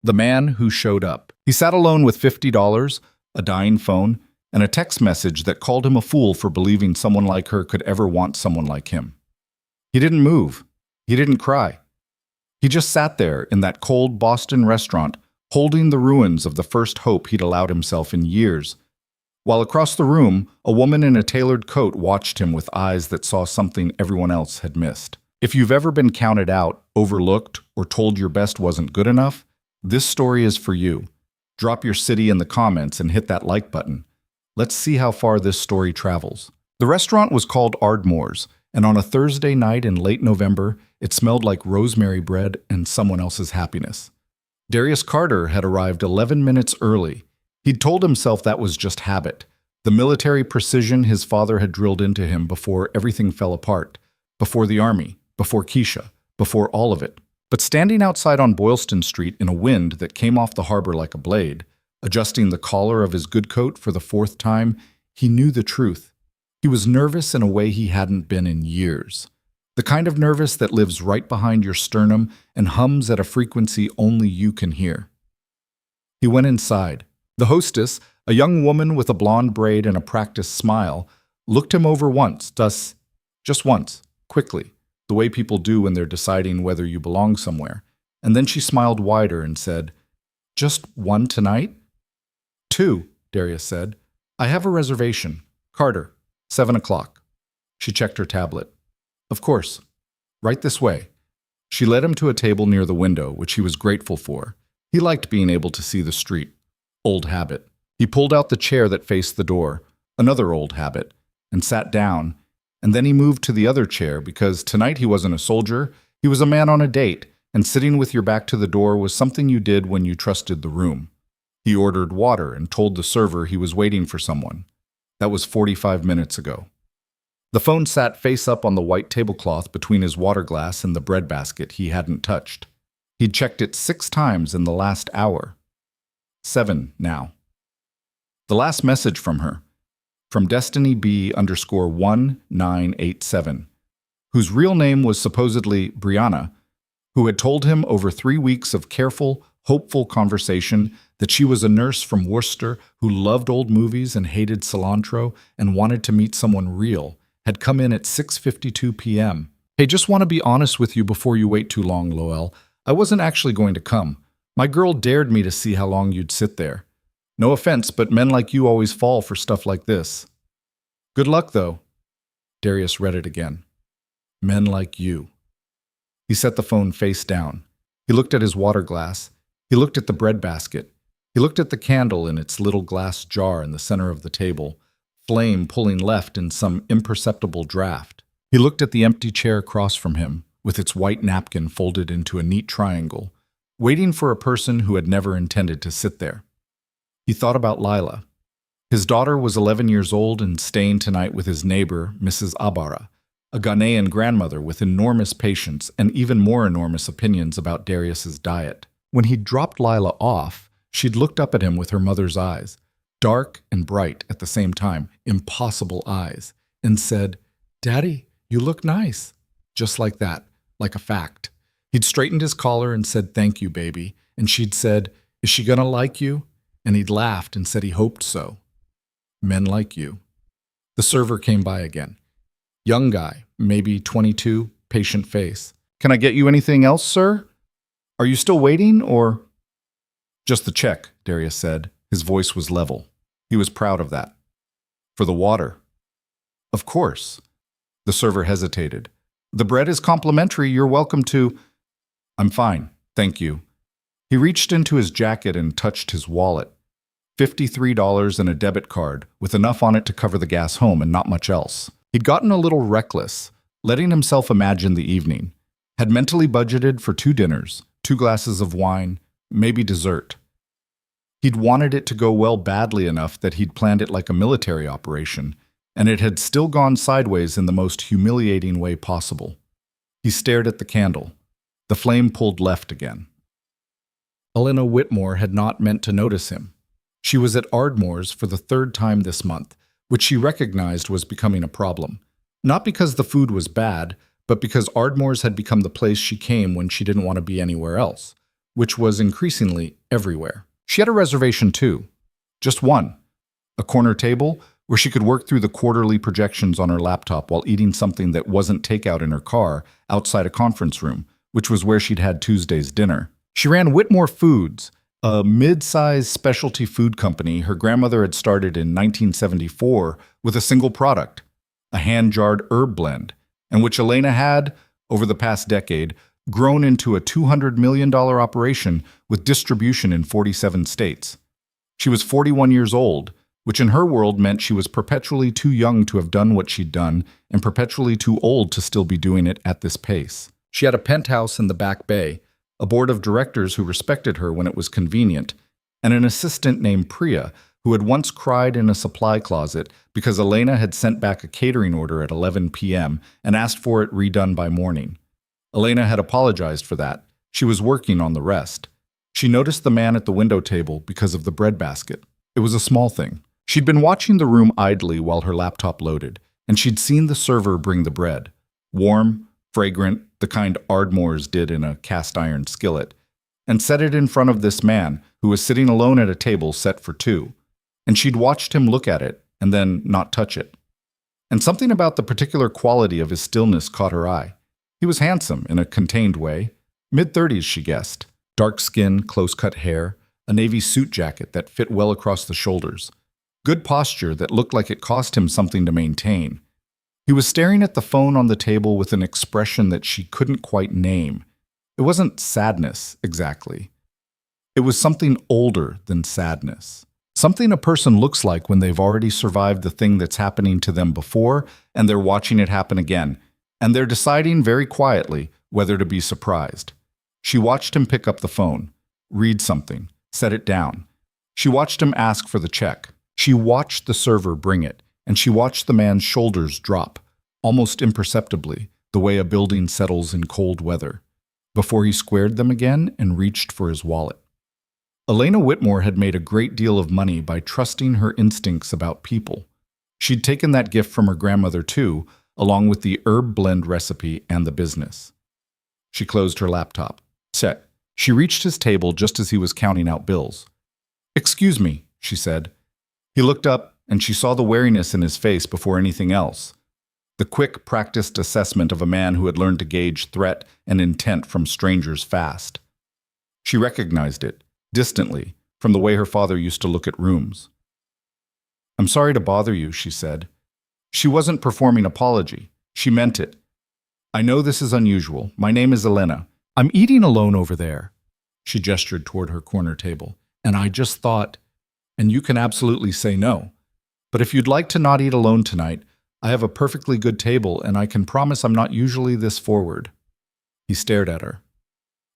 The Man Who Showed Up. He sat alone with $50, a dying phone, and a text message that called him a fool for believing someone like her could ever want someone like him. He didn't move. He didn't cry. He just sat there in that cold Boston restaurant, holding the ruins of the first hope he'd allowed himself in years, while across the room, a woman in a tailored coat watched him with eyes that saw something everyone else had missed. If you've ever been counted out, overlooked, or told your best wasn't good enough, this story is for you. Drop your city in the comments and hit that like button. Let's see how far this story travels. The restaurant was called Ardmore's, and on a Thursday night in late November, it smelled like rosemary bread and someone else's happiness. Darius Carter had arrived 11 minutes early. He'd told himself that was just habit, the military precision his father had drilled into him before everything fell apart, before the army, before Keisha, before all of it. But standing outside on Boylston Street in a wind that came off the harbor like a blade, adjusting the collar of his good coat for the fourth time, he knew the truth. He was nervous in a way he hadn't been in years. The kind of nervous that lives right behind your sternum and hums at a frequency only you can hear. He went inside. The hostess, a young woman with a blonde braid and a practiced smile, looked him over once, just once, quickly, the way people do when they're deciding whether you belong somewhere. And then she smiled wider and said, "Just one tonight?" "Two," Darius said. "I have a reservation. Carter, 7 o'clock. She checked her tablet. "Of course. Right this way." She led him to a table near the window, which he was grateful for. He liked being able to see the street. Old habit. He pulled out the chair that faced the door, another old habit, and sat down, and then he moved to the other chair because tonight he wasn't a soldier, he was a man on a date, and sitting with your back to the door was something you did when you trusted the room. He ordered water and told the server he was waiting for someone. That was 45 minutes ago. The phone sat face up on the white tablecloth between his water glass and the bread basket he hadn't touched. He'd checked it 6 times in the last hour. 7 now. The last message from her, from Destiny B_1987, whose real name was supposedly Brianna, who had told him over 3 weeks of careful, hopeful conversation that she was a nurse from Worcester who loved old movies and hated cilantro and wanted to meet someone real, had come in at 6:52 p.m. "Hey, just want to be honest with you before you wait too long, Loel. I wasn't actually going to come. My girl dared me to see how long you'd sit there. No offense, but men like you always fall for stuff like this. Good luck, though." Darius read it again. Men like you. He set the phone face down. He looked at his water glass. He looked at the bread basket. He looked at the candle in its little glass jar in the center of the table, flame pulling left in some imperceptible draft. He looked at the empty chair across from him, with its white napkin folded into a neat triangle, waiting for a person who had never intended to sit there. He thought about Lila. His daughter was 11 years old and staying tonight with his neighbor, Mrs. Abara, a Ghanaian grandmother with enormous patience and even more enormous opinions about Darius's diet. When he dropped Lila off, she'd looked up at him with her mother's eyes, dark and bright at the same time, impossible eyes, and said, "Daddy, you look nice." Just like that, like a fact. He'd straightened his collar and said, "Thank you, baby." And she'd said, "Is she gonna like you?" And he'd laughed and said he hoped so. Men like you. The server came by again. Young guy, maybe 22, patient face. "Can I get you anything else, sir? Are you still waiting, or?" "Just the check," Darius said. His voice was level. He was proud of that. "For the water." "Of course." The server hesitated. "The bread is complimentary. You're welcome to—" "I'm fine, thank you." He reached into his jacket and touched his wallet. $53 and a debit card, with enough on it to cover the gas home and not much else. He'd gotten a little reckless, letting himself imagine the evening. Had mentally budgeted for 2 dinners, 2 glasses of wine, maybe dessert. He'd wanted it to go well badly enough that he'd planned it like a military operation, and it had still gone sideways in the most humiliating way possible. He stared at the candle. The flame pulled left again. Elena Whitmore had not meant to notice him. She was at Ardmore's for the 3rd time this month, which she recognized was becoming a problem. Not because the food was bad, but because Ardmore's had become the place she came when she didn't want to be anywhere else, which was increasingly everywhere. She had a reservation too. Just one. A corner table where she could work through the quarterly projections on her laptop while eating something that wasn't takeout in her car outside a conference room, which was where she'd had Tuesday's dinner. She ran Whitmore Foods, a mid-sized specialty food company her grandmother had started in 1974 with a single product, a hand-jarred herb blend, and which Elena had, over the past decade, grown into a $200 million operation with distribution in 47 states. She was 41 years old, which in her world meant she was perpetually too young to have done what she'd done and perpetually too old to still be doing it at this pace. She had a penthouse in the Back Bay, a board of directors who respected her when it was convenient, and an assistant named Priya who had once cried in a supply closet because Elena had sent back a catering order at 11 p.m. and asked for it redone by morning. Elena had apologized for that. She was working on the rest. She noticed the man at the window table because of the bread basket. It was a small thing. She'd been watching the room idly while her laptop loaded, and she'd seen the server bring the bread. Warm, fragrant, the kind Ardmore's did in a cast-iron skillet, and set it in front of this man who was sitting alone at a table set for two. And she'd watched him look at it and then not touch it. And something about the particular quality of his stillness caught her eye. He was handsome in a contained way, mid-30s she guessed, dark skin, close-cut hair, a navy suit jacket that fit well across the shoulders, good posture that looked like it cost him something to maintain. He was staring at the phone on the table with an expression that she couldn't quite name. It wasn't sadness, exactly. It was something older than sadness. Something a person looks like when they've already survived the thing that's happening to them before and they're watching it happen again, and they're deciding very quietly whether to be surprised. She watched him pick up the phone, read something, set it down. She watched him ask for the check. She watched the server bring it, and she watched the man's shoulders drop, almost imperceptibly, the way a building settles in cold weather, before he squared them again and reached for his wallet. Elena Whitmore had made a great deal of money by trusting her instincts about people. She'd taken that gift from her grandmother too, along with the herb blend recipe and the business. She closed her laptop. Set. She reached his table just as he was counting out bills. "Excuse me," she said. He looked up, and she saw the wariness in his face before anything else. The quick, practiced assessment of a man who had learned to gauge threat and intent from strangers fast. She recognized it, distantly, from the way her father used to look at rooms. "I'm sorry to bother you," she said. She wasn't performing apology. She meant it. "I know this is unusual. My name is Elena. I'm eating alone over there." She gestured toward her corner table. "And I just thought, and you can absolutely say no. But if you'd like to not eat alone tonight, I have a perfectly good table, and I can promise I'm not usually this forward." He stared at her.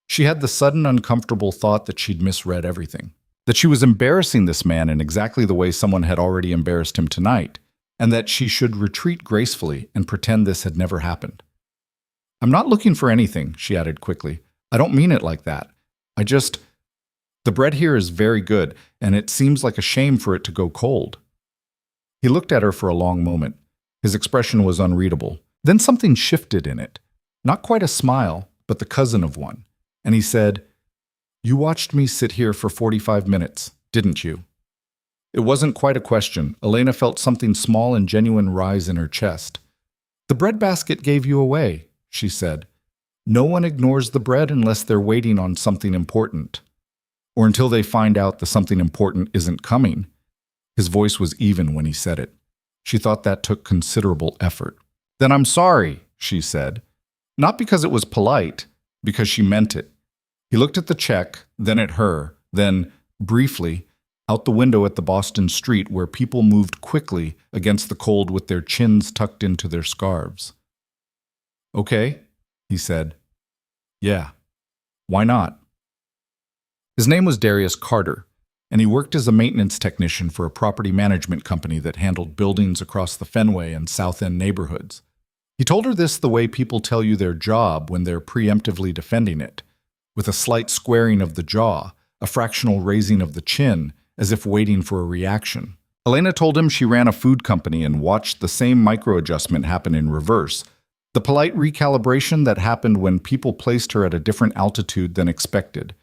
She had the sudden uncomfortable thought that she'd misread everything, that she was embarrassing this man in exactly the way someone had already embarrassed him tonight, and that she should retreat gracefully and pretend this had never happened. "I'm not looking for anything," she added quickly. "I don't mean it like that. The bread here is very good, and it seems like a shame for it to go cold." He looked at her for a long moment. His expression was unreadable. Then something shifted in it. Not quite a smile, but the cousin of one. And he said, "You watched me sit here for 45 minutes, didn't you?" It wasn't quite a question. Elena felt something small and genuine rise in her chest. "The breadbasket gave you away," she said. "No one ignores the bread unless they're waiting on something important. Or until they find out the something important isn't coming." His voice was even when he said it. She thought that took considerable effort. "Then I'm sorry," she said. Not because it was polite, because she meant it. He looked at the check, then at her, then, briefly, out the window at the Boston street where people moved quickly against the cold with their chins tucked into their scarves. "Okay," he said. "Yeah. Why not?" His name was Darius Carter, and he worked as a maintenance technician for a property management company that handled buildings across the Fenway and South End neighborhoods. He told her this the way people tell you their job when they're preemptively defending it, with a slight squaring of the jaw, a fractional raising of the chin, as if waiting for a reaction. Elena told him she ran a food company and watched the same micro-adjustment happen in reverse, the polite recalibration that happened when people placed her at a different altitude than expected,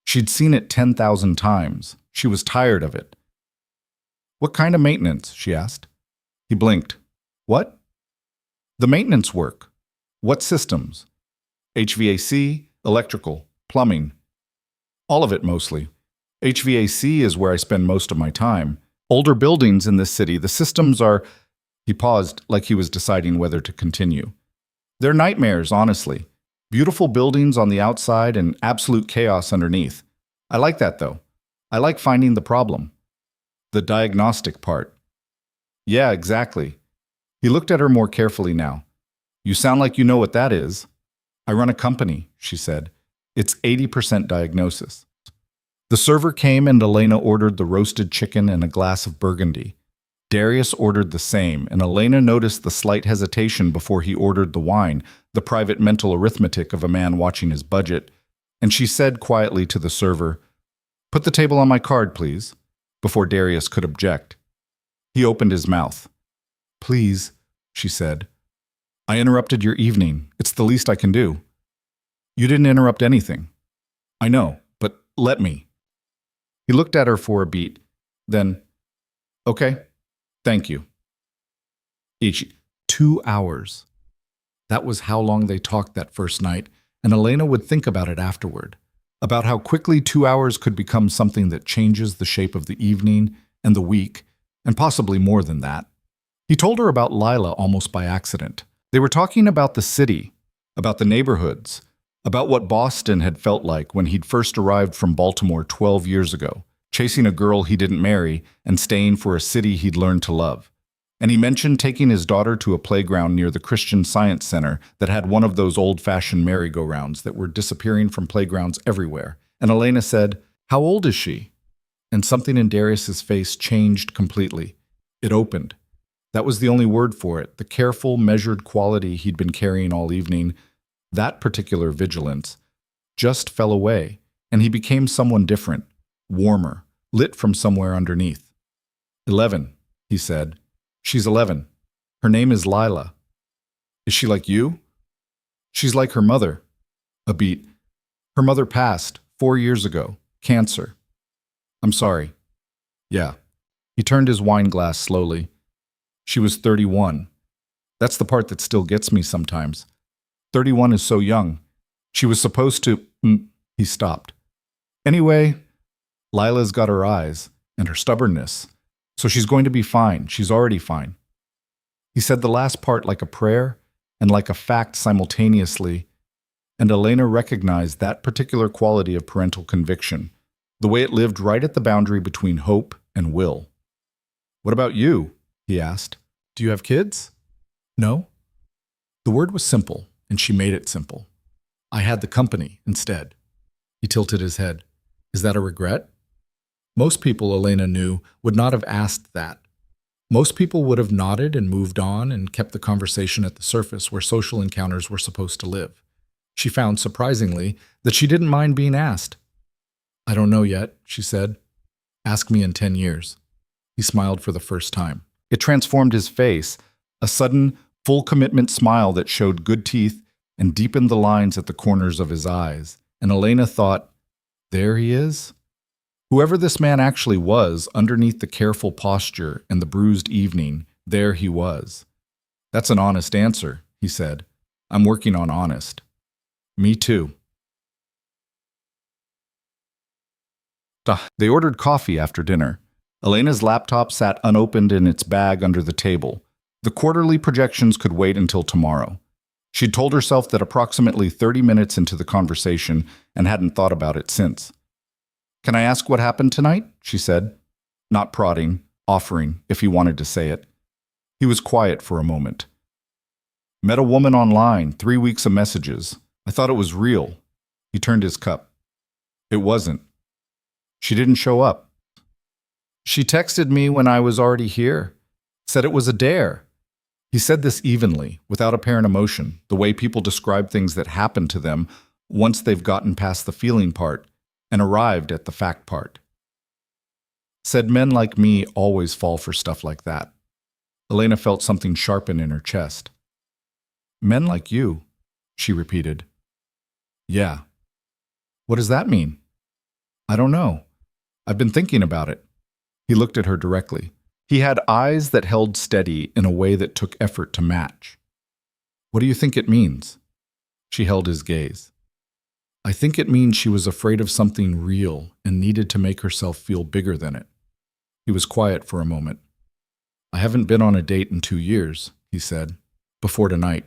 She'd seen it 10,000 times. She was tired of it. What kind of maintenance? She asked. He blinked. What? The maintenance work. What systems? HVAC, electrical, plumbing. All of it mostly. HVAC is where I spend most of my time. Older buildings in this city, the systems are… He paused like he was deciding whether to continue. They're nightmares, honestly. Beautiful buildings on the outside and absolute chaos underneath. I like that, though. I like finding the problem. The diagnostic part. Yeah, exactly. He looked at her more carefully now. You sound like you know what that is. I run a company, she said. It's 80% diagnosis. The server came and Elena ordered the roasted chicken and a glass of burgundy. Darius ordered the same, and Elena noticed the slight hesitation before he ordered the wine, the private mental arithmetic of a man watching his budget, and she said quietly to the server, "Put the table on my card, please," before Darius could object. He opened his mouth. "Please," she said. "I interrupted your evening. It's the least I can do." "You didn't interrupt anything." "I know, but let me." He looked at her for a beat. Then, "Okay, thank you." Each 2 hours. That was how long they talked that first night, and Elena would think about it afterward, about how quickly 2 hours could become something that changes the shape of the evening and the week, and possibly more than that. He told her about Lila almost by accident. They were talking about the city, about the neighborhoods, about what Boston had felt like when he'd first arrived from Baltimore 12 years ago, chasing a girl he didn't marry and staying for a city he'd learned to love. And he mentioned taking his daughter to a playground near the Christian Science Center that had one of those old-fashioned merry-go-rounds that were disappearing from playgrounds everywhere. And Elena said, "How old is she?" And something in Darius's face changed completely. It opened. That was the only word for it, the careful, measured quality he'd been carrying all evening. That particular vigilance just fell away, and he became someone different, warmer, lit from somewhere underneath. 11, he said. She's 11. Her name is Lila. Is she like you? She's like her mother. A beat. Her mother passed 4 years ago. Cancer. I'm sorry. Yeah. He turned his wine glass slowly. She was 31. That's the part that still gets me sometimes. 31 is so young. She was supposed to… He stopped. Anyway, Lila's got her eyes and her stubbornness. So she's going to be fine. She's already fine. He said the last part like a prayer and like a fact simultaneously, and Elena recognized that particular quality of parental conviction, the way it lived right at the boundary between hope and will. "What about you?" he asked. "Do you have kids?" "No." The word was simple, and she made it simple. "I had the company instead." He tilted his head. "Is that a regret?" Most people, Elena knew, would not have asked that. Most people would have nodded and moved on and kept the conversation at the surface where social encounters were supposed to live. She found, surprisingly, that she didn't mind being asked. "I don't know yet," she said. "Ask me in 10 years. He smiled for the first time. It transformed his face, a sudden, full commitment smile that showed good teeth and deepened the lines at the corners of his eyes. And Elena thought, there he is? Whoever this man actually was, underneath the careful posture and the bruised evening, there he was. "That's an honest answer," he said. "I'm working on honest." "Me too." They ordered coffee after dinner. Elena's laptop sat unopened in its bag under the table. The quarterly projections could wait until tomorrow. She'd told herself that approximately 30 minutes into the conversation and hadn't thought about it since. "Can I ask what happened tonight?" she said, not prodding, offering, if he wanted to say it. He was quiet for a moment. "Met a woman online, 3 weeks of messages. I thought it was real." He turned his cup. "It wasn't. She didn't show up. She texted me when I was already here. Said it was a dare." He said this evenly, without apparent emotion, the way people describe things that happen to them once they've gotten past the feeling part and arrived at the fact part. Said men like me always fall for stuff like that. Elena felt something sharpen in her chest. "Men like you," she repeated. "Yeah. What does that mean?" I don't know. I've been thinking about it. He looked at her directly. He had eyes that held steady in a way that took effort to match. What do you think it means? She held his gaze. I think it means she was afraid of something real and needed to make herself feel bigger than it. He was quiet for a moment. I haven't been on a date in 2 years, he said, before tonight.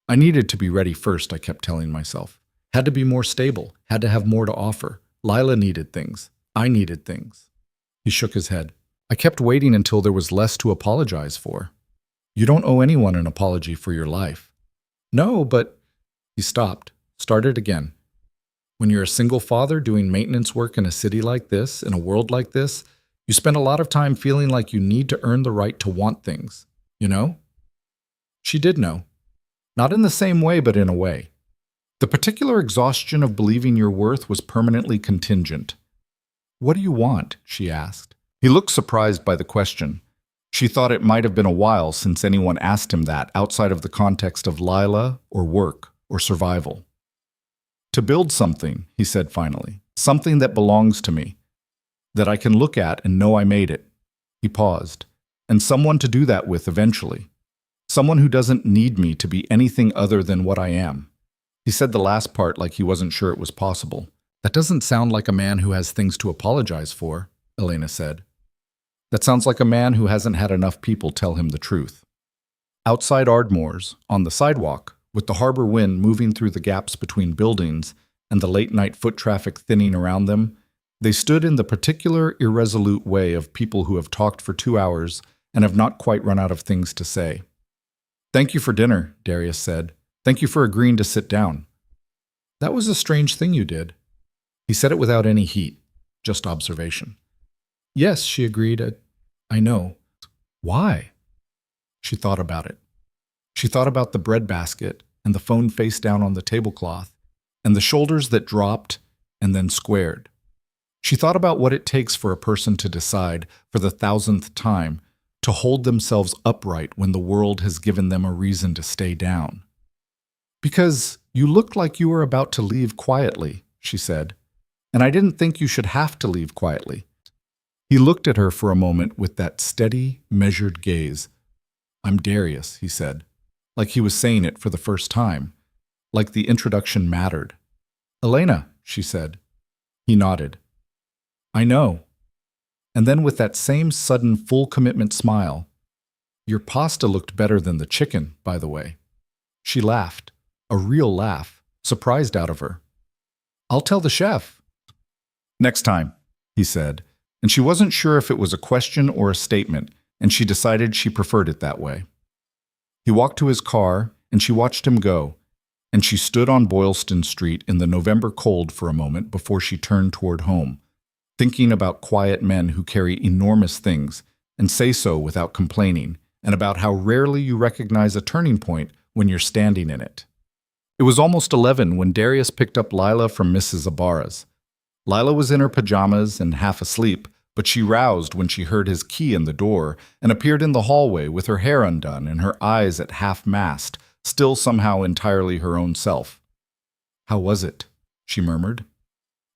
I needed to be ready first, I kept telling myself. Had to be more stable, had to have more to offer. Lila needed things. I needed things. He shook his head. I kept waiting until there was less to apologize for. You don't owe anyone an apology for your life. No, but... He stopped, started again. When you're a single father doing maintenance work in a city like this, in a world like this, you spend a lot of time feeling like you need to earn the right to want things, you know? She did know. Not in the same way, but in a way. The particular exhaustion of believing your worth was permanently contingent. What do you want? She asked. He looked surprised by the question. She thought it might have been a while since anyone asked him that outside of the context of Lila or work or survival. To build something, he said finally, something that belongs to me, that I can look at and know I made it. He paused. And someone to do that with eventually. Someone who doesn't need me to be anything other than what I am. He said the last part like he wasn't sure it was possible. That doesn't sound like a man who has things to apologize for, Elena said. That sounds like a man who hasn't had enough people tell him the truth. Outside Ardmore's, on the sidewalk, with the harbor wind moving through the gaps between buildings and the late-night foot traffic thinning around them, they stood in the particular irresolute way of people who have talked for 2 hours and have not quite run out of things to say. Thank you for dinner, Darius said. Thank you for agreeing to sit down. That was a strange thing you did. He said it without any heat, just observation. Yes, she agreed. I know. Why? She thought about it. She thought about the breadbasket and the phone face down on the tablecloth and the shoulders that dropped and then squared. She thought about what it takes for a person to decide, for the 1000th time, to hold themselves upright when the world has given them a reason to stay down. Because you looked like you were about to leave quietly, she said, and I didn't think you should have to leave quietly. He looked at her for a moment with that steady, measured gaze. I'm Darius, he said, like he was saying it for the first time, like the introduction mattered. Elena, she said. He nodded. I know. And then with that same sudden full commitment smile, your pasta looked better than the chicken, by the way. She laughed, a real laugh, surprised out of her. I'll tell the chef. Next time, he said, and she wasn't sure if it was a question or a statement, and she decided she preferred it that way. He walked to his car, and she watched him go, and she stood on Boylston Street in the November cold for a moment before she turned toward home, thinking about quiet men who carry enormous things and say so without complaining, and about how rarely you recognize a turning point when you're standing in it. It was almost 11 when Darius picked up Lila from Mrs. Ibarra's. Lila was in her pajamas and half asleep, but she roused when she heard his key in the door and appeared in the hallway with her hair undone and her eyes at half-mast, still somehow entirely her own self. How was it? She murmured.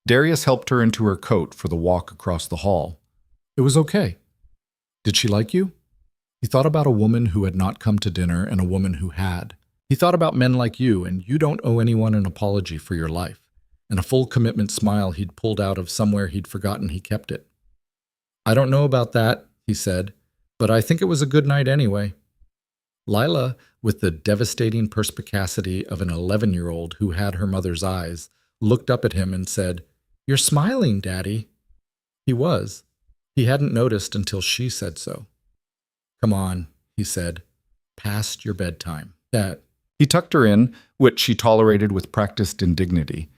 Darius helped her into her coat for the walk across the hall. It was okay. Did she like you? He thought about a woman who had not come to dinner and a woman who had. He thought about men like you, and you don't owe anyone an apology for your life, and a full commitment smile he'd pulled out of somewhere he'd forgotten he kept it. I don't know about that, he said, but I think it was a good night anyway. Lila, with the devastating perspicacity of an 11-year-old who had her mother's eyes, looked up at him and said, You're smiling, Daddy. He was. He hadn't noticed until she said so. Come on, he said. Past your bedtime. Dad. He tucked her in, which she tolerated with practiced indignity,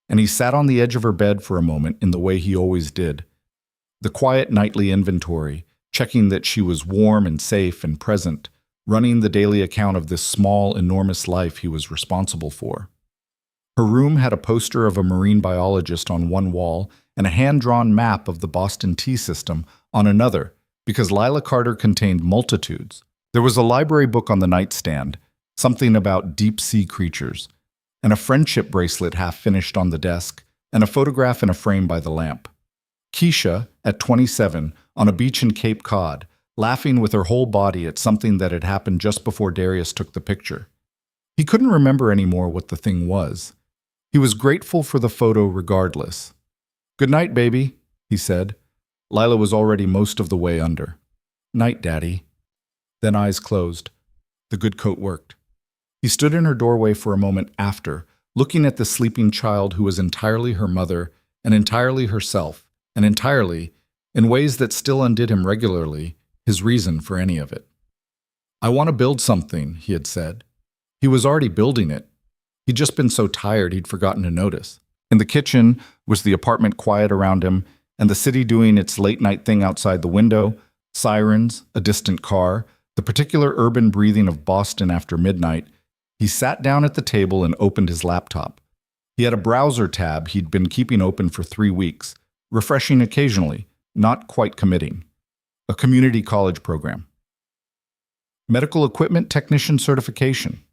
and he sat on the edge of her bed for a moment in the way he always did. The quiet nightly inventory, checking that she was warm and safe and present, running the daily account of this small, enormous life he was responsible for. Her room had a poster of a marine biologist on one wall and a hand-drawn map of the Boston T system on another, because Lila Carter contained multitudes. There was a library book on the nightstand, something about deep-sea creatures, and a friendship bracelet half-finished on the desk, and a photograph in a frame by the lamp. Keisha, at 27, on a beach in Cape Cod, laughing with her whole body at something that had happened just before Darius took the picture. He couldn't remember anymore what the thing was. He was grateful for the photo regardless. "Good night, baby," he said. Lila was already most of the way under. "Night, Daddy." Then eyes closed. The good coat worked. He stood in her doorway for a moment after, looking at the sleeping child who was entirely her mother and entirely herself, and entirely, in ways that still undid him regularly, his reason for any of it. "I want to build something," he had said. He was already building it. He'd just been so tired he'd forgotten to notice. In the kitchen was the apartment quiet around him, and the city doing its late-night thing outside the window, sirens, a distant car, the particular urban breathing of Boston after midnight. He sat down at the table and opened his laptop. He had a browser tab he'd been keeping open for 3 weeks, refreshing occasionally, not quite committing. A community college program. Medical equipment technician certification.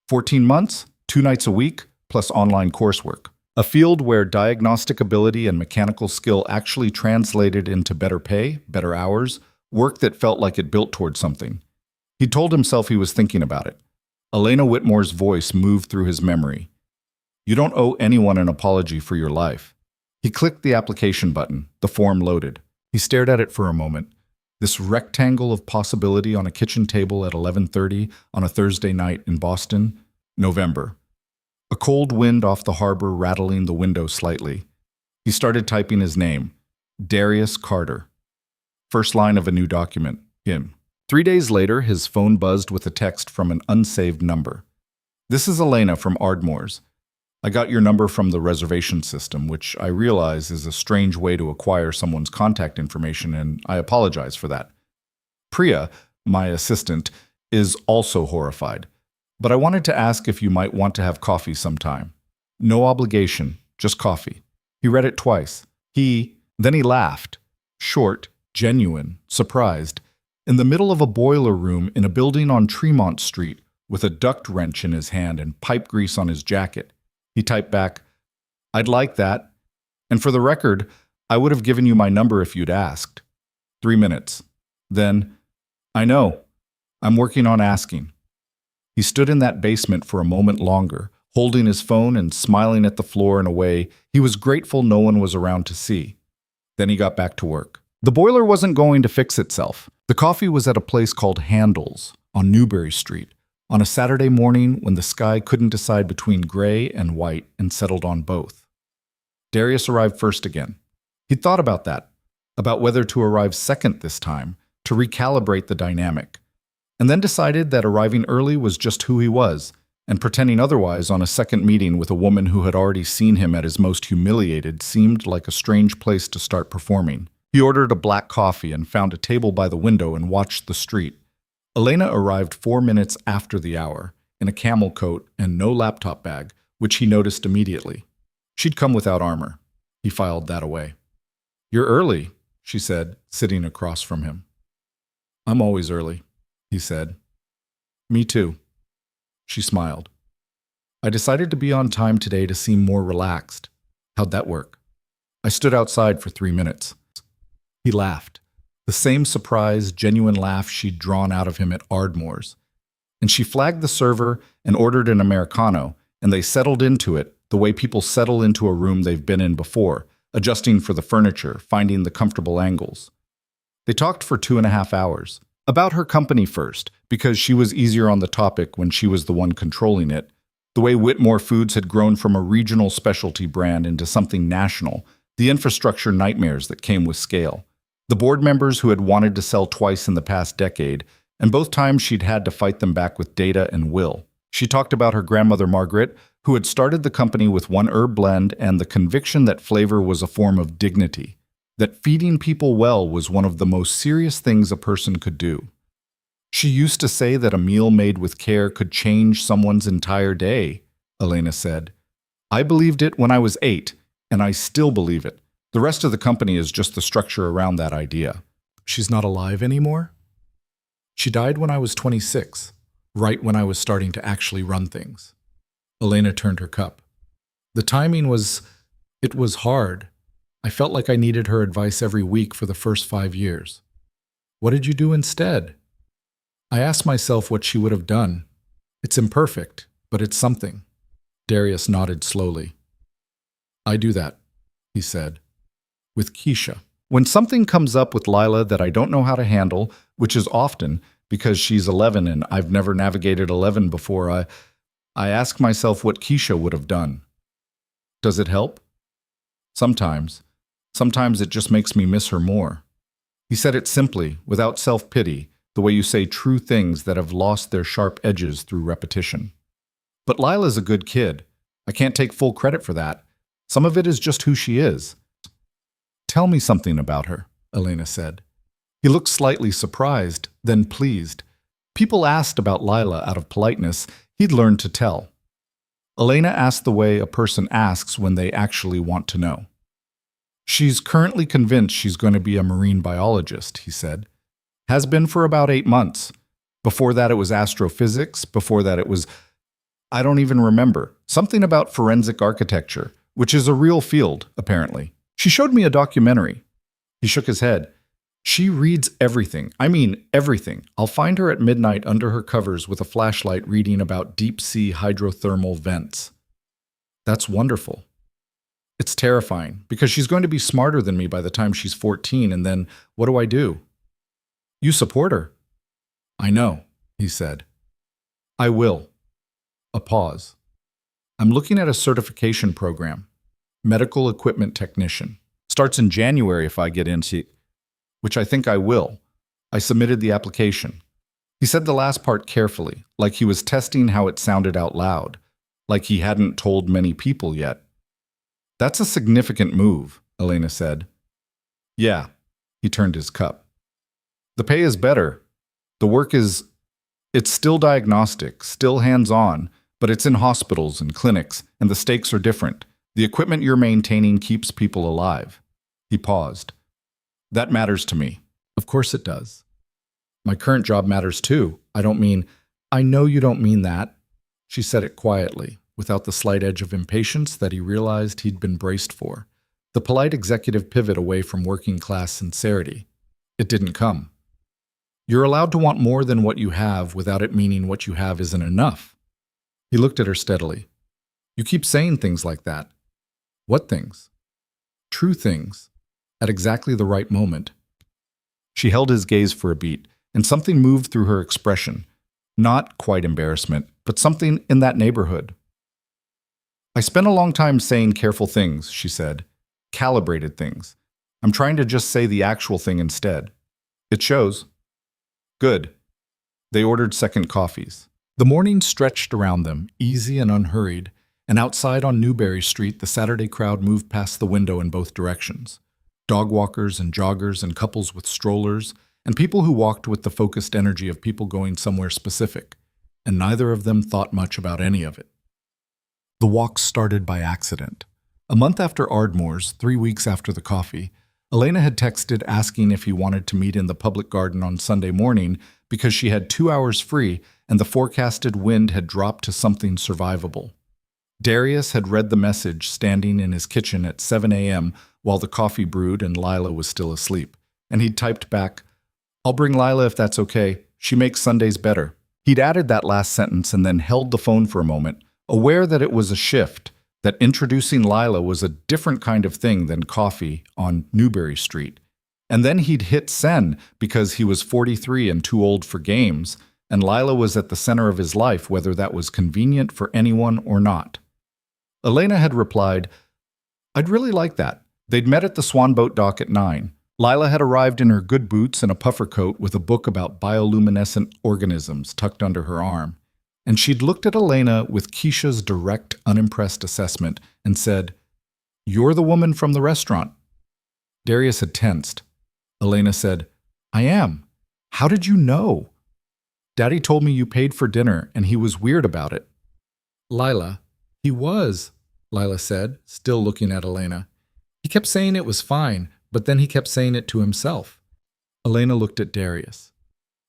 14 months, 2 nights a week, plus online coursework. A field where diagnostic ability and mechanical skill actually translated into better pay, better hours, work that felt like it built towards something. He told himself he was thinking about it. Elena Whitmore's voice moved through his memory. "You don't owe anyone an apology for your life." He clicked the application button. The form loaded. He stared at it for a moment. This rectangle of possibility on a kitchen table at 11:30 on a Thursday night in Boston, November. A cold wind off the harbor rattling the window slightly. He started typing his name, Darius Carter. First line of a new document, him. 3 days later, his phone buzzed with a text from an unsaved number. "This is Elena from Ardmore's. I got your number from the reservation system, which I realize is a strange way to acquire someone's contact information, and I apologize for that. Priya, my assistant, is also horrified. But I wanted to ask if you might want to have coffee sometime. No obligation, just coffee." He read it twice. Then he laughed. Short, genuine, surprised. In the middle of a boiler room in a building on Tremont Street, with a duct wrench in his hand and pipe grease on his jacket. He typed back, "I'd like that. And for the record, I would have given you my number if you'd asked." 3 minutes. Then, "I know. I'm working on asking." He stood in that basement for a moment longer, holding his phone and smiling at the floor in a way he was grateful no one was around to see. Then he got back to work. The boiler wasn't going to fix itself. The coffee was at a place called Handles on Newbury Street, on a Saturday morning when the sky couldn't decide between gray and white and settled on both. Darius arrived first again. He'd thought about that, about whether to arrive second this time, to recalibrate the dynamic, and then decided that arriving early was just who he was, and pretending otherwise on a second meeting with a woman who had already seen him at his most humiliated seemed like a strange place to start performing. He ordered a black coffee and found a table by the window and watched the street. Elena arrived 4 minutes after the hour, in a camel coat and no laptop bag, which he noticed immediately. She'd come without armor. He filed that away. "You're early," she said, sitting across from him. "I'm always early," he said. "Me too." She smiled. "I decided to be on time today to seem more relaxed. How'd that work?" "I stood outside for 3 minutes." He laughed. The same surprised, genuine laugh she'd drawn out of him at Ardmore's. And she flagged the server and ordered an Americano, and they settled into it the way people settle into a room they've been in before, adjusting for the furniture, finding the comfortable angles. They talked for 2.5 hours. About her company first, because she was easier on the topic when she was the one controlling it, the way Whitmore Foods had grown from a regional specialty brand into something national, the infrastructure nightmares that came with scale. The board members who had wanted to sell twice in the past decade, and both times she'd had to fight them back with data and will. She talked about her grandmother Margaret, who had started the company with one herb blend and the conviction that flavor was a form of dignity, that feeding people well was one of the most serious things a person could do. She used to say that a meal made with care could change someone's entire day, Elena said. "I believed it when I was 8, and I still believe it. The rest of the company is just the structure around that idea." "She's not alive anymore?" "She died when I was 26, right when I was starting to actually run things." Elena turned her cup. "The timing was It was hard. I felt like I needed her advice every week for the first 5 years. What did you do instead? I asked myself what she would have done. It's imperfect, but it's something. Darius nodded slowly. I do that, he said. With Keisha. When something comes up with Lila that I don't know how to handle, which is often because she's 11 and I've never navigated 11 before, I ask myself what Keisha would have done. Does it help? Sometimes. Sometimes it just makes me miss her more. He said it simply, without self-pity, the way you say true things that have lost their sharp edges through repetition. But Lila's a good kid. I can't take full credit for that. Some of it is just who she is. Tell me something about her, Elena said. He looked slightly surprised, then pleased. People asked about Lila out of politeness. He'd learned to tell. Elena asked the way a person asks when they actually want to know. She's currently convinced she's going to be a marine biologist, he said. Has been for about 8 months. Before that it was astrophysics. Before that it was, I don't even remember, something about forensic architecture, which is a real field, apparently. She showed me a documentary. He shook his head. She reads everything. I mean, everything. I'll find her at midnight under her covers with a flashlight reading about deep-sea hydrothermal vents. That's wonderful. It's terrifying, because she's going to be smarter than me by the time she's 14, and then what do I do? You support her. I know, he said. I will. A pause. I'm looking at a certification program. Medical equipment technician. Starts in January if I get into, which I think I will. I submitted the application. He said the last part carefully, like he was testing how it sounded out loud, like he hadn't told many people yet. That's a significant move, Elena said. Yeah, he turned his cup. The pay is better. The work is, it's still diagnostic, still hands-on, but it's in hospitals and clinics, and the stakes are different. The equipment you're maintaining keeps people alive. He paused. That matters to me. Of course it does. My current job matters too. I know you don't mean that. She said it quietly, without the slight edge of impatience that he realized he'd been braced for. The polite executive pivot away from working-class sincerity. It didn't come. You're allowed to want more than what you have without it meaning what you have isn't enough. He looked at her steadily. You keep saying things like that. What things? True things. At exactly the right moment. She held his gaze for a beat, and something moved through her expression. Not quite embarrassment, but something in that neighborhood. I spent a long time saying careful things, she said. Calibrated things. I'm trying to just say the actual thing instead. It shows. Good. They ordered second coffees. The morning stretched around them, easy and unhurried, and outside on Newberry Street the Saturday crowd moved past the window in both directions. Dog walkers and joggers and couples with strollers, and people who walked with the focused energy of people going somewhere specific, and neither of them thought much about any of it. The walk started by accident. A month after Ardmore's, 3 weeks after the coffee, Elena had texted asking if he wanted to meet in the public garden on Sunday morning because she had 2 hours free and the forecasted wind had dropped to something survivable. Darius had read the message standing in his kitchen at 7 a.m. while the coffee brewed and Lila was still asleep, and he'd typed back, I'll bring Lila if that's okay. She makes Sundays better. He'd added that last sentence and then held the phone for a moment, aware that it was a shift, that introducing Lila was a different kind of thing than coffee on Newberry Street. And then he'd hit send because he was 43 and too old for games, and Lila was at the center of his life, whether that was convenient for anyone or not. Elena had replied, I'd really like that. They'd met at the Swanboat dock at 9. Lila had arrived in her good boots and a puffer coat with a book about bioluminescent organisms tucked under her arm. And she'd looked at Elena with Keisha's direct, unimpressed assessment and said, You're the woman from the restaurant. Darius had tensed. Elena said, I am. How did you know? Daddy told me you paid for dinner and he was weird about it. Lila, he was, Lila said, still looking at Elena. He kept saying it was fine, but then he kept saying it to himself. Elena looked at Darius.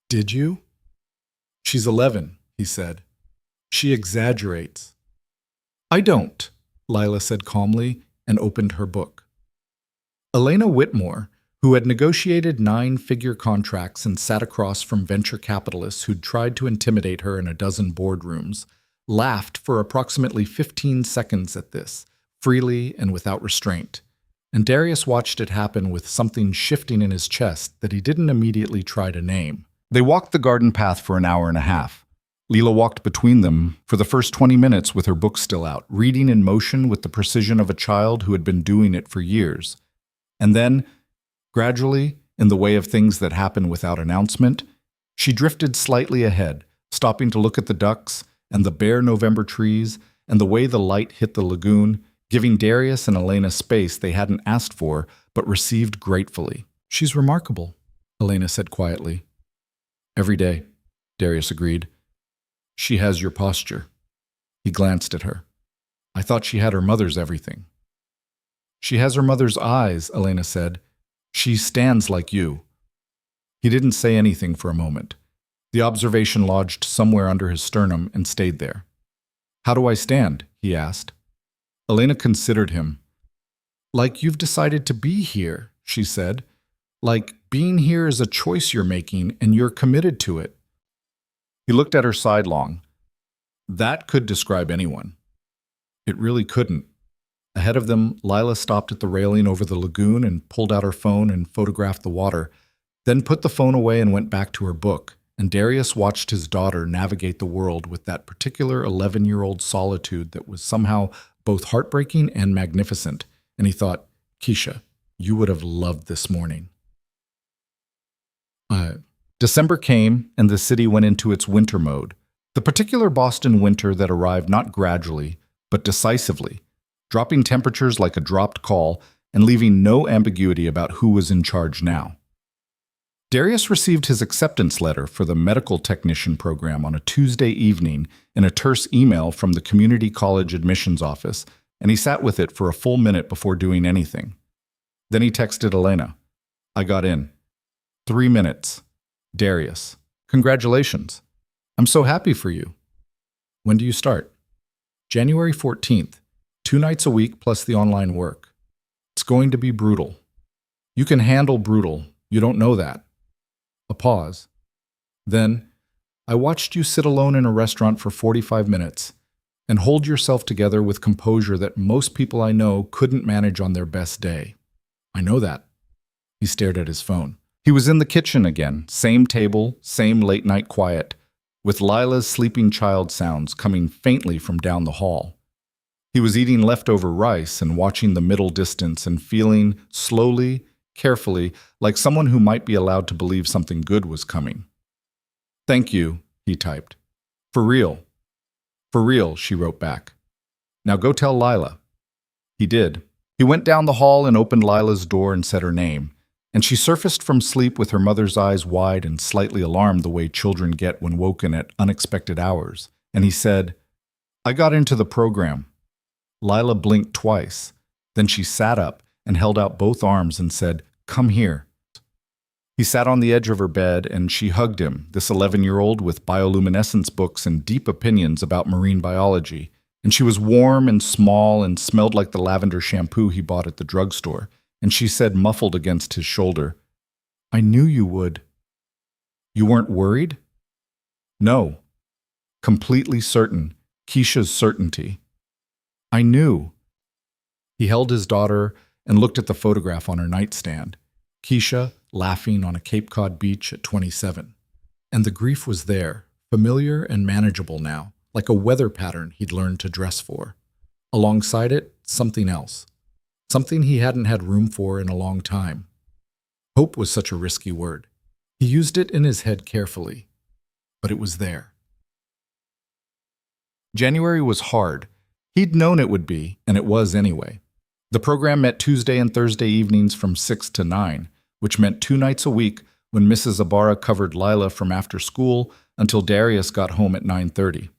Did you? She's 11, he said. She exaggerates. I don't, Lila said calmly, and opened her book. Elena Whitmore, who had negotiated 9-figure contracts and sat across from venture capitalists who'd tried to intimidate her in a dozen boardrooms, laughed for approximately 15 seconds at this, freely and without restraint. And Darius watched it happen with something shifting in his chest that he didn't immediately try to name. They walked the garden path for an hour and a half. Leela walked between them for the first 20 minutes with her book still out, reading in motion with the precision of a child who had been doing it for years. And then, gradually, in the way of things that happen without announcement, she drifted slightly ahead, stopping to look at the ducks and the bare November trees and the way the light hit the lagoon, giving Darius and Elena space they hadn't asked for but received gratefully. "She's remarkable," Elena said quietly. "Every day," Darius agreed. "She has your posture." He glanced at her. "I thought she had her mother's everything." "She has her mother's eyes," Elena said. "She stands like you." He didn't say anything for a moment. The observation lodged somewhere under his sternum and stayed there. "How do I stand?" he asked. Elena considered him. "Like you've decided to be here," she said. "Like being here is a choice you're making and you're committed to it." He looked at her sidelong. That could describe anyone. It really couldn't. Ahead of them, Lila stopped at the railing over the lagoon and pulled out her phone and photographed the water, then put the phone away and went back to her book, and Darius watched his daughter navigate the world with that particular 11-year-old solitude that was somehow both heartbreaking and magnificent, and he thought, "Keisha, you would have loved this morning." December came, and the city went into its winter mode, the particular Boston winter that arrived not gradually, but decisively, dropping temperatures like a dropped call and leaving no ambiguity about who was in charge now. Darius received his acceptance letter for the medical technician program on a Tuesday evening in a terse email from the community college admissions office, and he sat with it for a full minute before doing anything. Then he texted Elena. "I got in. 3 minutes. Darius. Congratulations. I'm so happy for you. When do you start?" "January 14th. 2 nights a week plus the online work. It's going to be brutal." "You can handle brutal. You don't know that." A pause. Then, "I watched you sit alone in a restaurant for 45 minutes and hold yourself together with composure that most people I know couldn't manage on their best day." "I know that." He stared at his phone. He was in the kitchen again, same table, same late-night quiet, with Lila's sleeping child sounds coming faintly from down the hall. He was eating leftover rice and watching the middle distance and feeling, slowly, carefully, like someone who might be allowed to believe something good was coming. "Thank you," he typed. "For real." "For real," she wrote back. "Now go tell Lila." He did. He went down the hall and opened Lila's door and said her name, and she surfaced from sleep with her mother's eyes wide and slightly alarmed the way children get when woken at unexpected hours, and he said, "I got into the program." Lila blinked twice. Then she sat up and held out both arms and said, "Come here." He sat on the edge of her bed and she hugged him, this 11-year-old with bioluminescence books and deep opinions about marine biology, and she was warm and small and smelled like the lavender shampoo he bought at the drugstore, and she said muffled against his shoulder, "I knew you would." "You weren't worried?" "No." Completely certain, Keisha's certainty. "I knew." He held his daughter and looked at the photograph on her nightstand, Keisha laughing on a Cape Cod beach at 27. And the grief was there, familiar and manageable now, like a weather pattern he'd learned to dress for. Alongside it, something else. Something he hadn't had room for in a long time. Hope was such a risky word. He used it in his head carefully, but it was there. January was hard. He'd known it would be, and it was anyway. The program met Tuesday and Thursday evenings from 6 to 9, which meant 2 nights a week when Mrs. Ibarra covered Lila from after school until Darius got home at 9:30.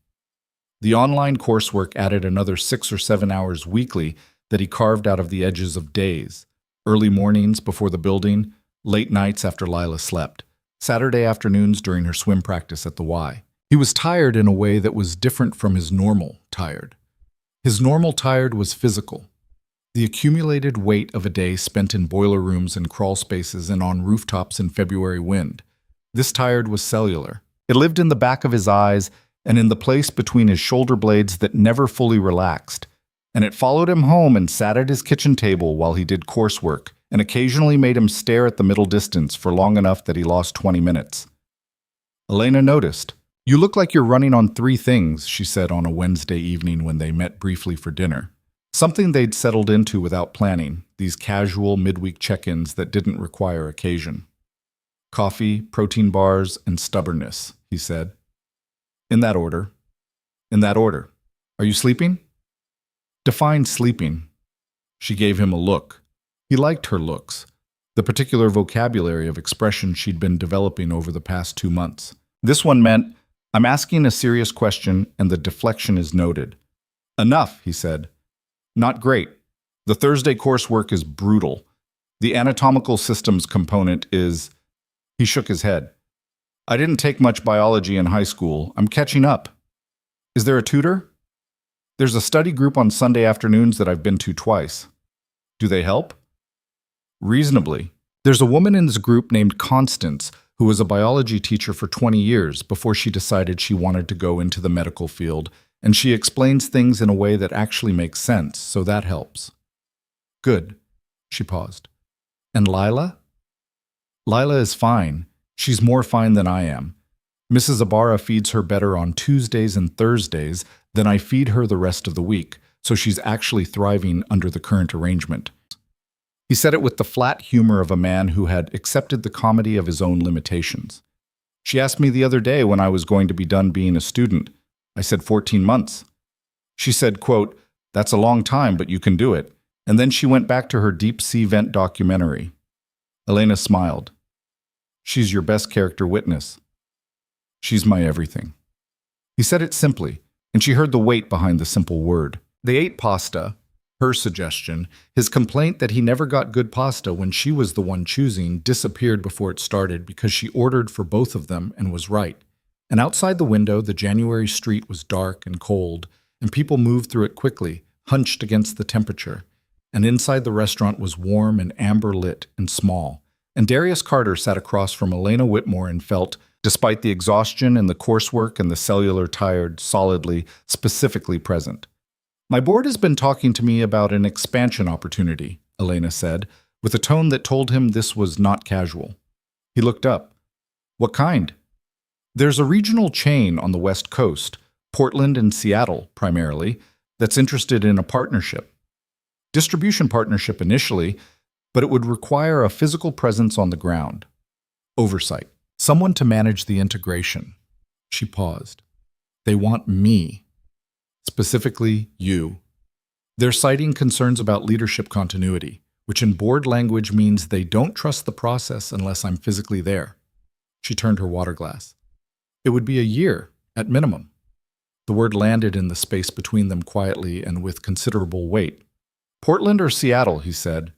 The online coursework added another 6 or 7 hours weekly that he carved out of the edges of days, early mornings before the building, late nights after Lila slept, Saturday afternoons during her swim practice at the Y. He was tired in a way that was different from his normal tired. His normal tired was physical. The accumulated weight of a day spent in boiler rooms and crawl spaces and on rooftops in February wind. This tired was cellular. It lived in the back of his eyes and in the place between his shoulder blades that never fully relaxed. And it followed him home and sat at his kitchen table while he did coursework, and occasionally made him stare at the middle distance for long enough that he lost 20 minutes. Elena noticed. "You look like you're running on 3 things," she said on a Wednesday evening when they met briefly for dinner. Something they'd settled into without planning, these casual midweek check-ins that didn't require occasion. "Coffee, protein bars, and stubbornness," he said. "In that order." "In that order. Are you sleeping?" "Define sleeping." She gave him a look. He liked her looks, the particular vocabulary of expression she'd been developing over the past 2 months. This one meant, "I'm asking a serious question and the deflection is noted." "Enough," he said. "Not great. The Thursday coursework is brutal. The anatomical systems component is—" He shook his head. "I didn't take much biology in high school. I'm catching up." "Is there a tutor?" "There's a study group on Sunday afternoons that I've been to twice." "Do they help?" "Reasonably. There's a woman in this group named Constance who was a biology teacher for 20 years before she decided she wanted to go into the medical field, and she explains things in a way that actually makes sense, so that helps." "Good." She paused. "And Lila?" "Lila is fine. She's more fine than I am. Mrs. Ibarra feeds her better on Tuesdays and Thursdays than I feed her the rest of the week, so she's actually thriving under the current arrangement." He said it with the flat humor of a man who had accepted the comedy of his own limitations. "She asked me the other day when I was going to be done being a student. I said 14 months. She said, quote, 'That's a long time, but you can do it.' And then she went back to her deep-sea vent documentary." Elena smiled. "She's your best character witness." "She's my everything." He said it simply, and she heard the weight behind the simple word. They ate pasta, her suggestion. His complaint that he never got good pasta when she was the one choosing disappeared before it started because she ordered for both of them and was right. And outside the window, the January street was dark and cold, and people moved through it quickly, hunched against the temperature. And inside the restaurant was warm and amber-lit and small. And Darius Carter sat across from Elena Whitmore and felt, despite the exhaustion and the coursework and the cellular tired, solidly, specifically present. "My board has been talking to me about an expansion opportunity," Elena said, with a tone that told him this was not casual. He looked up. "What kind?" "There's a regional chain on the West Coast, Portland and Seattle primarily, that's interested in a partnership. Distribution partnership initially, but it would require a physical presence on the ground. Oversight. Someone to manage the integration." She paused. "They want me. Specifically, you. They're citing concerns about leadership continuity, which in board language means they don't trust the process unless I'm physically there." She turned her water glass. "It would be a year, at minimum." The word landed in the space between them quietly and with considerable weight. "Portland or Seattle," he said.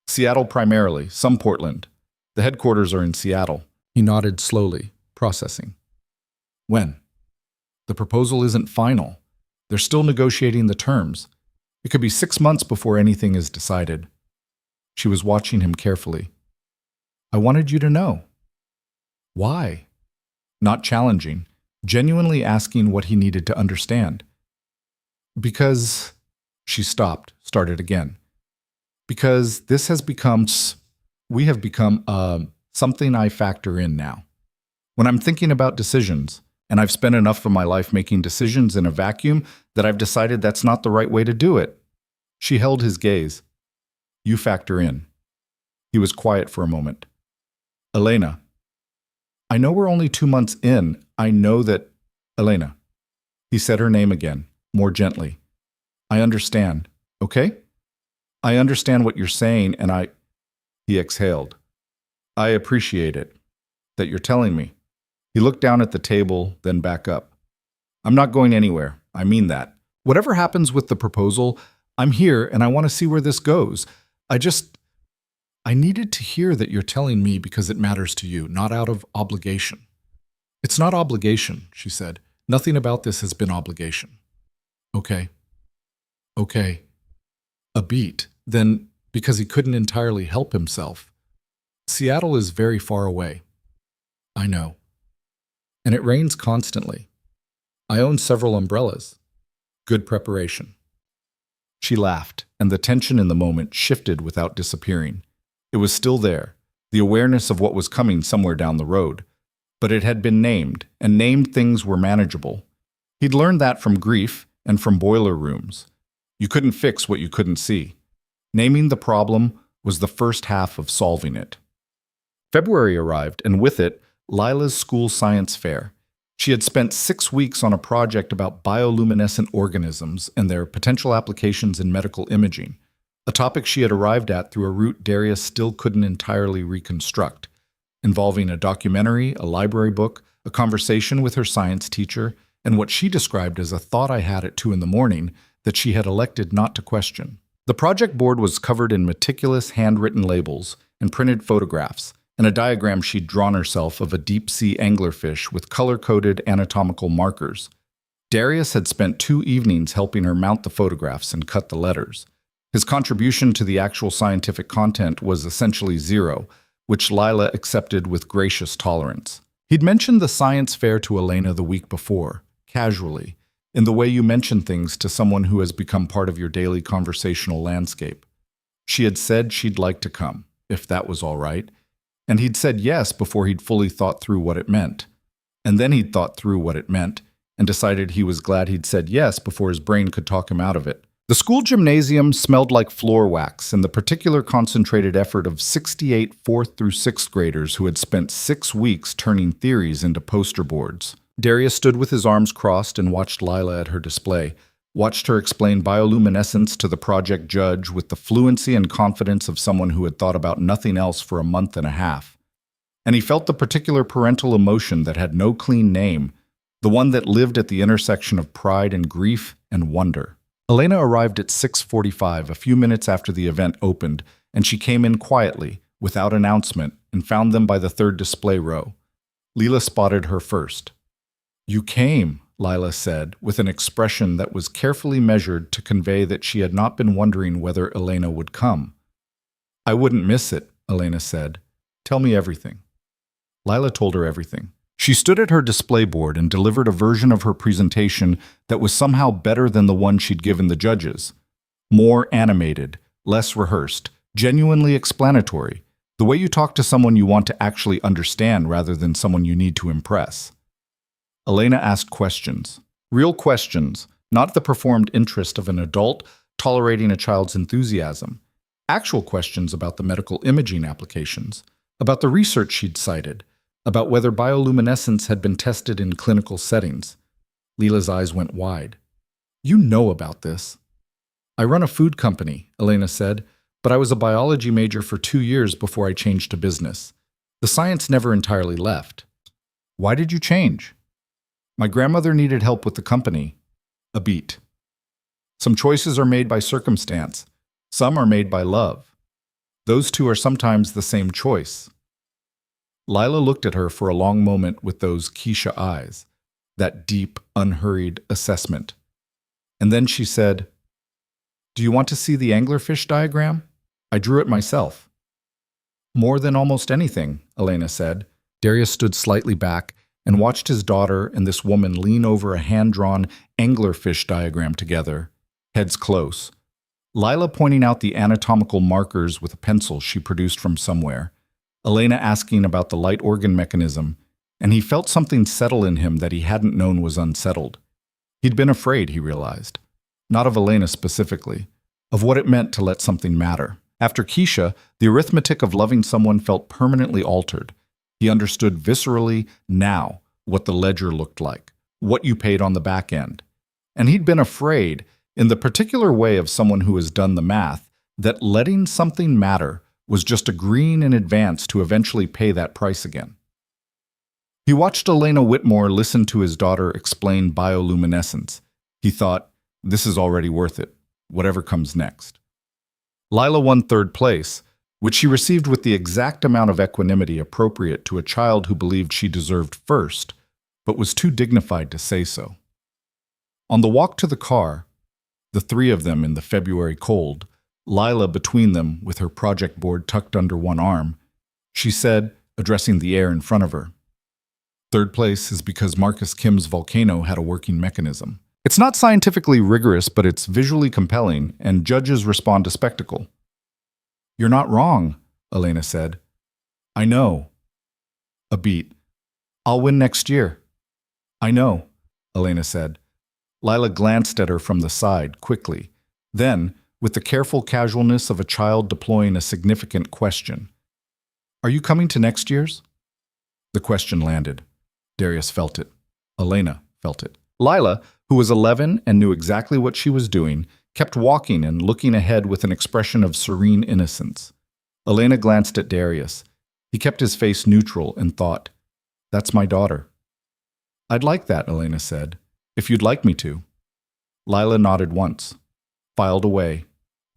"Seattle primarily, some Portland. The headquarters are in Seattle." He nodded slowly, processing. "When?" "The proposal isn't final. They're still negotiating the terms. It could be 6 months before anything is decided." She was watching him carefully. "I wanted you to know." "Why?" Not challenging, genuinely asking what he needed to understand. "Because—" She stopped, started again. "Because this has become, we have become, something I factor in now. When I'm thinking about decisions, and I've spent enough of my life making decisions in a vacuum that I've decided that's not the right way to do it." She held his gaze. "You factor in." He was quiet for a moment. "Elena, I know we're only 2 months in. I know that—" "Elena." He said her name again, more gently. "I understand, okay? I understand what you're saying, and I—" He exhaled. "I appreciate it, that you're telling me." He looked down at the table, then back up. "I'm not going anywhere. I mean that. Whatever happens with the proposal, I'm here and I want to see where this goes. I needed to hear that you're telling me because it matters to you, not out of obligation." "It's not obligation," she said. "Nothing about this has been obligation." "Okay. Okay." A beat, Then, because he couldn't entirely help himself. Seattle is very far away. I know. And it rains constantly. I own several umbrellas. Good preparation. She laughed, and the tension in the moment shifted without disappearing. It was still there, the awareness of what was coming somewhere down the road. But it had been named, and named things were manageable. He'd learned that from grief and from boiler rooms. You couldn't fix what you couldn't see. Naming the problem was the first half of solving it. February arrived, and with it, Lila's school science fair. She had spent 6 weeks on a project about bioluminescent organisms and their potential applications in medical imaging, a topic she had arrived at through a route Darius still couldn't entirely reconstruct, involving a documentary, a library book, a conversation with her science teacher, and what she described as a thought I had at 2 in the morning that she had elected not to question. The project board was covered in meticulous handwritten labels and printed photographs, and a diagram she'd drawn herself of a deep-sea anglerfish with color-coded anatomical markers. Darius had spent 2 evenings helping her mount the photographs and cut the letters. His contribution to the actual scientific content was essentially zero, which Lila accepted with gracious tolerance. He'd mentioned the science fair to Elena the week before, casually, in the way you mention things to someone who has become part of your daily conversational landscape. She had said she'd like to come, if that was all right, and he'd said yes before he'd fully thought through what it meant. And then he'd thought through what it meant and decided he was glad he'd said yes before his brain could talk him out of it. The school gymnasium smelled like floor wax and the particular concentrated effort of 68 4th through 6th graders who had spent 6 weeks turning theories into poster boards. Darius stood with his arms crossed and watched Lila at her display, watched her explain bioluminescence to the project judge with the fluency and confidence of someone who had thought about nothing else for a month and a half. And he felt the particular parental emotion that had no clean name, the one that lived at the intersection of pride and grief and wonder. Elena arrived at 6:45, a few minutes after the event opened, and she came in quietly, without announcement, and found them by the 3rd display row. Lila spotted her first. "You came," Lila said, with an expression that was carefully measured to convey that she had not been wondering whether Elena would come. "I wouldn't miss it," Elena said. "Tell me everything." Lila told her everything. She stood at her display board and delivered a version of her presentation that was somehow better than the one she'd given the judges. More animated, less rehearsed, genuinely explanatory, the way you talk to someone you want to actually understand rather than someone you need to impress. Elena asked questions. Real questions, not the performed interest of an adult tolerating a child's enthusiasm. Actual questions about the medical imaging applications, about the research she'd cited, about whether bioluminescence had been tested in clinical settings. Lila's eyes went wide. "You know about this." "I run a food company," Elena said, "but I was a biology major for 2 years before I changed to business. The science never entirely left." "Why did you change?" "My grandmother needed help with the company." A beat. "Some choices are made by circumstance. Some are made by love. Those two are sometimes the same choice." Lila looked at her for a long moment with those Keisha eyes, that deep, unhurried assessment. And then she said, "Do you want to see the anglerfish diagram? I drew it myself." "More than almost anything," Elena said. Darius stood slightly back and watched his daughter and this woman lean over a hand-drawn anglerfish diagram together, heads close. Lila pointing out the anatomical markers with a pencil she produced from somewhere. Elena asking about the light organ mechanism, and he felt something settle in him that he hadn't known was unsettled. He'd been afraid, he realized. Not of Elena specifically, of what it meant to let something matter. After Keisha, the arithmetic of loving someone felt permanently altered. He understood viscerally now what the ledger looked like, what you paid on the back end. And he'd been afraid, in the particular way of someone who has done the math, that letting something matter was just agreeing in advance to eventually pay that price again. He watched Elena Whitmore listen to his daughter explain bioluminescence. He thought, this is already worth it, whatever comes next. Lila won 3rd place, which she received with the exact amount of equanimity appropriate to a child who believed she deserved first, but was too dignified to say so. On the walk to the car, the 3 of them in the February cold, Lila between them with her project board tucked under one arm. She said, addressing the air in front of her, "Third place is because Marcus Kim's volcano had a working mechanism. It's not scientifically rigorous, but it's visually compelling, and judges respond to spectacle." "You're not wrong," Elena said. "I know." A beat. "I'll win next year." "I know," Elena said. Lila glanced at her from the side, quickly. Then, with the careful casualness of a child deploying a significant question, "Are you coming to next year's?" The question landed. Darius felt it. Elena felt it. Lila, who was 11 and knew exactly what she was doing, kept walking and looking ahead with an expression of serene innocence. Elena glanced at Darius. He kept his face neutral and thought, "That's my daughter." "I'd like that," Elena said, "if you'd like me to." Lila nodded once, filed away,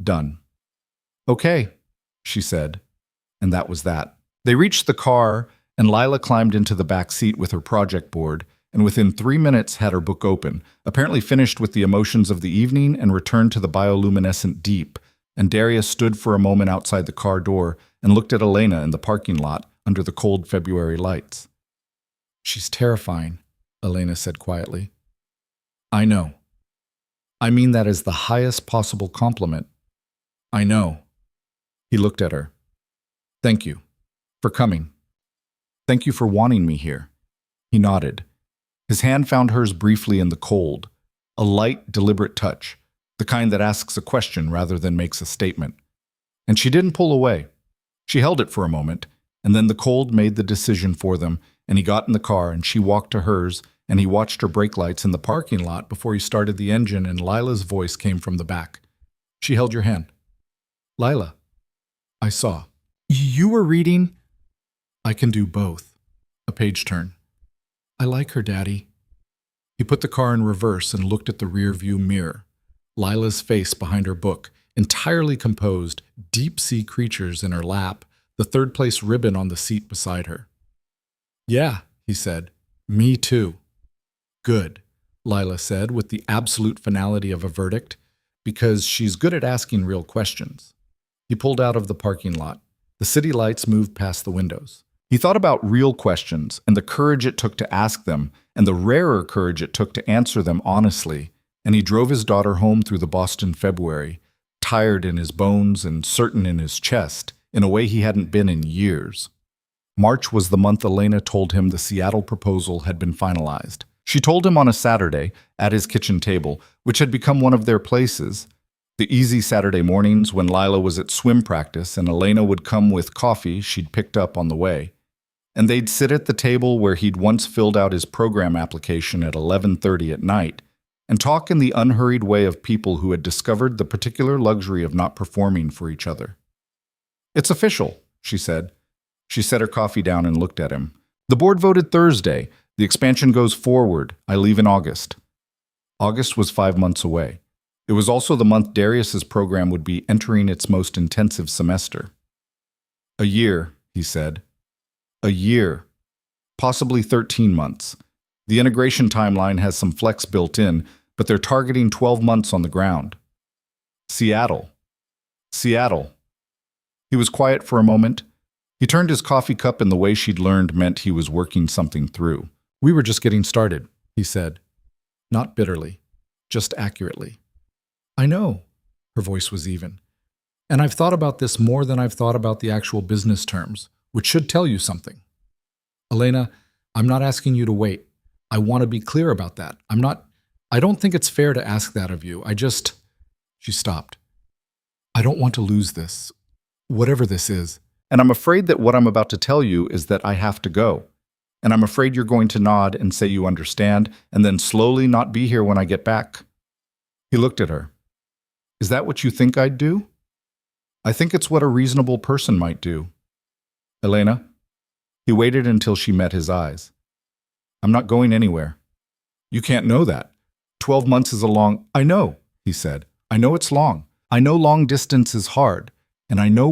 done. "Okay," she said, and that was that. They reached the car, and Lila climbed into the back seat with her project board, and within 3 minutes had her book open, apparently finished with the emotions of the evening and returned to the bioluminescent deep, and Darius stood for a moment outside the car door and looked at Elena in the parking lot under the cold February lights. "She's terrifying," Elena said quietly. "I know. I mean that as the highest possible compliment." "I know." He looked at her. "Thank you for coming. Thank you for wanting me here." He nodded. His hand found hers briefly in the cold, a light, deliberate touch, the kind that asks a question rather than makes a statement. And she didn't pull away. She held it for a moment, and then the cold made the decision for them, and he got in the car and she walked to hers, and he watched her brake lights in the parking lot before he started the engine, and Lila's voice came from the back. She held your hand. "Lila, I saw. You were reading?" "I can do both." A page turn. "I like her, Daddy." He put the car in reverse and looked at the rear-view mirror. Lila's face behind her book, entirely composed, deep-sea creatures in her lap, the third-place ribbon on the seat beside her. "Yeah," he said. "Me too." "Good," Lila said with the absolute finality of a verdict, "because she's good at asking real questions." He pulled out of the parking lot. The city lights moved past the windows. He thought about real questions and the courage it took to ask them and the rarer courage it took to answer them honestly, and he drove his daughter home through the Boston February, tired in his bones and certain in his chest, in a way he hadn't been in years. March was the month Elena told him the Seattle proposal had been finalized. She told him on a Saturday, at his kitchen table, which had become one of their places. The easy Saturday mornings when Lila was at swim practice and Elena would come with coffee she'd picked up on the way. And they'd sit at the table where he'd once filled out his program application at 11:30 at night and talk in the unhurried way of people who had discovered the particular luxury of not performing for each other. "It's official," she said. She set her coffee down and looked at him. "The board voted Thursday. The expansion goes forward. I leave in August." August was 5 months away. It was also the month Darius's program would be entering its most intensive semester. "A year," he said. "A year. Possibly 13 months. The integration timeline has some flex built in, but they're targeting 12 months on the ground." "Seattle. Seattle." He was quiet for a moment. He turned his coffee cup in the way she'd learned meant he was working something through. "We were just getting started," he said. Not bitterly, just accurately. "I know." Her voice was even. "And I've thought about this more than I've thought about the actual business terms, which should tell you something. Elena, I'm not asking you to wait. I want to be clear about that. I don't think it's fair to ask that of you. She stopped. "I don't want to lose this, whatever this is. And I'm afraid that what I'm about to tell you is that I have to go. And I'm afraid you're going to nod and say you understand, and then slowly not be here when I get back." He looked at her. "Is that what you think I'd do?" "I think it's what a reasonable person might do." "Elena?" He waited until she met his eyes. "I'm not going anywhere." "You can't know that. 12 months is a long—" "I know," he said. "I know it's long. I know long distance is hard. And I know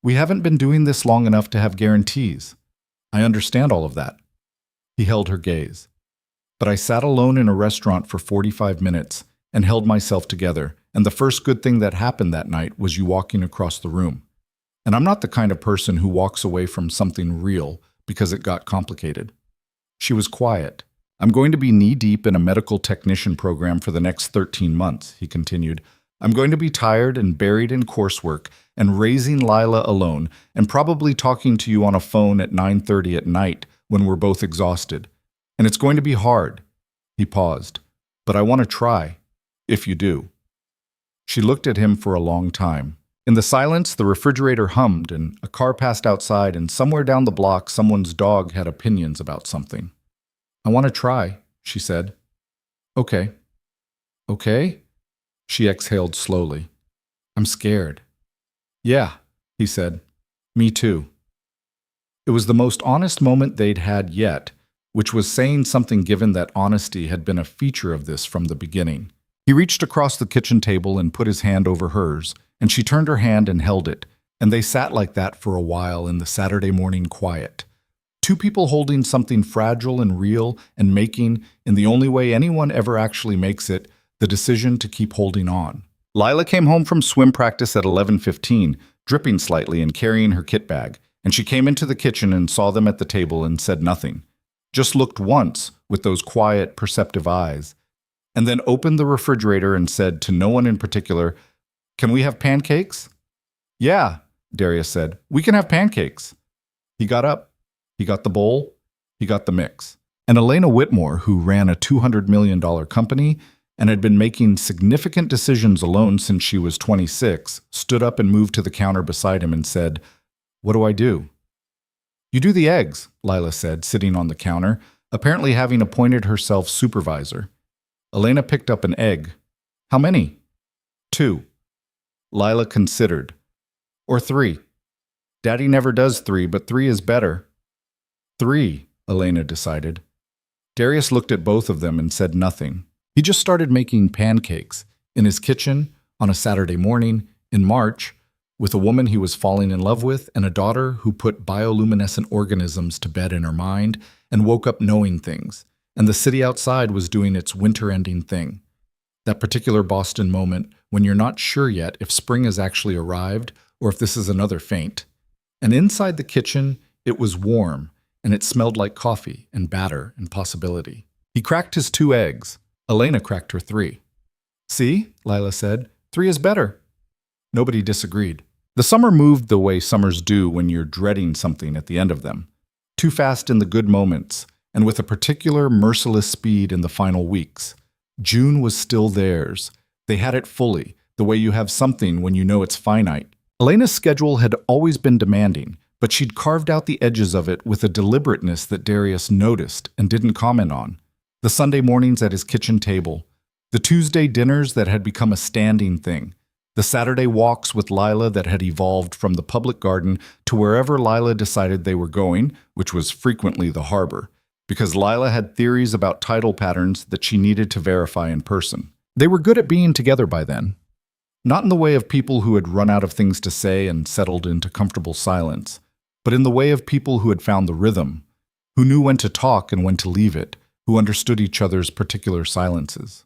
we haven't been doing this long enough to have guarantees. I understand all of that." He held her gaze. "But I sat alone in a restaurant for 45 minutes and held myself together and the first good thing that happened that night was you walking across the room. And I'm not the kind of person who walks away from something real because it got complicated. She was quiet. I'm going to be knee-deep in a medical technician program for the next 13 months, he continued. I'm going to be tired and buried in coursework and raising Lila alone and probably talking to you on a phone at 9:30 at night when we're both exhausted. And it's going to be hard. He paused. But I want to try, if you do. She looked at him for a long time. In the silence, the refrigerator hummed and a car passed outside, and somewhere down the block, someone's dog had opinions about something. I want to try, she said. Okay. Okay? She exhaled slowly. I'm scared. Yeah, he said. Me too. It was the most honest moment they'd had yet, which was saying something given that honesty had been a feature of this from the beginning. He reached across the kitchen table and put his hand over hers, and she turned her hand and held it, and they sat like that for a while in the Saturday morning quiet. Two people holding something fragile and real and making, in the only way anyone ever actually makes it, the decision to keep holding on. Lila came home from swim practice at 11:15, dripping slightly and carrying her kit bag, and she came into the kitchen and saw them at the table and said nothing. Just looked once with those quiet, perceptive eyes, and then opened the refrigerator and said to no one in particular, "Can we have pancakes?" "Yeah," Darius said, "we can have pancakes." He got up. He got the bowl. He got the mix. And Elena Whitmore, who ran a $200 million company and had been making significant decisions alone since she was 26, stood up and moved to the counter beside him and said, "What do I do?" "You do the eggs," Lila said, sitting on the counter, apparently having appointed herself supervisor. Elena picked up an egg. "How many?" "2. Lila considered. "Or 3. Daddy never does 3, but 3 is better." 3, Elena decided. Darius looked at both of them and said nothing. He just started making pancakes in his kitchen on a Saturday morning in March with a woman he was falling in love with and a daughter who put bioluminescent organisms to bed in her mind and woke up knowing things, and the city outside was doing its winter-ending thing. That particular Boston moment when you're not sure yet if spring has actually arrived or if this is another feint. And inside the kitchen, it was warm, and it smelled like coffee and batter and possibility. He cracked his 2 eggs. Elena cracked her 3. "See," Lila said, 3 is better." Nobody disagreed. The summer moved the way summers do when you're dreading something at the end of them. Too fast in the good moments, and with a particular merciless speed in the final weeks. June was still theirs. They had it fully, the way you have something when you know it's finite. Elena's schedule had always been demanding, but she'd carved out the edges of it with a deliberateness that Darius noticed and didn't comment on. The Sunday mornings at his kitchen table, the Tuesday dinners that had become a standing thing, the Saturday walks with Lila that had evolved from the public garden to wherever Lila decided they were going, which was frequently the harbor, because Lila had theories about tidal patterns that she needed to verify in person. They were good at being together by then. Not in the way of people who had run out of things to say and settled into comfortable silence, but in the way of people who had found the rhythm, who knew when to talk and when to leave it, who understood each other's particular silences.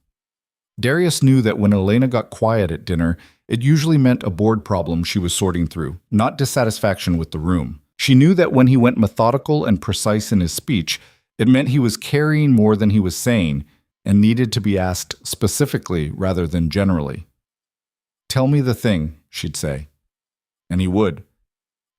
Darius knew that when Elena got quiet at dinner, it usually meant a board problem she was sorting through, not dissatisfaction with the room. She knew that when he went methodical and precise in his speech, it meant he was carrying more than he was saying and needed to be asked specifically rather than generally. "Tell me the thing," she'd say. And he would.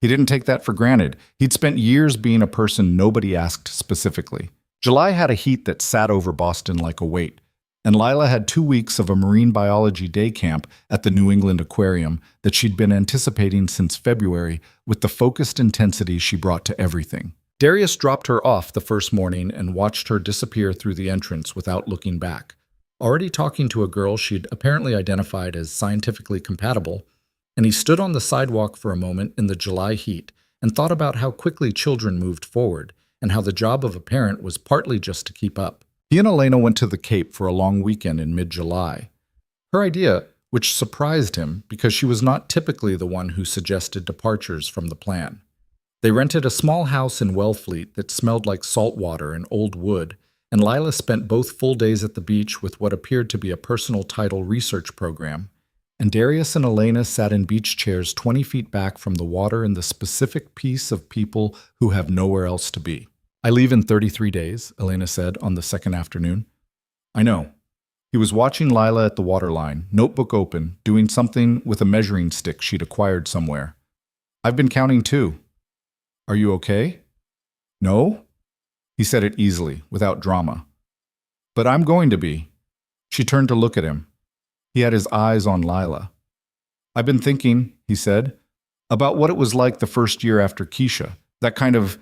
He didn't take that for granted. He'd spent years being a person nobody asked specifically. July had a heat that sat over Boston like a weight, and Lila had 2 weeks of a marine biology day camp at the New England Aquarium that she'd been anticipating since February with the focused intensity she brought to everything. Darius dropped her off the first morning and watched her disappear through the entrance without looking back, already talking to a girl she'd apparently identified as scientifically compatible, and he stood on the sidewalk for a moment in the July heat and thought about how quickly children moved forward, and how the job of a parent was partly just to keep up. He and Elena went to the Cape for a long weekend in mid-July. Her idea, which surprised him because she was not typically the one who suggested departures from the plan. They rented a small house in Wellfleet that smelled like salt water and old wood, and Lila spent both full days at the beach with what appeared to be a personal tidal research program, and Darius and Elena sat in beach chairs 20 feet back from the water in the specific piece of people who have nowhere else to be. I leave in 33 days, Elena said on the second afternoon. I know. He was watching Lila at the waterline, notebook open, doing something with a measuring stick she'd acquired somewhere. I've been counting too. Are you okay? No? He said it easily, without drama. But I'm going to be. She turned to look at him. He had his eyes on Lila. I've been thinking, he said, about what it was like the first year after Keisha. That kind of,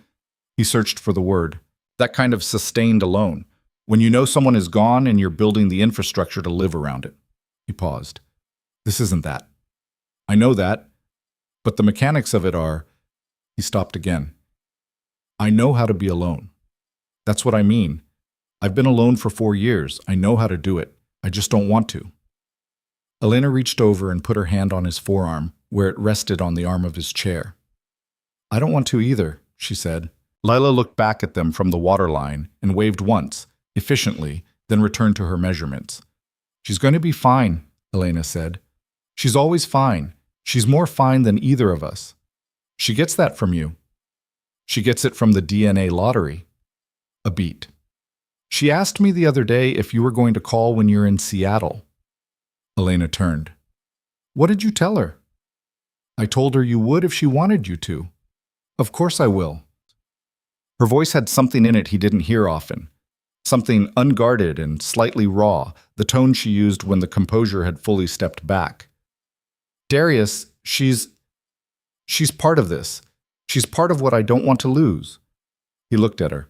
he searched for the word, that kind of sustained alone. When you know someone is gone and you're building the infrastructure to live around it. He paused. This isn't that. I know that, but the mechanics of it are, he stopped again. I know how to be alone. That's what I mean. I've been alone for 4 years. I know how to do it. I just don't want to. Elena reached over and put her hand on his forearm, where it rested on the arm of his chair. I don't want to either, she said. Lila looked back at them from the waterline and waved once, efficiently, then returned to her measurements. She's going to be fine, Elena said. She's always fine. She's more fine than either of us. She gets that from you. She gets it from the DNA lottery. A beat. She asked me the other day if you were going to call when you're in Seattle. Elena turned. What did you tell her? I told her you would if she wanted you to. Of course I will. Her voice had something in it he didn't hear often. Something unguarded and slightly raw, the tone she used when the composure had fully stepped back. Darius, she's part of this. She's part of what I don't want to lose. He looked at her.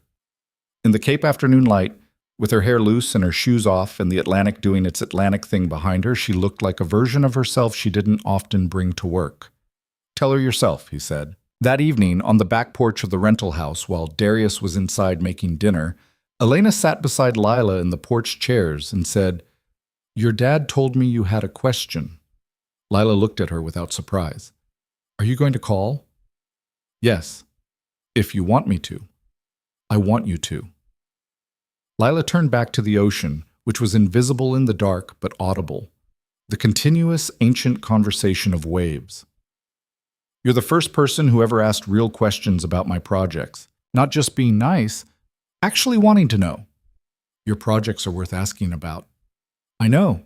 In the Cape afternoon light, with her hair loose and her shoes off and the Atlantic doing its Atlantic thing behind her, she looked like a version of herself she didn't often bring to work. Tell her yourself, he said. That evening, on the back porch of the rental house while Darius was inside making dinner, Elena sat beside Lila in the porch chairs and said, Your dad told me you had a question. Lila looked at her without surprise. Are you going to call? Yes, if you want me to. I want you to. Lila turned back to the ocean, which was invisible in the dark but audible, the continuous ancient conversation of waves. You're the first person who ever asked real questions about my projects, not just being nice, actually wanting to know. Your projects are worth asking about. I know.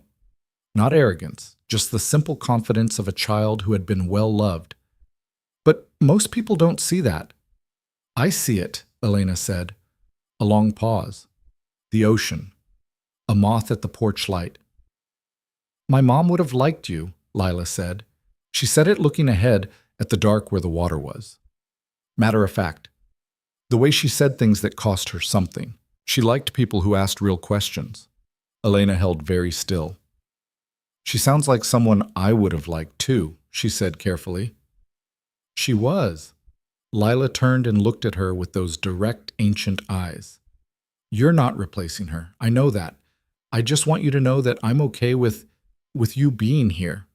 Not arrogance, just the simple confidence of a child who had been well loved. But most people don't see that. I see it, Elena said. A long pause. The ocean. A moth at the porch light. My mom would have liked you, Lila said. She said it looking ahead at the dark where the water was. Matter of fact. The way she said things that cost her something. She liked people who asked real questions. Elena held very still. She sounds like someone I would have liked too, she said carefully. She was. Lila turned and looked at her with those direct, ancient eyes. You're not replacing her. I know that. I just want you to know that I'm okay with you being here,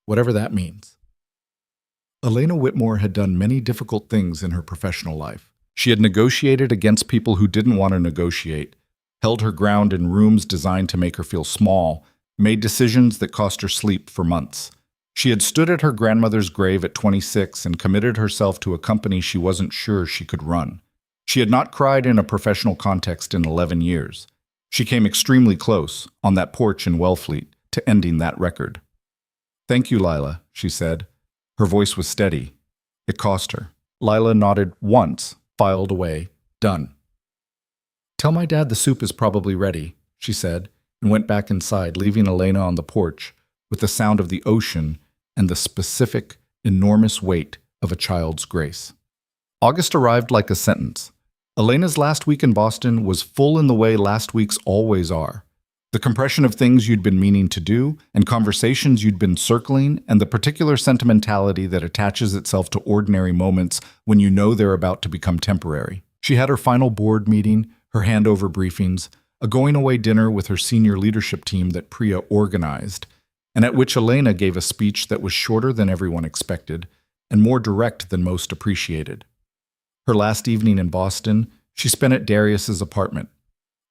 whatever that means. Elena Whitmore had done many difficult things in her professional life. She had negotiated against people who didn't want to negotiate, held her ground in rooms designed to make her feel small, made decisions that cost her sleep for months. She had stood at her grandmother's grave at 26 and committed herself to a company she wasn't sure she could run. She had not cried in a professional context in 11 years. She came extremely close, on that porch in Wellfleet, to ending that record. Thank you, Lila, she said. Her voice was steady. It cost her. Lila nodded once, filed away, done. Tell my dad the soup is probably ready, she said, and went back inside, leaving Elena on the porch with the sound of the ocean and the specific, enormous weight of a child's grace. August arrived like a sentence. Elena's last week in Boston was full in the way last weeks always are. The compression of things you'd been meaning to do, and conversations you'd been circling, and the particular sentimentality that attaches itself to ordinary moments when you know they're about to become temporary. She had her final board meeting, her handover briefings, a going-away dinner with her senior leadership team that Priya organized, and at which Elena gave a speech that was shorter than everyone expected and more direct than most appreciated. Her last evening in Boston, she spent at Darius's apartment.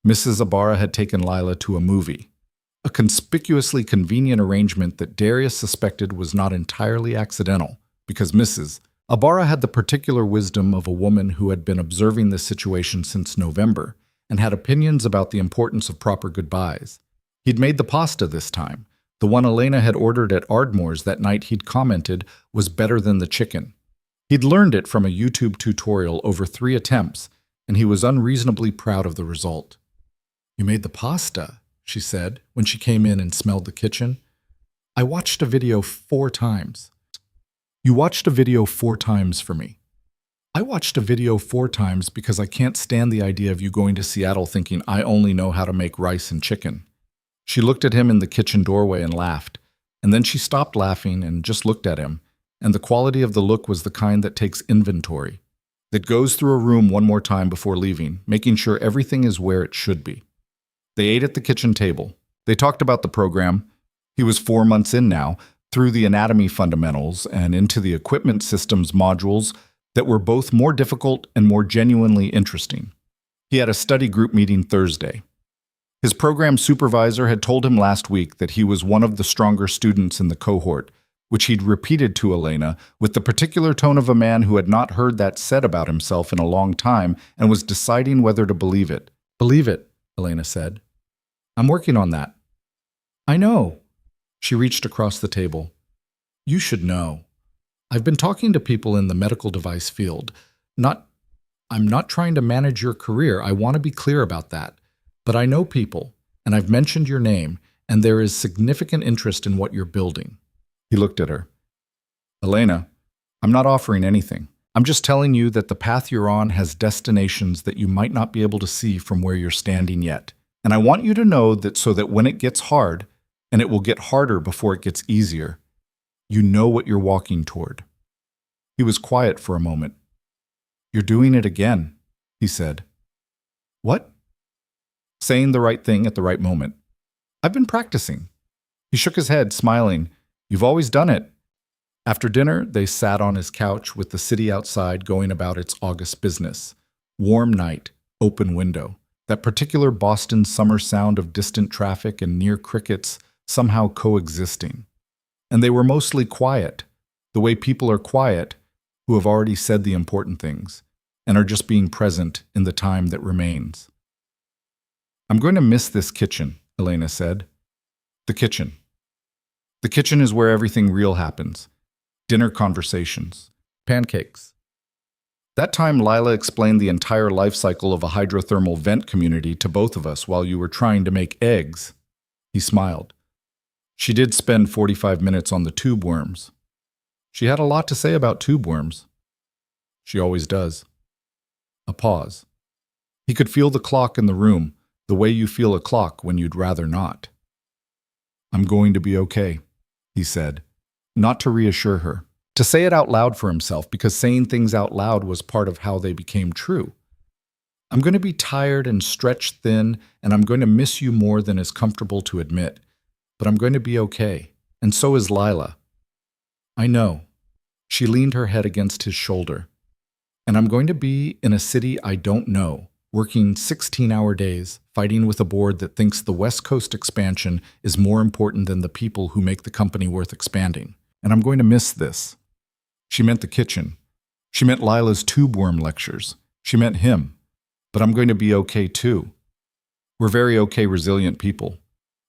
Mrs. Ibarra had taken Lila to a movie a conspicuously convenient arrangement that Darius suspected was not entirely accidental, because Mrs. Ibarra had the particular wisdom of a woman who had been observing this situation since November and had opinions about the importance of proper goodbyes. He'd made the pasta this time. The one Elena had ordered at Ardmore's that night he'd commented was better than the chicken. He'd learned it from a YouTube tutorial over 3 attempts, and he was unreasonably proud of the result. "You made the pasta," she said when she came in and smelled the kitchen. "I watched a video 4 times. You watched a video 4 times for me. I watched a video 4 times because I can't stand the idea of you going to Seattle thinking I only know how to make rice and chicken." She looked at him in the kitchen doorway and laughed, and then she stopped laughing and just looked at him, and the quality of the look was the kind that takes inventory, that goes through a room one more time before leaving, making sure everything is where it should be. They ate at the kitchen table. They talked about the program. He was 4 months in now, through the anatomy fundamentals and into the equipment systems modules that were both more difficult and more genuinely interesting. He had a study group meeting Thursday. His program supervisor had told him last week that he was one of the stronger students in the cohort, which he'd repeated to Elena with the particular tone of a man who had not heard that said about himself in a long time and was deciding whether to believe it. "Believe it," Elena said. "I'm working on that." "I know." She reached across the table. "You should know. I've been talking to people in the medical device field. I'm not trying to manage your career. I want to be clear about that. But I know people, and I've mentioned your name, and there is significant interest in what you're building." He looked at her. "Elena, I'm not offering anything. I'm just telling you that the path you're on has destinations that you might not be able to see from where you're standing yet. And I want you to know that so that when it gets hard, and it will get harder before it gets easier, you know what you're walking toward." He was quiet for a moment. "You're doing it again," he said. "What?" "Saying the right thing at the right moment. I've been practicing." He shook his head, smiling. "You've always done it." After dinner, they sat on his couch with the city outside going about its August business. Warm night, open window. That particular Boston summer sound of distant traffic and near crickets somehow coexisting. And they were mostly quiet, the way people are quiet who have already said the important things and are just being present in the time that remains. "I'm going to miss this kitchen," Elena said. "The kitchen. The kitchen is where everything real happens. Dinner conversations. Pancakes." That time Lila explained the entire life cycle of a hydrothermal vent community to both of us while you were trying to make eggs. He smiled. She did spend 45 minutes on the tube worms. She had a lot to say about tube worms. She always does. A pause. He could feel the clock in the room, the way you feel a clock when you'd rather not. "I'm going to be okay," he said, not to reassure her, to say it out loud for himself because saying things out loud was part of how they became true. "I'm going to be tired and stretched thin, and I'm going to miss you more than is comfortable to admit, but I'm going to be okay, and so is Lila." "I know." She leaned her head against his shoulder. "And I'm going to be in a city I don't know, working 16-hour days, fighting with a board that thinks the West Coast expansion is more important than the people who make the company worth expanding. And I'm going to miss this." She meant the kitchen. She meant Lila's tube worm lectures. She meant him. But I'm going to be okay too. We're very okay resilient people.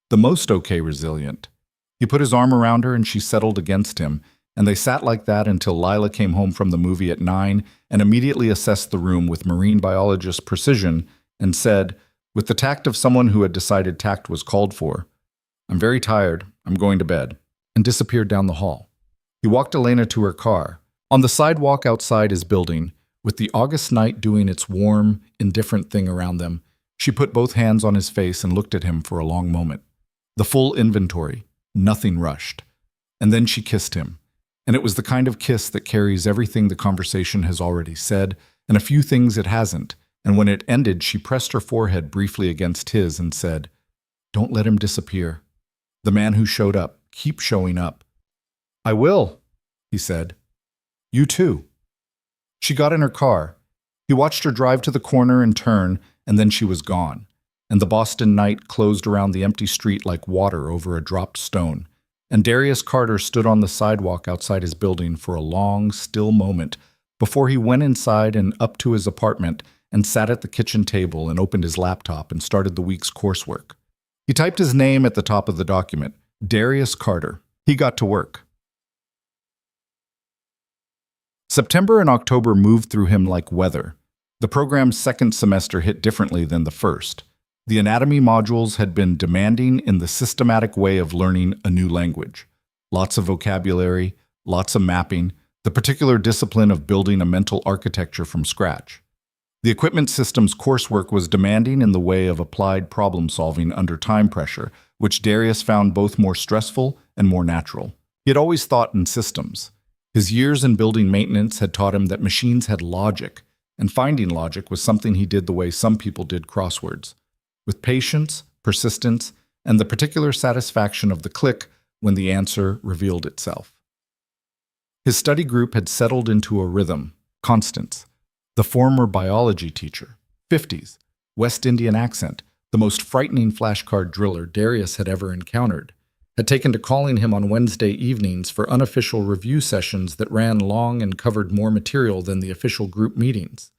The most okay resilient. He put his arm around her and she settled against him, and they sat like that until Lila came home from the movie at 9 and immediately assessed the room with marine biologist precision and said, with the tact of someone who had decided tact was called for, "I'm very tired, I'm going to bed," and disappeared down the hall. He walked Elena to her car. On the sidewalk outside his building, with the August night doing its warm, indifferent thing around them, she put both hands on his face and looked at him for a long moment. The full inventory, nothing rushed. And then she kissed him. And it was the kind of kiss that carries everything the conversation has already said, and a few things it hasn't. And when it ended, she pressed her forehead briefly against his and said, "Don't let him disappear. The man who showed up, keep showing up." "I will," he said. "You too." She got in her car. He watched her drive to the corner and turn, and then she was gone. and the Boston night closed around the empty street like water over a dropped stone. And Darius Carter stood on the sidewalk outside his building for a long, still moment before he went inside and up to his apartment and sat at the kitchen table and opened his laptop and started the week's coursework. He typed his name at the top of the document, Darius Carter. He got to work. September and October moved through him like weather. The program's second semester hit differently than the first. The anatomy modules had been demanding in the systematic way of learning a new language. Lots of vocabulary, lots of mapping, the particular discipline of building a mental architecture from scratch. The equipment systems coursework was demanding in the way of applied problem solving under time pressure, which Darius found both more stressful and more natural. He had always thought in systems. His years in building maintenance had taught him that machines had logic, and finding logic was something he did the way some people did crosswords, with patience, persistence, and the particular satisfaction of the click when the answer revealed itself. His study group had settled into a rhythm, Constance, the former biology teacher, 50s, West Indian accent, the most frightening flashcard driller Darius had ever encountered, had taken to calling him on Wednesday evenings for unofficial review sessions that ran long and covered more material than the official group meetings.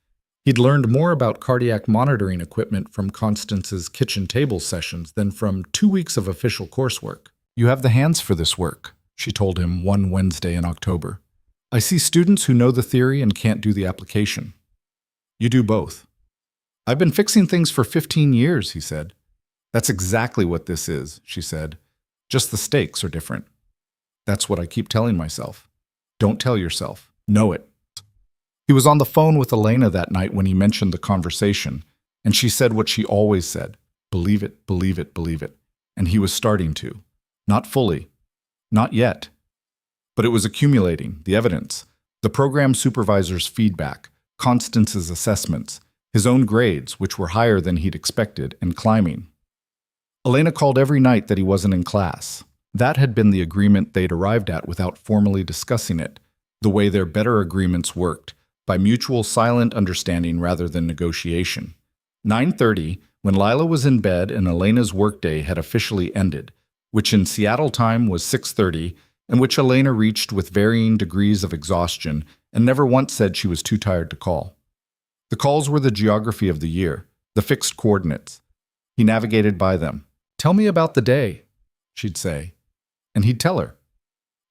He'd learned more about cardiac monitoring equipment from Constance's kitchen table sessions than from 2 weeks of official coursework. "You have the hands for this work," she told him one Wednesday in October. "I see students who know the theory and can't do the application. You do both." "I've been fixing things for 15 years, he said. "That's exactly what this is," she said. "Just the stakes are different." "That's what I keep telling myself." "Don't tell yourself. Know it." He was on the phone with Elena that night when he mentioned the conversation, and she said what she always said, "Believe it, believe it, believe it." And he was starting to. Not fully. Not yet. But it was accumulating, the evidence, the program supervisor's feedback, Constance's assessments, his own grades, which were higher than he'd expected, and climbing. Elena called every night that he wasn't in class. That had been the agreement they'd arrived at without formally discussing it, the way their better agreements worked, by mutual silent understanding rather than negotiation. 9:30, when Lila was in bed and Elena's workday had officially ended, which in Seattle time was 6:30, and which Elena reached with varying degrees of exhaustion and never once said she was too tired to call. The calls were the geography of the year, the fixed coordinates. He navigated by them. "Tell me about the day," she'd say, and he'd tell her.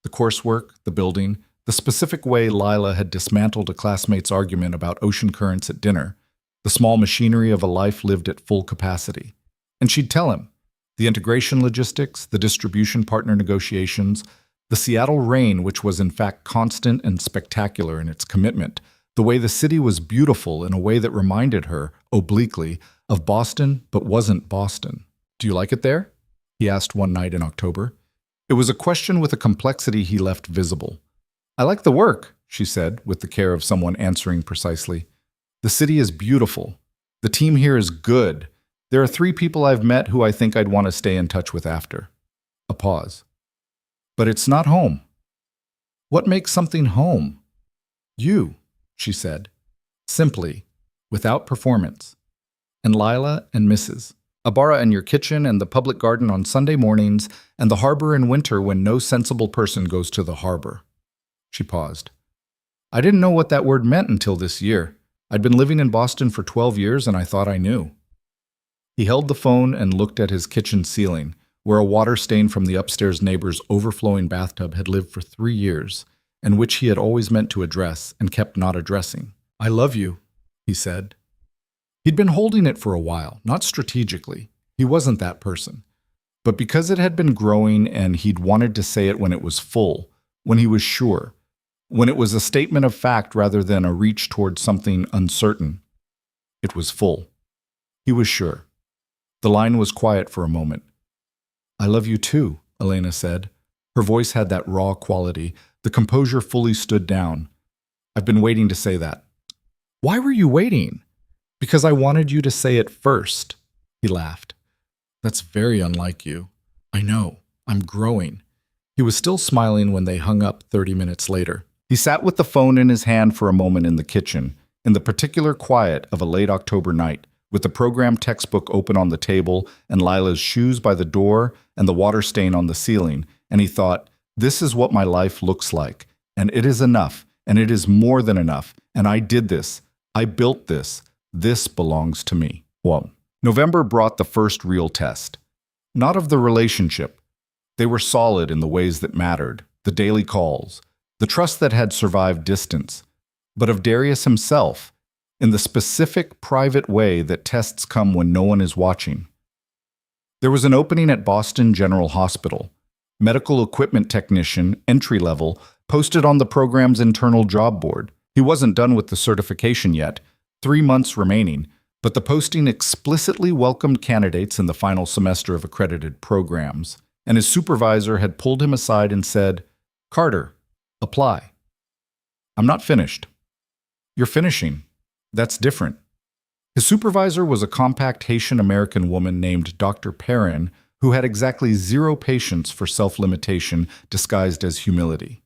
The coursework, the building, the specific way Lila had dismantled a classmate's argument about ocean currents at dinner, the small machinery of a life lived at full capacity. And she'd tell him the integration logistics, the distribution partner negotiations, the Seattle rain, which was in fact constant and spectacular in its commitment, the way the city was beautiful in a way that reminded her, obliquely, of Boston but wasn't Boston. "Do you like it there?" he asked one night in October. It was a question with a complexity he left visible. "I like the work," she said, with the care of someone answering precisely. "The city is beautiful. The team here is good. There are 3 people I've met who I think I'd want to stay in touch with after." A pause. "But it's not home." "What makes something home?" "You," she said, simply, without performance. "And Lila and Mrs. Ibarra and your kitchen and the public garden on Sunday mornings and the harbor in winter when no sensible person goes to the harbor." She paused. "I didn't know what that word meant until this year. I'd been living in Boston for 12 years and I thought I knew." He held the phone and looked at his kitchen ceiling, where a water stain from the upstairs neighbor's overflowing bathtub had lived for 3 years, and which he had always meant to address and kept not addressing. "I love you," he said. He'd been holding it for a while, not strategically. He wasn't that person. But because it had been growing and he'd wanted to say it when it was full, when he was sure, when it was a statement of fact rather than a reach towards something uncertain, it was full. He was sure. The line was quiet for a moment. "I love you too," Elena said. Her voice had that raw quality. The composure fully stood down. "I've been waiting to say that." "Why were you waiting?" "Because I wanted you to say it first," he laughed. "That's very unlike you." "I know. I'm growing." He was still smiling when they hung up 30 minutes later. He sat with the phone in his hand for a moment in the kitchen, in the particular quiet of a late October night, with the program textbook open on the table and Lila's shoes by the door and the water stain on the ceiling, and he thought, this is what my life looks like, and it is enough, and it is more than enough, and I did this, I built this, this belongs to me. Well, November brought the first real test. Not of the relationship. They were solid in the ways that mattered, the daily calls, the trust that had survived distance, but of Darius himself, in the specific, private way that tests come when no one is watching. There was an opening at Boston General Hospital. Medical equipment technician, entry level, posted on the program's internal job board. He wasn't done with the certification yet, 3 months remaining, but the posting explicitly welcomed candidates in the final semester of accredited programs, and his supervisor had pulled him aside and said, "Carter, apply." "I'm not finished." "You're finishing. That's different." His supervisor was a compact Haitian-American woman named Dr. Perrin, who had exactly 0 patience for self-limitation disguised as humility.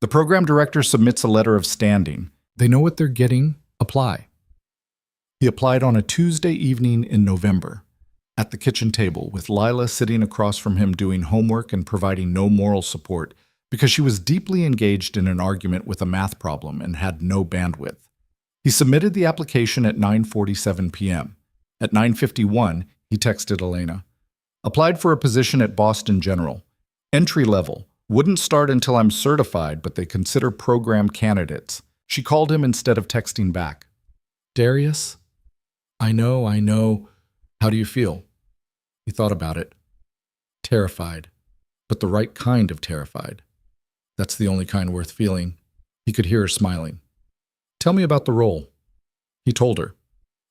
The program director submits a letter of standing. They know what they're getting. Apply. He applied on a Tuesday evening in November, at the kitchen table, with Lila sitting across from him doing homework and providing no moral support because she was deeply engaged in an argument with a math problem and had no bandwidth. He submitted the application at 9:47 p.m. At 9:51, he texted Elena. "Applied for a position at Boston General. Entry level. Wouldn't start until I'm certified, but they consider program candidates." She called him instead of texting back. "Darius? I know. How do you feel?" He thought about it. Terrified, but the right kind of terrified. That's the only kind worth feeling. He could hear her smiling. "Tell me about the role." He told her.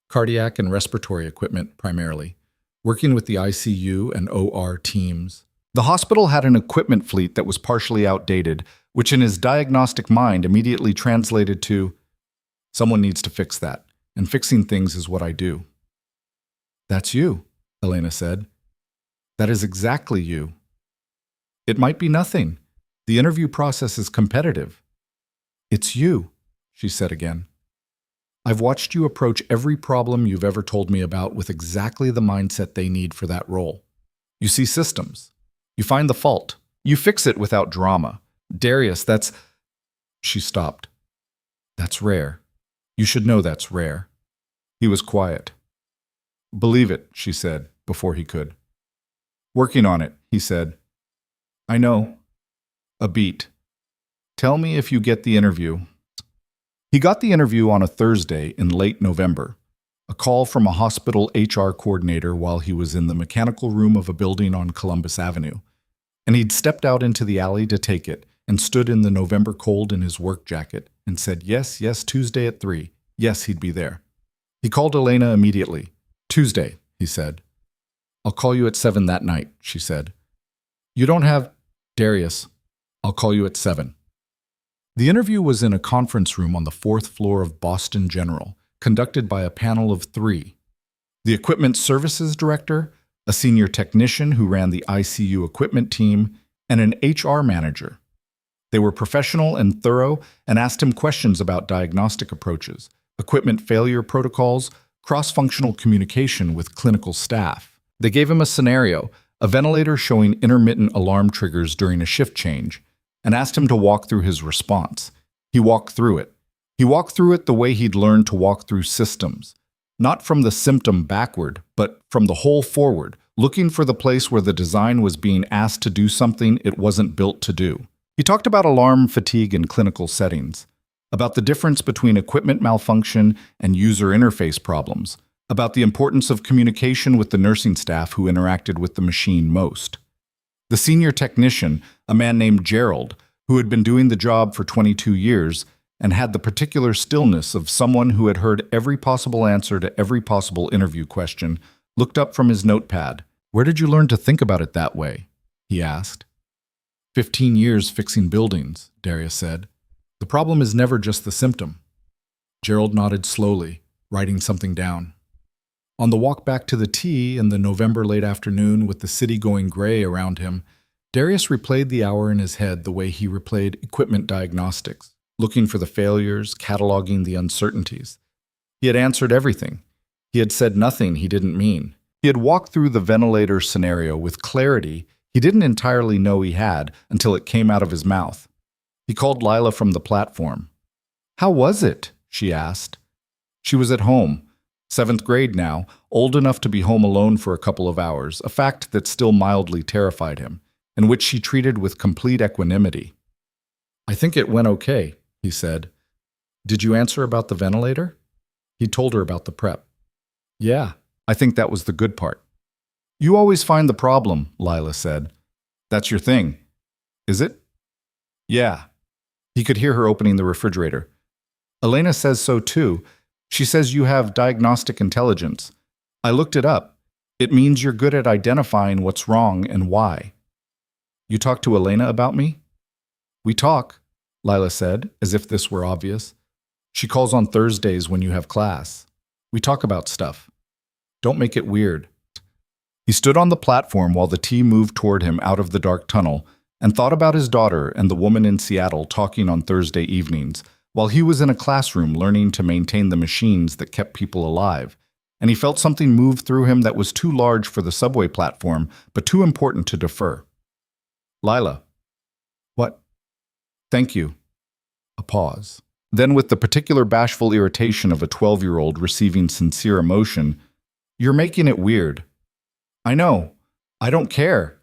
Cardiac and respiratory equipment, primarily. Working with the ICU and OR teams. The hospital had an equipment fleet that was partially outdated, which in his diagnostic mind immediately translated to, "Someone needs to fix that, and fixing things is what I do." "That's you," Elena said. "That is exactly you." "It might be nothing. The interview process is competitive." "It's you," she said again. "I've watched you approach every problem you've ever told me about with exactly the mindset they need for that role. You see systems. You find the fault. You fix it without drama. Darius, that's—" She stopped. "That's rare. You should know that's rare." He was quiet. "Believe it," she said, before he could. "Working on it," he said. "I know. A beat. Tell me if you get the interview." He got the interview on a Thursday in late November, a call from a hospital HR coordinator while he was in the mechanical room of a building on Columbus Avenue, and he'd stepped out into the alley to take it and stood in the November cold in his work jacket and said, yes, Tuesday at 3. Yes, he'd be there. He called Elena immediately. "Tuesday," he said. "I'll call you at 7 that night," she said. "You don't have—" "Darius, I'll call you at 7. The interview was in a conference room on the 4th floor of Boston General, conducted by a panel of 3. The equipment services director, a senior technician who ran the ICU equipment team, and an HR manager. They were professional and thorough and asked him questions about diagnostic approaches, equipment failure protocols, cross-functional communication with clinical staff. They gave him a scenario, a ventilator showing intermittent alarm triggers during a shift change, and asked him to walk through his response. He walked through it. He walked through it the way he'd learned to walk through systems, not from the symptom backward, but from the whole forward, looking for the place where the design was being asked to do something it wasn't built to do. He talked about alarm fatigue in clinical settings, about the difference between equipment malfunction and user interface problems, about the importance of communication with the nursing staff who interacted with the machine most. The senior technician, a man named Gerald, who had been doing the job for 22 years and had the particular stillness of someone who had heard every possible answer to every possible interview question, looked up from his notepad. "Where did you learn to think about it that way?" he asked. 15 years fixing buildings, Darius said. "The problem is never just the symptom." Gerald nodded slowly, writing something down. On the walk back to the tea in the November late afternoon with the city going gray around him, Darius replayed the hour in his head the way he replayed equipment diagnostics, looking for the failures, cataloging the uncertainties. He had answered everything. He had said nothing he didn't mean. He had walked through the ventilator scenario with clarity he didn't entirely know he had until it came out of his mouth. He called Lila from the platform. "How was it?" she asked. She was at home, 7th grade now, old enough to be home alone for a couple of hours, a fact that still mildly terrified him, and which she treated with complete equanimity. "I think it went okay," he said. "Did you answer about the ventilator?" He told her about the prep. "Yeah, I think that was the good part." "You always find the problem," Lila said. "That's your thing, is it?" "Yeah." He could hear her opening the refrigerator. "Elena says so too. She says you have diagnostic intelligence. I looked it up. It means you're good at identifying what's wrong and why." "You talked to Elena about me?" "We talk," Lila said, as if this were obvious. "She calls on Thursdays when you have class. We talk about stuff. Don't make it weird." He stood on the platform while the T moved toward him out of the dark tunnel and thought about his daughter and the woman in Seattle talking on Thursday evenings, while he was in a classroom learning to maintain the machines that kept people alive, and he felt something move through him that was too large for the subway platform, but too important to defer. "Lila." "What?" "Thank you." A pause. Then, with the particular bashful irritation of a 12-year-old receiving sincere emotion, "You're making it weird." "I know. I don't care."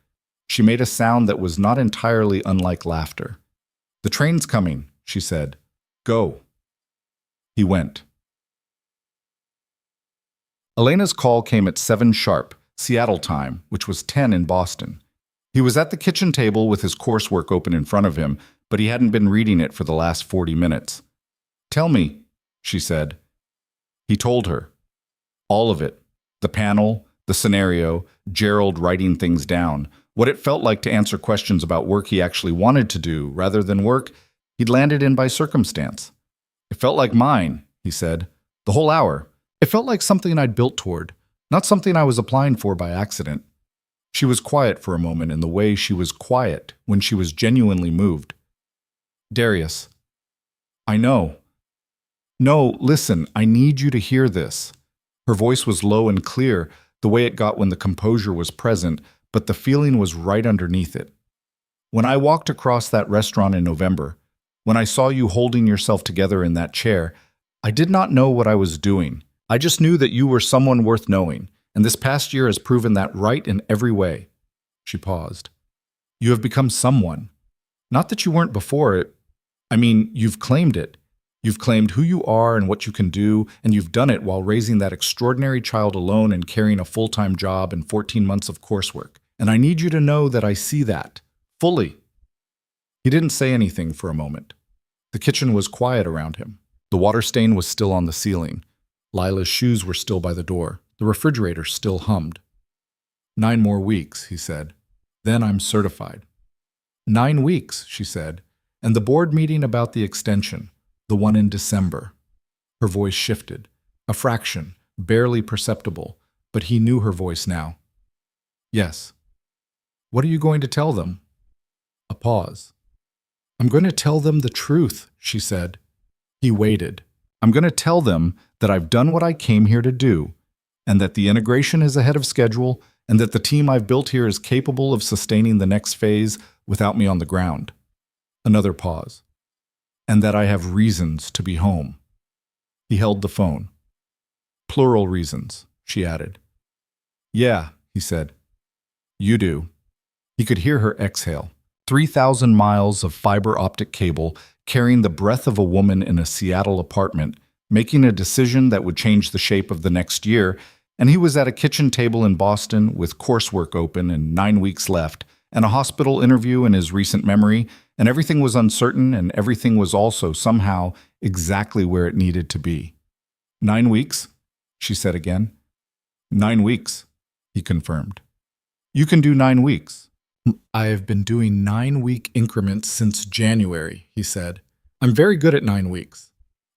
She made a sound that was not entirely unlike laughter. "The train's coming," she said. "Go." He went. Elena's call came at 7 sharp, Seattle time, which was 10 in Boston. He was at the kitchen table with his coursework open in front of him, but he hadn't been reading it for the last 40 minutes. "Tell me," she said. He told her. All of it. The panel, the scenario, Gerald writing things down, what it felt like to answer questions about work he actually wanted to do rather than work he'd landed in by circumstance. "It felt like mine," he said. "The whole hour. It felt like something I'd built toward, not something I was applying for by accident." She was quiet for a moment in the way she was quiet when she was genuinely moved. "Darius." "I know." "No, listen, I need you to hear this." Her voice was low and clear, the way it got when the composure was present, but the feeling was right underneath it. "When I walked across that restaurant in November, when I saw you holding yourself together in that chair, I did not know what I was doing. I just knew that you were someone worth knowing, and this past year has proven that right in every way." She paused. "You have become someone. Not that you weren't before it. I mean, you've claimed it. You've claimed who you are and what you can do, and you've done it while raising that extraordinary child alone and carrying a full-time job and 14 months of coursework. And I need you to know that I see that. Fully." He didn't say anything for a moment. The kitchen was quiet around him. The water stain was still on the ceiling. Lila's shoes were still by the door. The refrigerator still hummed. 9 more weeks, he said. Then I'm certified. 9 weeks, she said, and the board meeting about the extension, the one in December. Her voice shifted, a fraction, barely perceptible, but he knew her voice now. Yes. What are you going to tell them? A pause. I'm going to tell them the truth, she said. He waited. I'm going to tell them that I've done what I came here to do, and that the integration is ahead of schedule, and that the team I've built here is capable of sustaining the next phase without me on the ground. Another pause. And that I have reasons to be home. He held the phone. Plural reasons, she added. Yeah, he said. You do. He could hear her exhale. 3,000 miles of fiber optic cable carrying the breath of a woman in a Seattle apartment, making a decision that would change the shape of the next year, and he was at a kitchen table in Boston with coursework open and 9 weeks left, and a hospital interview in his recent memory, and everything was uncertain, and everything was also somehow exactly where it needed to be. 9 weeks, she said again. 9 weeks, he confirmed. You can do 9 weeks. I have been doing 9-week increments since January, he said. I'm very good at 9 weeks.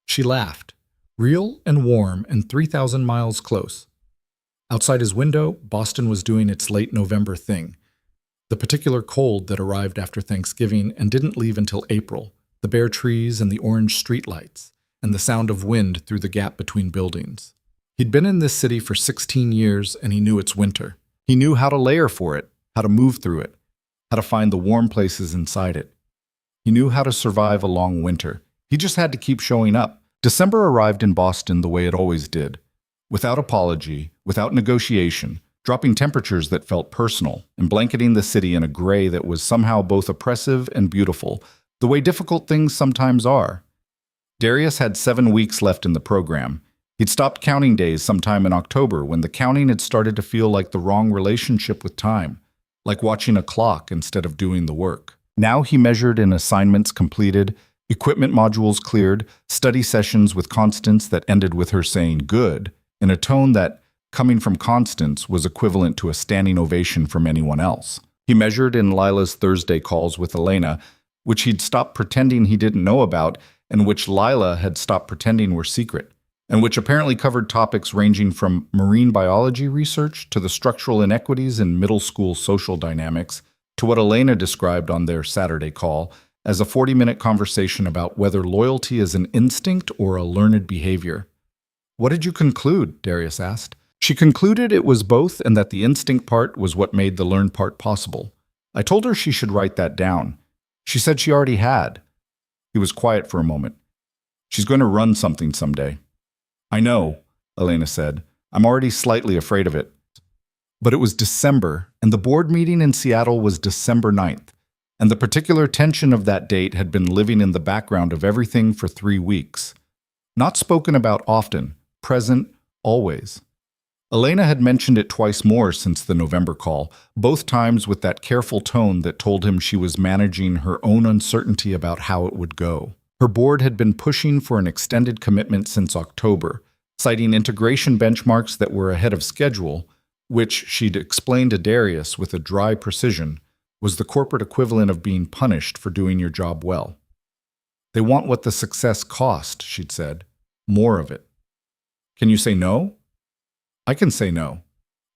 She laughed, real and warm and 3,000 miles close. Outside his window, Boston was doing its late November thing. The particular cold that arrived after Thanksgiving and didn't leave until April, the bare trees and the orange streetlights, and the sound of wind through the gap between buildings. He'd been in this city for 16 years and he knew its winter. He knew how to layer for it, how to move through it, how to find the warm places inside it. He knew how to survive a long winter. He just had to keep showing up. December arrived in Boston the way it always did, without apology, without negotiation, dropping temperatures that felt personal and blanketing the city in a gray that was somehow both oppressive and beautiful, the way difficult things sometimes are. Darius had 7 weeks left in the program. He'd stopped counting days sometime in October when the counting had started to feel like the wrong relationship with time, like watching a clock instead of doing the work. Now he measured in assignments completed, equipment modules cleared, study sessions with Constance that ended with her saying good, in a tone that, coming from Constance, was equivalent to a standing ovation from anyone else. He measured in Lila's Thursday calls with Elena, which he'd stopped pretending he didn't know about and which Lila had stopped pretending were secret, and which apparently covered topics ranging from marine biology research to the structural inequities in middle school social dynamics to what Elena described on their Saturday call as a 40-minute conversation about whether loyalty is an instinct or a learned behavior. "What did you conclude?" Darius asked. She concluded it was both and that the instinct part was what made the learned part possible. I told her she should write that down. She said she already had. He was quiet for a moment. "She's going to run something someday." "I know," Elena said. "I'm already slightly afraid of it." But it was December, and the board meeting in Seattle was December 9th, and the particular tension of that date had been living in the background of everything for 3 weeks. Not spoken about often, present, always. Elena had mentioned it twice more since the November call, both times with that careful tone that told him she was managing her own uncertainty about how it would go. Her board had been pushing for an extended commitment since October, citing integration benchmarks that were ahead of schedule, which she'd explained to Darius with a dry precision, was the corporate equivalent of being punished for doing your job well. "They want what the success cost," she'd said. "More of it." "Can you say no?" "I can say no.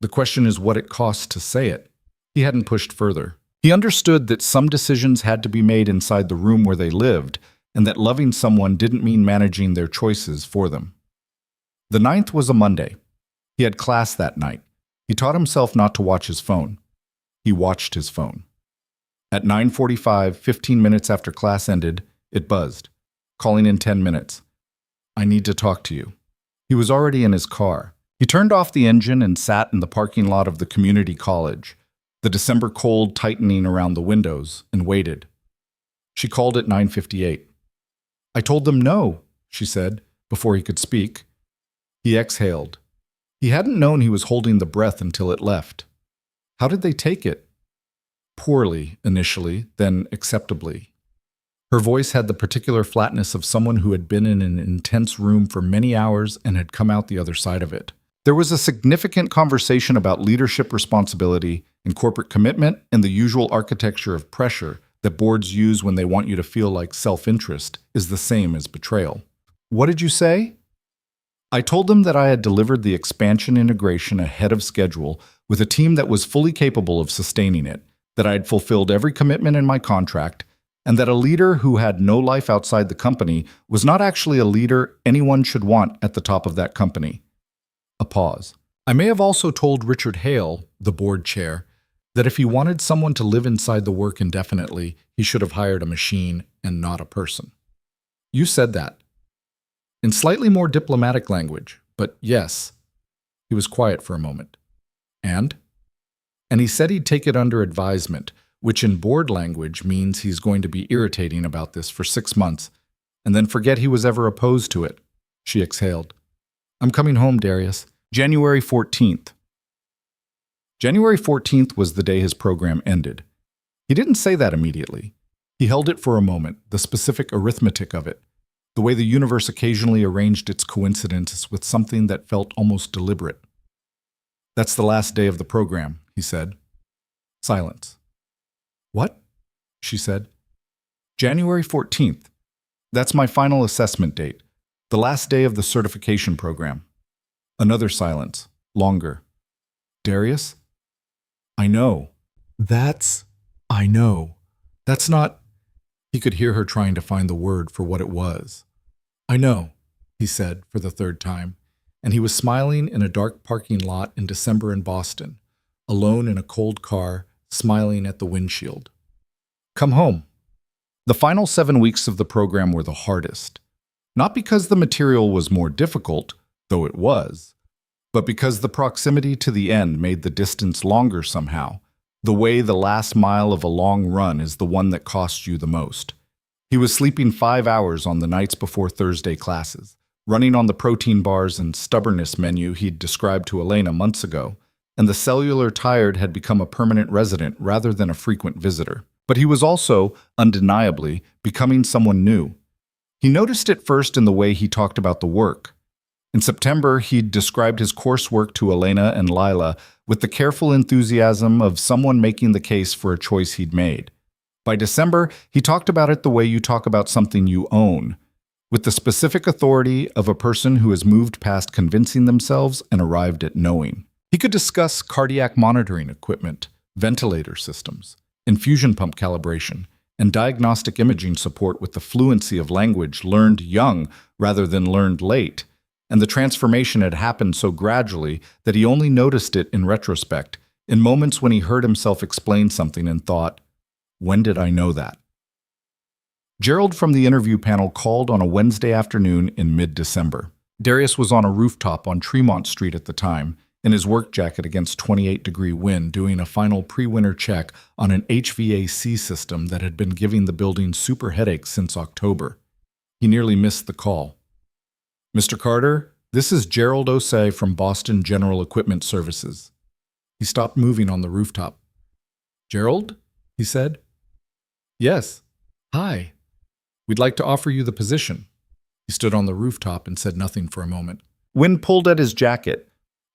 The question is what it costs to say it." He hadn't pushed further. He understood that some decisions had to be made inside the room where they lived, and that loving someone didn't mean managing their choices for them. The 9th was a Monday. He had class that night. He taught himself not to watch his phone. He watched his phone. At 9:45, 15 minutes after class ended, it buzzed, calling in 10 minutes. "I need to talk to you." He was already in his car. He turned off the engine and sat in the parking lot of the community college, the December cold tightening around the windows, and waited. She called at 9:58. "I told them no," she said, before he could speak. He exhaled. He hadn't known he was holding the breath until it left. How did they take it? Poorly, initially, then acceptably. Her voice had the particular flatness of someone who had been in an intense room for many hours and had come out the other side of it. There was a significant conversation about leadership responsibility and corporate commitment and the usual architecture of pressure that boards use when they want you to feel like self-interest is the same as betrayal. "What did you say?" "I told them that I had delivered the expansion integration ahead of schedule with a team that was fully capable of sustaining it, that I had fulfilled every commitment in my contract, and that a leader who had no life outside the company was not actually a leader anyone should want at the top of that company." A pause. "I may have also told Richard Hale, the board chair, that if he wanted someone to live inside the work indefinitely, he should have hired a machine and not a person." "You said that." In slightly more diplomatic language, but yes. He was quiet for a moment. "And?" "And he said he'd take it under advisement, which in board language means he's going to be irritating about this for 6 months, and then forget he was ever opposed to it." She exhaled. "I'm coming home, Darius. January 14th. January 14th was the day his program ended. He didn't say that immediately. He held it for a moment, the specific arithmetic of it, the way the universe occasionally arranged its coincidences with something that felt almost deliberate. "That's the last day of the program," he said. Silence. "What?" she said. "January 14th. That's my final assessment date, the last day of the certification program." Another silence, longer. "Darius?" "I know." I know. That's not..." He could hear her trying to find the word for what it was. "I know," he said for the third time. and he was smiling in a dark parking lot in December in Boston, alone in a cold car, smiling at the windshield. Come home. The final 7 weeks of the program were the hardest, not because the material was more difficult, though it was, but because the proximity to the end made the distance longer somehow, the way the last mile of a long run is the one that costs you the most. He was sleeping 5 hours on the nights before Thursday classes, running on the protein bars and stubbornness menu he'd described to Elena months ago, and the cellular tired had become a permanent resident rather than a frequent visitor. But he was also, undeniably, becoming someone new. He noticed it first in the way he talked about the work. In September, he'd described his coursework to Elena and Lila with the careful enthusiasm of someone making the case for a choice he'd made. By December, he talked about it the way you talk about something you own, with the specific authority of a person who has moved past convincing themselves and arrived at knowing. He could discuss cardiac monitoring equipment, ventilator systems, infusion pump calibration, and diagnostic imaging support with the fluency of language learned young rather than learned late, and the transformation had happened so gradually that he only noticed it in retrospect, in moments when he heard himself explain something and thought, "When did I know that?" Gerald from the interview panel called on a Wednesday afternoon in mid-December. Darius was on a rooftop on Tremont Street at the time, in his work jacket against 28-degree wind, doing a final pre-winter check on an HVAC system that had been giving the building super headaches since October. He nearly missed the call. "Mr. Carter, this is Gerald Osei from Boston General Equipment Services." He stopped moving on the rooftop. "Gerald?" he said. "Yes. Hi. We'd like to offer you the position." He stood on the rooftop and said nothing for a moment. Wind pulled at his jacket.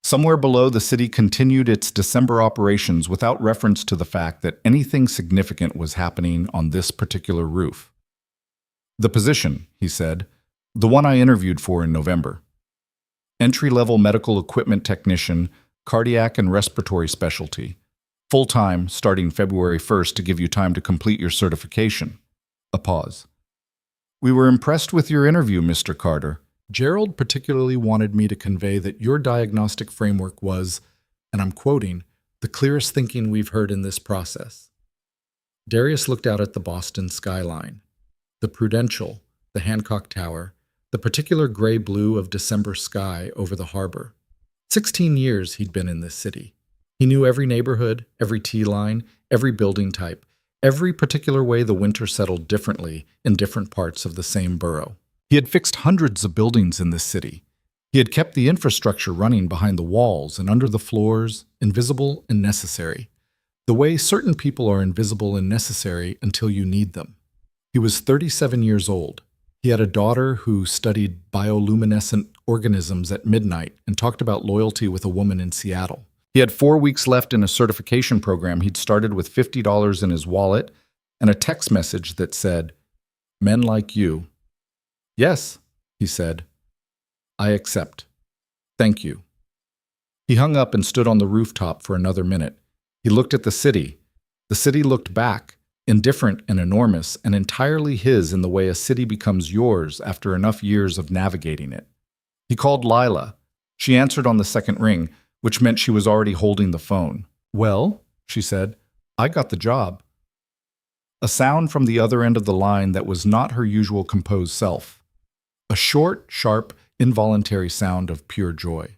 Somewhere below, the city continued its December operations without reference to the fact that anything significant was happening on this particular roof. "The position," he said, "the one I interviewed for in November. Entry-level medical equipment technician, cardiac and respiratory specialty. Full-time, starting February 1st to give you time to complete your certification." A pause. "We were impressed with your interview, Mr. Carter. Gerald particularly wanted me to convey that your diagnostic framework was, and I'm quoting, the clearest thinking we've heard in this process." Darius looked out at the Boston skyline, the Prudential, the Hancock Tower, the particular gray-blue of December sky over the harbor. 16 years he'd been in this city. He knew every neighborhood, every T-line, every building type, every particular way the winter settled differently in different parts of the same borough. He had fixed hundreds of buildings in this city. He had kept the infrastructure running behind the walls and under the floors, invisible and necessary, the way certain people are invisible and necessary until you need them. He was 37 years old. He had a daughter who studied bioluminescent organisms at midnight and talked about loyalty with a woman in Seattle. He had 4 weeks left in a certification program he'd started with $50 in his wallet and a text message that said, "Men like you." "Yes," he said. "I accept. Thank you." He hung up and stood on the rooftop for another minute. He looked at the city. The city looked back, indifferent and enormous, and entirely his in the way a city becomes yours after enough years of navigating it. He called Lila. She answered on the second ring, which meant she was already holding the phone. "Well," she said, "I got the job." A sound from the other end of the line that was not her usual composed self. A short, sharp, involuntary sound of pure joy.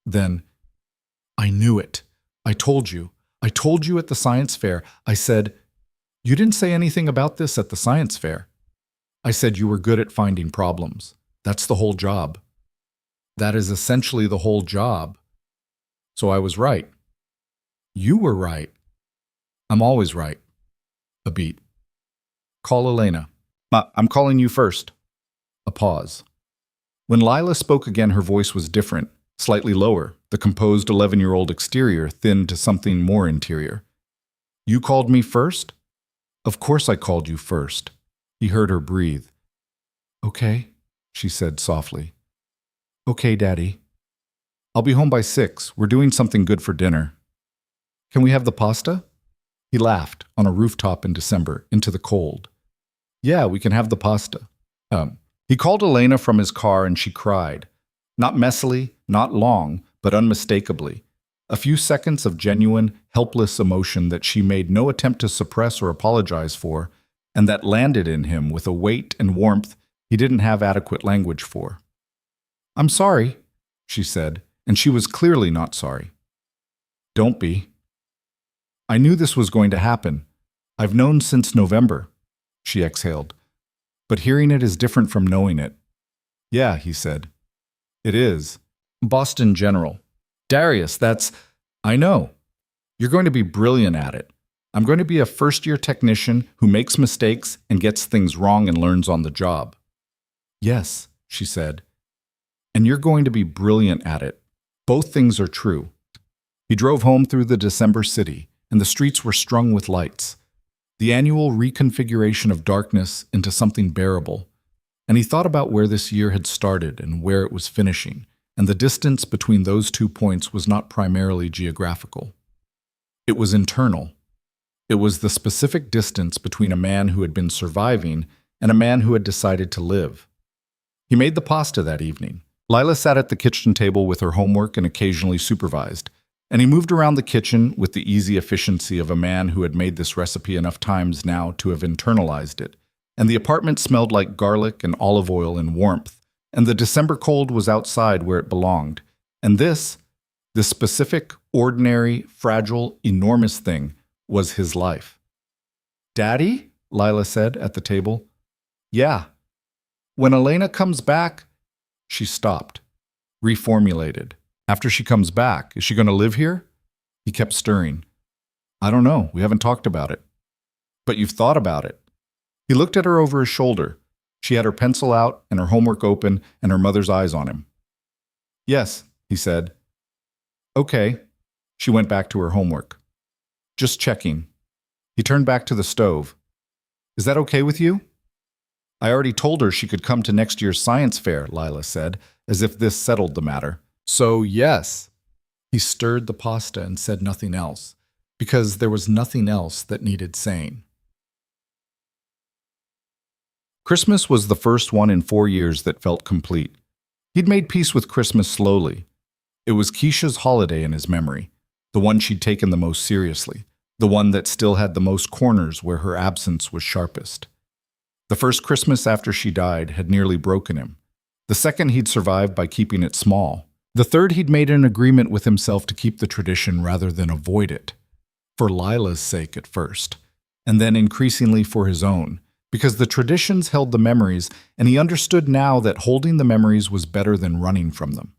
Then, "I knew it. I told you. I told you at the science fair. I said, you didn't say anything about this at the science fair. I said you were good at finding problems. That's the whole job. That is essentially the whole job. So I was right. You were right. I'm always right." A beat. "Call Elena." "I'm calling you first." A pause. When Lila spoke again, her voice was different, slightly lower, the composed 11-year-old exterior thinned to something more interior. "You called me first?" "Of course I called you first." He heard her breathe. "Okay," she said softly. "Okay, Daddy. I'll be home by 6. We're doing something good for dinner. Can we have the pasta?" He laughed, on a rooftop in December, into the cold. "Yeah, we can have the pasta." He called Elena from his car and she cried. Not messily, not long, but unmistakably. A few seconds of genuine, helpless emotion that she made no attempt to suppress or apologize for, and that landed in him with a weight and warmth he didn't have adequate language for. "I'm sorry," she said, and she was clearly not sorry. "Don't be. I knew this was going to happen. I've known since November," she exhaled. "But hearing it is different from knowing it." "Yeah," he said. "It is. Boston General. Darius, I know. You're going to be brilliant at it. I'm going to be a first-year technician who makes mistakes and gets things wrong and learns on the job." "Yes," she said. "And you're going to be brilliant at it. Both things are true." He drove home through the December city, and the streets were strung with lights. The annual reconfiguration of darkness into something bearable. And he thought about where this year had started and where it was finishing, and the distance between those 2 points was not primarily geographical. It was internal. It was the specific distance between a man who had been surviving and a man who had decided to live. He made the pasta that evening. Lila sat at the kitchen table with her homework and occasionally supervised, and he moved around the kitchen with the easy efficiency of a man who had made this recipe enough times now to have internalized it. And the apartment smelled like garlic and olive oil and warmth, and the December cold was outside where it belonged. And this specific, ordinary, fragile, enormous thing was his life. "Daddy?" Lila said at the table. "Yeah." "When Elena comes back—" She stopped, reformulated. "After she comes back, is she going to live here?" He kept stirring. "I don't know. We haven't talked about it." "But you've thought about it." He looked at her over his shoulder. She had her pencil out and her homework open and her mother's eyes on him. "Yes," he said. "Okay." She went back to her homework. "Just checking." He turned back to the stove. "Is that okay with you?" "I already told her she could come to next year's science fair," Lila said, as if this settled the matter. "So, yes." He stirred the pasta and said nothing else, because there was nothing else that needed saying. Christmas was the first one in 4 years that felt complete. He'd made peace with Christmas slowly. It was Keisha's holiday in his memory, the one she'd taken the most seriously, the one that still had the most corners where her absence was sharpest. The first Christmas after she died had nearly broken him. The second he'd survived by keeping it small. The third he'd made an agreement with himself to keep the tradition rather than avoid it. For Lila's sake at first, and then increasingly for his own, because the traditions held the memories, and he understood now that holding the memories was better than running from them.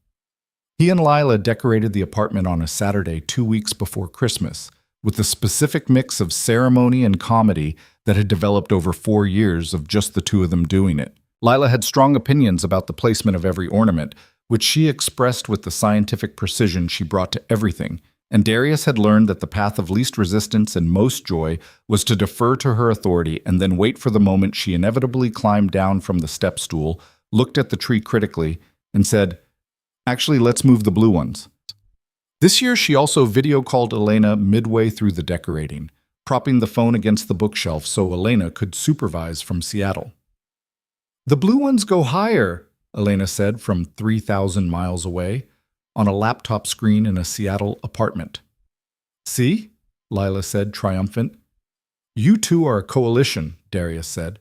He and Lila decorated the apartment on a Saturday 2 weeks before Christmas, with the specific mix of ceremony and comedy that had developed over 4 years of just the two of them doing it. Lila had strong opinions about the placement of every ornament, which she expressed with the scientific precision she brought to everything, and Darius had learned that the path of least resistance and most joy was to defer to her authority and then wait for the moment she inevitably climbed down from the step stool, looked at the tree critically, and said, "Actually, let's move the blue ones." This year, she also video called Elena midway through the decorating, propping the phone against the bookshelf so Elena could supervise from Seattle. "The blue ones go higher," Elena said from 3,000 miles away, on a laptop screen in a Seattle apartment. "See?" Lila said, triumphant. "You two are a coalition," Darius said.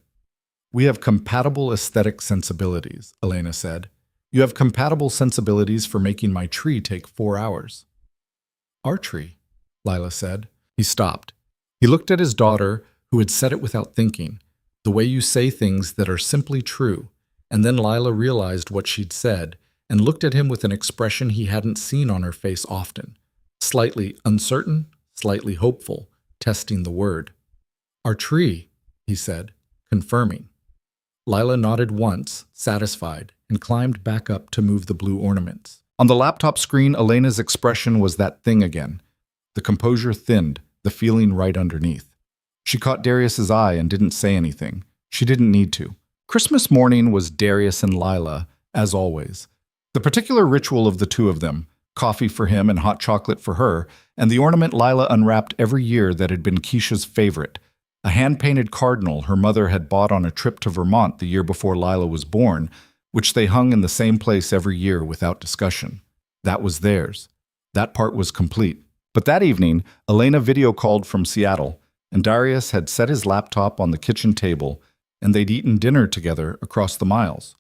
"We have compatible aesthetic sensibilities," Elena said. "You have compatible sensibilities for making my tree take 4 hours." "Our tree," Lila said. He stopped. He looked at his daughter, who had said it without thinking, the way you say things that are simply true, and then Lila realized what she'd said, and looked at him with an expression he hadn't seen on her face often, slightly uncertain, slightly hopeful, testing the word. "Our tree," he said, confirming. Lila nodded once, satisfied, and climbed back up to move the blue ornaments. On the laptop screen, Elena's expression was that thing again. The composure thinned, the feeling right underneath. She caught Darius's eye and didn't say anything. She didn't need to. Christmas morning was Darius and Lila, as always. The particular ritual of the two of them, coffee for him and hot chocolate for her, and the ornament Lila unwrapped every year that had been Keisha's favorite, a hand-painted cardinal her mother had bought on a trip to Vermont the year before Lila was born, which they hung in the same place every year without discussion. That was theirs. That part was complete. But that evening, Elena video called from Seattle, and Darius had set his laptop on the kitchen table, and they'd eaten dinner together across the miles.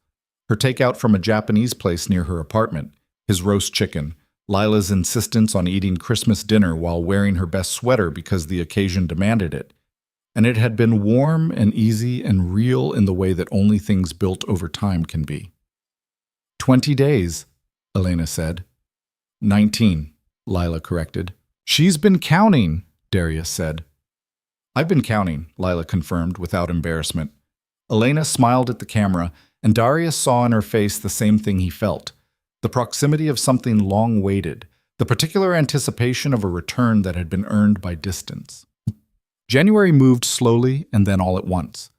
Her takeout from a Japanese place near her apartment, his roast chicken, Lila's insistence on eating Christmas dinner while wearing her best sweater because the occasion demanded it. And it had been warm and easy and real in the way that only things built over time can be. 20 days, Elena said. 19, Lila corrected. She's been counting, Darius said. I've been counting, Lila confirmed without embarrassment. Elena smiled at the camera, and Darius saw in her face the same thing he felt. The proximity of something long-waited, the particular anticipation of a return that had been earned by distance. January moved slowly and then all at once.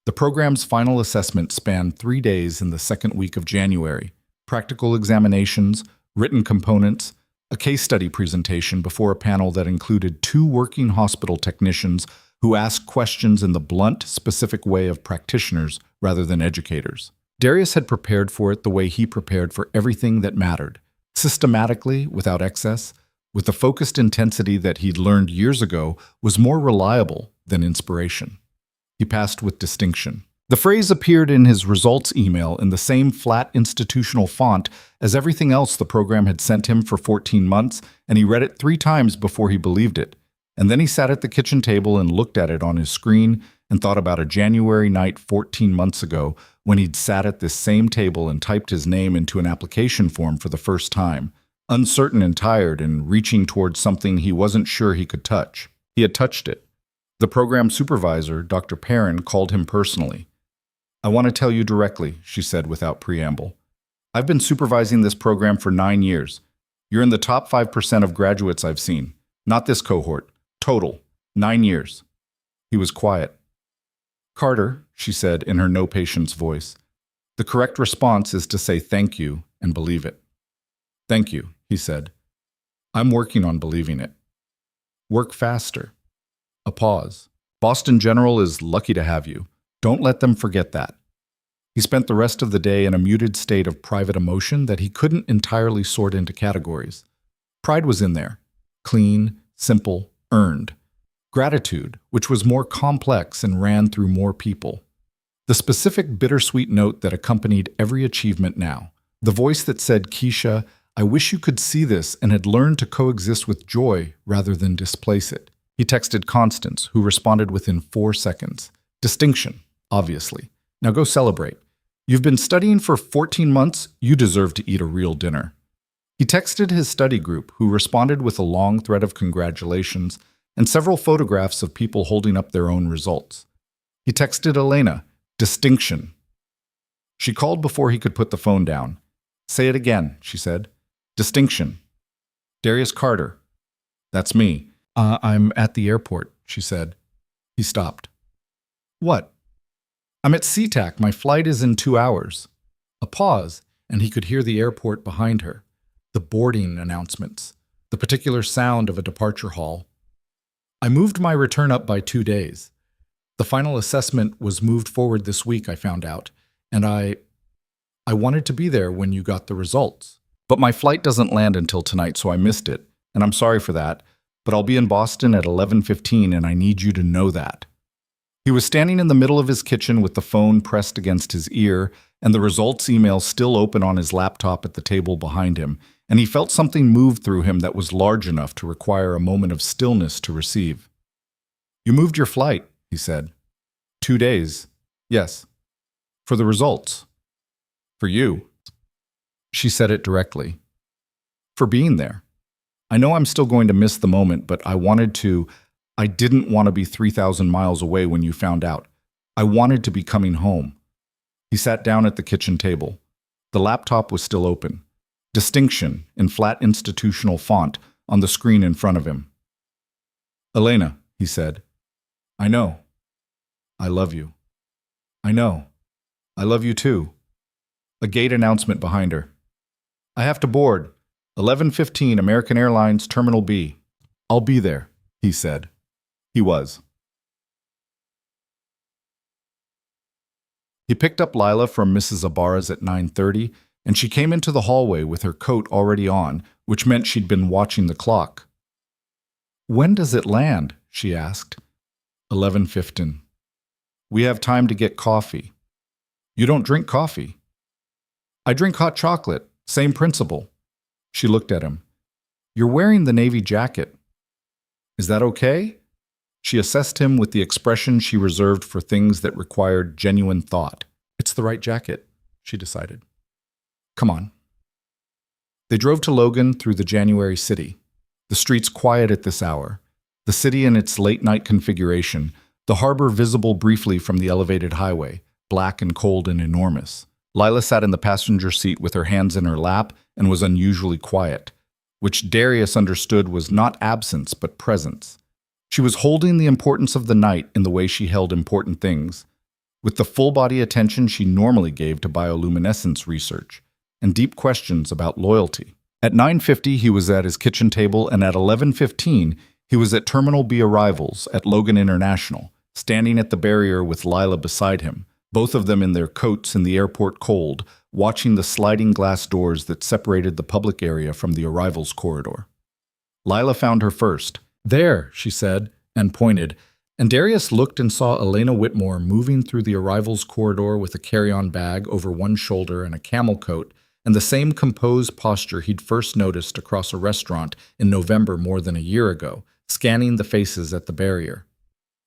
The program's final assessment spanned 3 days in the second week of January. Practical examinations, written components, a case study presentation before a panel that included 2 working hospital technicians who asked questions in the blunt, specific way of practitioners rather than educators. Darius had prepared for it the way he prepared for everything that mattered, systematically, without excess, with the focused intensity that he'd learned years ago was more reliable than inspiration. He passed with distinction. The phrase appeared in his results email in the same flat institutional font as everything else the program had sent him for 14 months, and he read it 3 times before he believed it. And then he sat at the kitchen table and looked at it on his screen and thought about a January night 14 months ago when he'd sat at this same table and typed his name into an application form for the first time, uncertain and tired and reaching towards something he wasn't sure he could touch. He had touched it. The program supervisor, Dr. Perrin, called him personally. I want to tell you directly, she said without preamble. I've been supervising this program for 9 years. You're in the top 5% of graduates I've seen. Not this cohort. Total. 9 years. He was quiet. Carter, she said in her no-patience voice, the correct response is to say thank you and believe it. Thank you, he said. I'm working on believing it. Work faster. A pause. Boston General is lucky to have you. Don't let them forget that. He spent the rest of the day in a muted state of private emotion that he couldn't entirely sort into categories. Pride was in there. Clean, simple, earned. Gratitude, which was more complex and ran through more people. The specific bittersweet note that accompanied every achievement now. The voice that said, Keisha, I wish you could see this and had learned to coexist with joy rather than displace it. He texted Constance, who responded within 4 seconds. Distinction, obviously. Now go celebrate. You've been studying for 14 months. You deserve to eat a real dinner. He texted his study group, who responded with a long thread of congratulations and several photographs of people holding up their own results. He texted Elena, distinction. She called before he could put the phone down. Say it again, she said. Distinction. Darius Carter. That's me. I'm at the airport, she said. He stopped. What? I'm at SeaTac. My flight is in 2 hours. A pause, and he could hear the airport behind her. The boarding announcements. The particular sound of a departure hall. I moved my return up by 2 days. The final assessment was moved forward this week, I found out, and I wanted to be there when you got the results. But my flight doesn't land until tonight, so I missed it, and I'm sorry for that, but I'll be in Boston at 11:15, and I need you to know that. He was standing in the middle of his kitchen with the phone pressed against his ear and the results email still open on his laptop at the table behind him, and he felt something move through him that was large enough to require a moment of stillness to receive. You moved your flight, he said. 2 days. Yes. For the results. For you. She said it directly. For being there. I know I'm still going to miss the moment, but I didn't want to be 3,000 miles away when you found out. I wanted to be coming home. He sat down at the kitchen table. The laptop was still open. Distinction in flat institutional font on the screen in front of him. Elena, he said. I know. I love you. I know. I love you too. A gate announcement behind her. I have to board. 11:15 American Airlines Terminal B. I'll be there, he said. He was. He picked up Lila from Mrs. Ibarra's at 9:30, and she came into the hallway with her coat already on, which meant she'd been watching the clock. "When does it land?" she asked. 11:15. "We have time to get coffee." "You don't drink coffee." "I drink hot chocolate. Same principle." She looked at him. "You're wearing the navy jacket. Is that okay?" She assessed him with the expression she reserved for things that required genuine thought. "It's the right jacket," she decided. "Come on." They drove to Logan through the January city. The streets quiet at this hour. The city in its late-night configuration, the harbor visible briefly from the elevated highway, black and cold and enormous. Lila sat in the passenger seat with her hands in her lap and was unusually quiet, which Darius understood was not absence but presence. She was holding the importance of the night in the way she held important things, with the full-body attention she normally gave to bioluminescence research and deep questions about loyalty. At 9:50, he was at his kitchen table, and at 11:15, he was at Terminal B arrivals at Logan International, standing at the barrier with Lila beside him, both of them in their coats in the airport cold, watching the sliding glass doors that separated the public area from the arrivals corridor. Lila found her first. "There," she said, and pointed, and Darius looked and saw Elena Whitmore moving through the arrivals corridor with a carry-on bag over one shoulder and a camel coat, and the same composed posture he'd first noticed across a restaurant in November more than a year ago, scanning the faces at the barrier.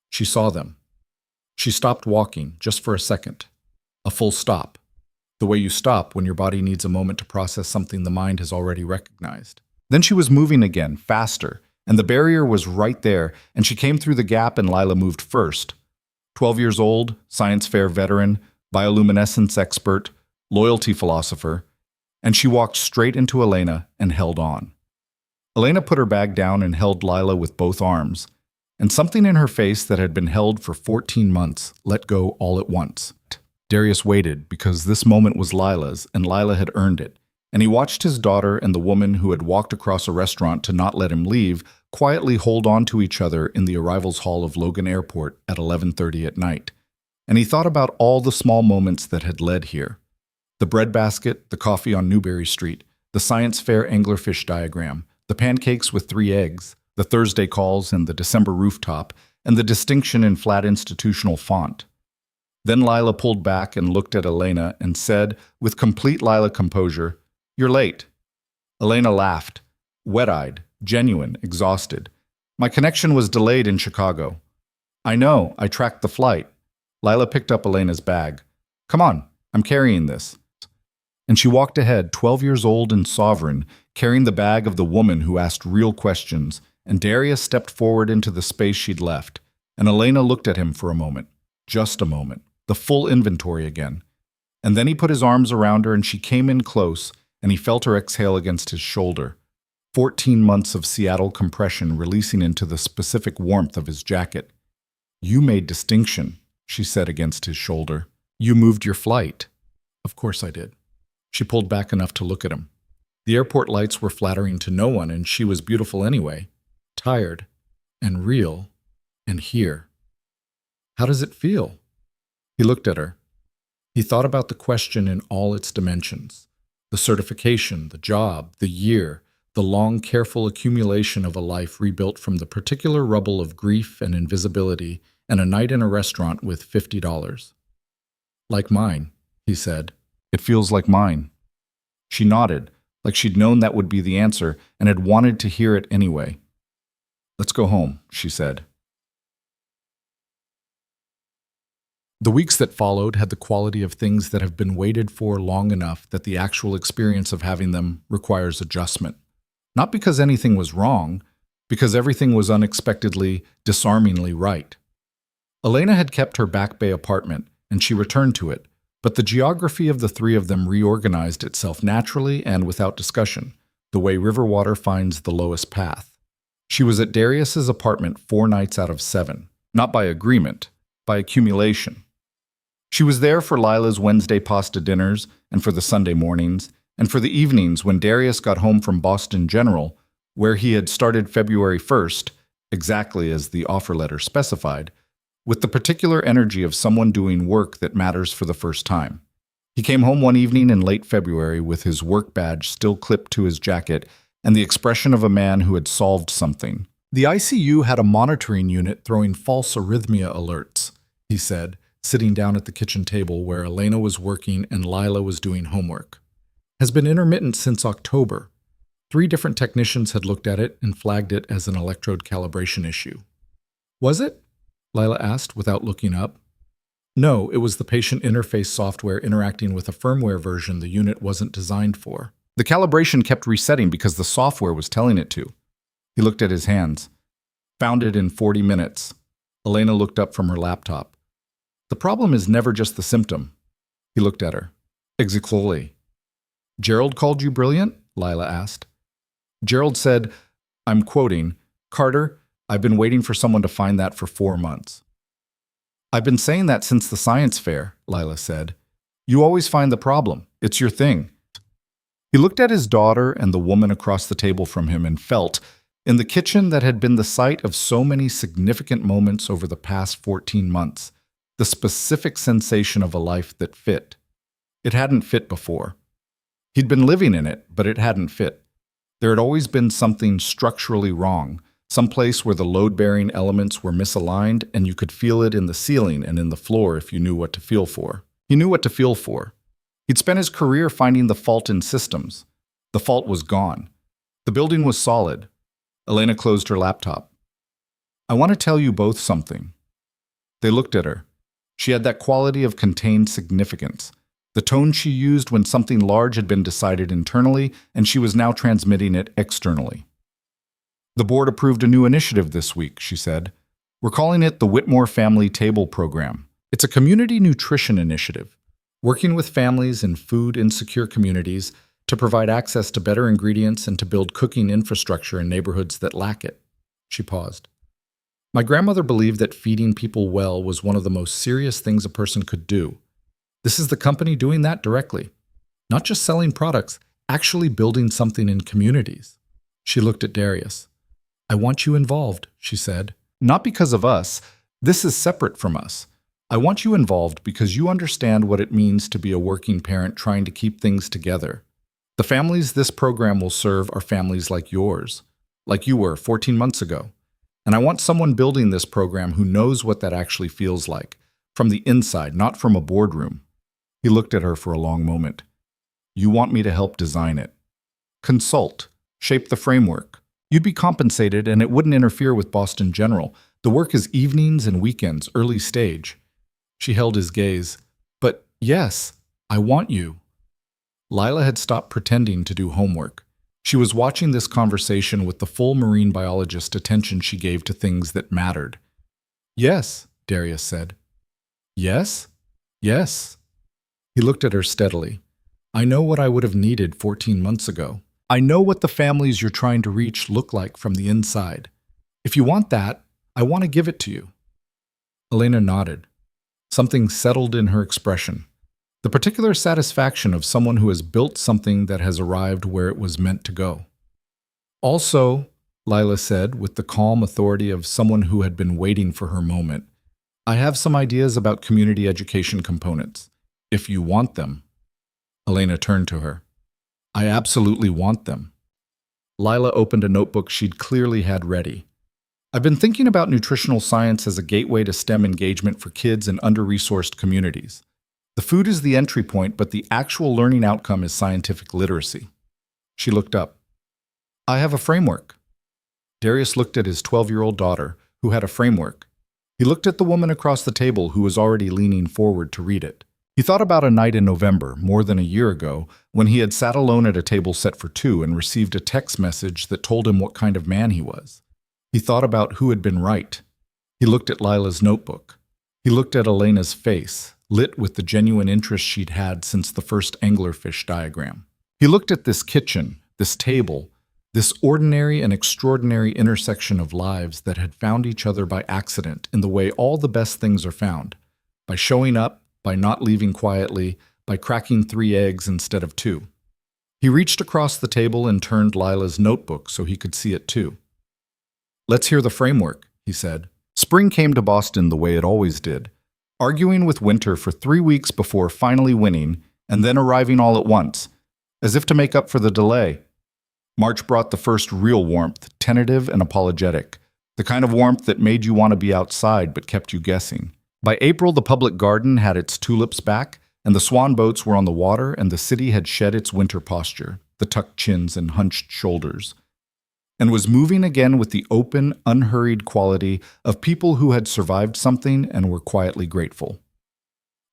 She saw them. She stopped walking, just for a second. A full stop. The way you stop when your body needs a moment to process something the mind has already recognized. Then she was moving again, faster, and the barrier was right there, and she came through the gap and Lila moved first. 12 years old, science fair veteran, bioluminescence expert, loyalty philosopher, and she walked straight into Elena and held on. Elena put her bag down and held Lila with both arms, and something in her face that had been held for 14 months let go all at once. Darius waited because this moment was Lila's, and Lila had earned it, and he watched his daughter and the woman who had walked across a restaurant to not let him leave quietly hold on to each other in the arrivals hall of Logan Airport at 11:30 at night. And he thought about all the small moments that had led here. The breadbasket, the coffee on Newberry Street, the science fair anglerfish diagram, the pancakes with 3 eggs, the Thursday calls and the December rooftop, and the distinction in flat institutional font. Then Lila pulled back and looked at Elena and said, with complete Lila composure, "You're late." Elena laughed, wet-eyed, genuine, exhausted. "My connection was delayed in Chicago." "I know, I tracked the flight." Lila picked up Elena's bag. "Come on, I'm carrying this." And she walked ahead, 12 years old and sovereign, carrying the bag of the woman who asked real questions, and Darius stepped forward into the space she'd left, and Elena looked at him for a moment, just a moment, the full inventory again. And then he put his arms around her and she came in close, and he felt her exhale against his shoulder. 14 months of Seattle compression releasing into the specific warmth of his jacket. "You made distinction," she said against his shoulder. "You moved your flight." "Of course I did." She pulled back enough to look at him. The airport lights were flattering to no one, and she was beautiful anyway. Tired, and real, and here. "How does it feel?" He looked at her. He thought about the question in all its dimensions. The certification, the job, the year, the long, careful accumulation of a life rebuilt from the particular rubble of grief and invisibility, and a night in a restaurant with $50. "Like mine," he said. "It feels like mine." She nodded, like she'd known that would be the answer and had wanted to hear it anyway. "Let's go home," she said. The weeks that followed had the quality of things that have been waited for long enough that the actual experience of having them requires adjustment. Not because anything was wrong, because everything was unexpectedly, disarmingly right. Elena had kept her Back Bay apartment, and she returned to it, but the geography of the three of them reorganized itself naturally and without discussion, the way river water finds the lowest path. She was at Darius's apartment 4 nights out of 7, not by agreement, by accumulation. She was there for Lila's Wednesday pasta dinners and for the Sunday mornings, and for the evenings when Darius got home from Boston General, where he had started February 1st, exactly as the offer letter specified, with the particular energy of someone doing work that matters for the first time. He came home one evening in late February with his work badge still clipped to his jacket and the expression of a man who had solved something. The ICU had a monitoring unit throwing false arrhythmia alerts, he said, sitting down at the kitchen table where Elena was working and Lila was doing homework. Has been intermittent since October. 3 different technicians had looked at it and flagged it as an electrode calibration issue. Was it? Lila asked without looking up. No, it was the patient interface software interacting with a firmware version the unit wasn't designed for. The calibration kept resetting because the software was telling it to. He looked at his hands. Found it in 40 minutes. Elena looked up from her laptop. The problem is never just the symptom. He looked at her. Exactly. Gerald called you brilliant? Lila asked. Gerald said, I'm quoting, Carter, I've been waiting for someone to find that for 4 months. I've been saying that since the science fair, Lila said. You always find the problem. It's your thing. He looked at his daughter and the woman across the table from him and felt, in the kitchen that had been the site of so many significant moments over the past 14 months, the specific sensation of a life that fit. It hadn't fit before. He'd been living in it, but it hadn't fit. There had always been something structurally wrong, some place where the load-bearing elements were misaligned and you could feel it in the ceiling and in the floor if you knew what to feel for. He knew what to feel for. He'd spent his career finding the fault in systems. The fault was gone. The building was solid. Elena closed her laptop. I want to tell you both something. They looked at her. She had that quality of contained significance, the tone she used when something large had been decided internally and she was now transmitting it externally. The board approved a new initiative this week, she said. We're calling it the Whitmore Family Table Program. It's a community nutrition initiative, working with families in food-insecure communities to provide access to better ingredients and to build cooking infrastructure in neighborhoods that lack it. She paused. My grandmother believed that feeding people well was one of the most serious things a person could do. This is the company doing that directly. Not just selling products, actually building something in communities. She looked at Darius. I want you involved, she said. Not because of us. This is separate from us. I want you involved because you understand what it means to be a working parent trying to keep things together. The families this program will serve are families like yours, like you were 14 months ago. And I want someone building this program who knows what that actually feels like, from the inside, not from a boardroom. He looked at her for a long moment. You want me to help design it. Consult. Shape the framework. You'd be compensated and it wouldn't interfere with Boston General. The work is evenings and weekends, early stage. She held his gaze. But yes, I want you. Lila had stopped pretending to do homework. She was watching this conversation with the full marine biologist attention she gave to things that mattered. Yes, Darius said. Yes? Yes. He looked at her steadily. I know what I would have needed 14 months ago. I know what the families you're trying to reach look like from the inside. If you want that, I want to give it to you. Elena nodded. Something settled in her expression. The particular satisfaction of someone who has built something that has arrived where it was meant to go. Also, Lila said, with the calm authority of someone who had been waiting for her moment, I have some ideas about community education components. If you want them. Elena turned to her. I absolutely want them. Lila opened a notebook she'd clearly had ready. I've been thinking about nutritional science as a gateway to STEM engagement for kids in under-resourced communities. The food is the entry point, but the actual learning outcome is scientific literacy. She looked up. I have a framework. Darius looked at his 12-year-old daughter, who had a framework. He looked at the woman across the table who was already leaning forward to read it. He thought about a night in November, more than a year ago, when he had sat alone at a table set for 2 and received a text message that told him what kind of man he was. He thought about who had been right. He looked at Lila's notebook. He looked at Elena's face, lit with the genuine interest she'd had since the first anglerfish diagram. He looked at this kitchen, this table, this ordinary and extraordinary intersection of lives that had found each other by accident in the way all the best things are found, by showing up, by not leaving quietly, by cracking 3 eggs instead of 2. He reached across the table and turned Lila's notebook so he could see it too. Let's hear the framework, he said. Spring came to Boston the way it always did, arguing with winter for 3 weeks before finally winning and then arriving all at once, as if to make up for the delay. March brought the first real warmth, tentative and apologetic, the kind of warmth that made you want to be outside but kept you guessing. By April, the public garden had its tulips back, and the swan boats were on the water, and the city had shed its winter posture, the tucked chins and hunched shoulders, and was moving again with the open, unhurried quality of people who had survived something and were quietly grateful.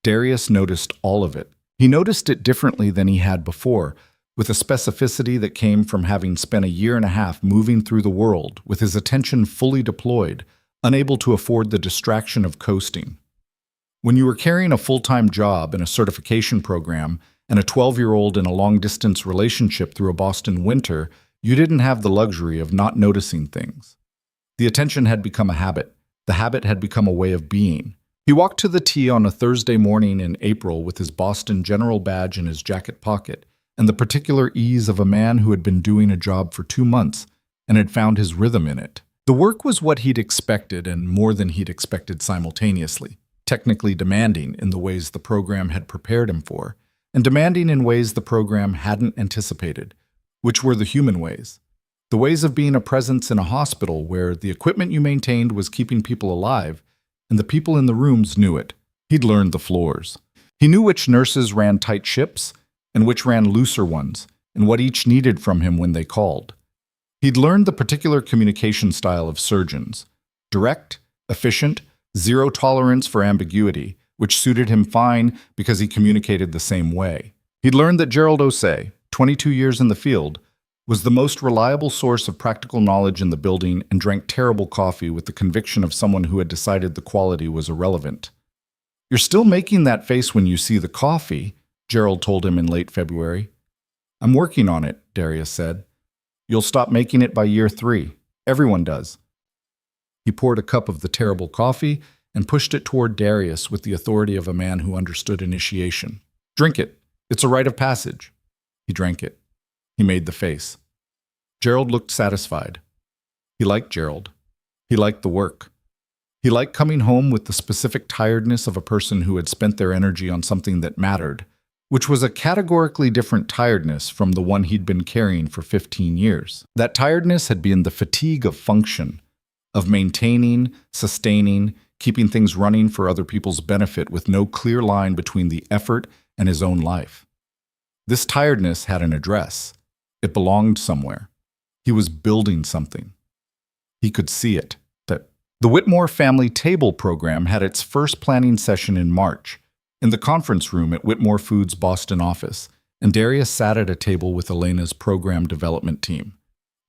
Darius noticed all of it. He noticed it differently than he had before, with a specificity that came from having spent a year and a half moving through the world, with his attention fully deployed, unable to afford the distraction of coasting. When you were carrying a full-time job and a certification program and a 12-year-old in a long-distance relationship through a Boston winter, you didn't have the luxury of not noticing things. The attention had become a habit. The habit had become a way of being. He walked to the tee on a Thursday morning in April with his Boston General badge in his jacket pocket and the particular ease of a man who had been doing a job for 2 months and had found his rhythm in it. The work was what he'd expected and more than he'd expected simultaneously, technically demanding in the ways the program had prepared him for, and demanding in ways the program hadn't anticipated, which were the human ways. The ways of being a presence in a hospital where the equipment you maintained was keeping people alive, and the people in the rooms knew it. He'd learned the floors. He knew which nurses ran tight ships and which ran looser ones, and what each needed from him when they called. He'd learned the particular communication style of surgeons, direct, efficient, zero tolerance for ambiguity, which suited him fine because he communicated the same way. He'd learned that Gerald Osei, 22 years in the field, was the most reliable source of practical knowledge in the building and drank terrible coffee with the conviction of someone who had decided the quality was irrelevant. "You're still making that face when you see the coffee," Gerald told him in late February. "I'm working on it," Darius said. "You'll stop making it by year 3. Everyone does." He poured a cup of the terrible coffee and pushed it toward Darius with the authority of a man who understood initiation. "Drink it. It's a rite of passage." He drank it. He made the face. Gerald looked satisfied. He liked Gerald. He liked the work. He liked coming home with the specific tiredness of a person who had spent their energy on something that mattered, which was a categorically different tiredness from the one he'd been carrying for 15 years. That tiredness had been the fatigue of function, of maintaining, sustaining, keeping things running for other people's benefit with no clear line between the effort and his own life. This tiredness had an address. It belonged somewhere. He was building something. He could see it. The Whitmore Family Table Program had its first planning session in March, in the conference room at Whitmore Foods' Boston office, and Darius sat at a table with Elena's program development team.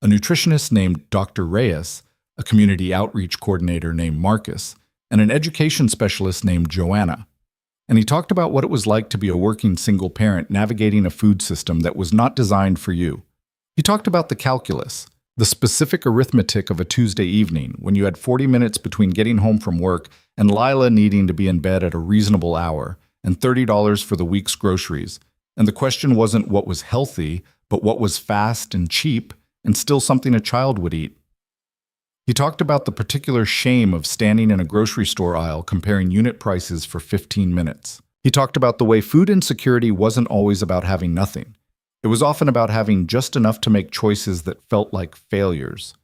A nutritionist named Dr. Reyes, a community outreach coordinator named Marcus, and an education specialist named Joanna. And he talked about what it was like to be a working single parent navigating a food system that was not designed for you. He talked about the calculus, the specific arithmetic of a Tuesday evening when you had 40 minutes between getting home from work and Lila needing to be in bed at a reasonable hour and $30 for the week's groceries. And the question wasn't what was healthy, but what was fast and cheap and still something a child would eat. He talked about the particular shame of standing in a grocery store aisle comparing unit prices for 15 minutes. He talked about the way food insecurity wasn't always about having nothing. It was often about having just enough to make choices that felt like failures.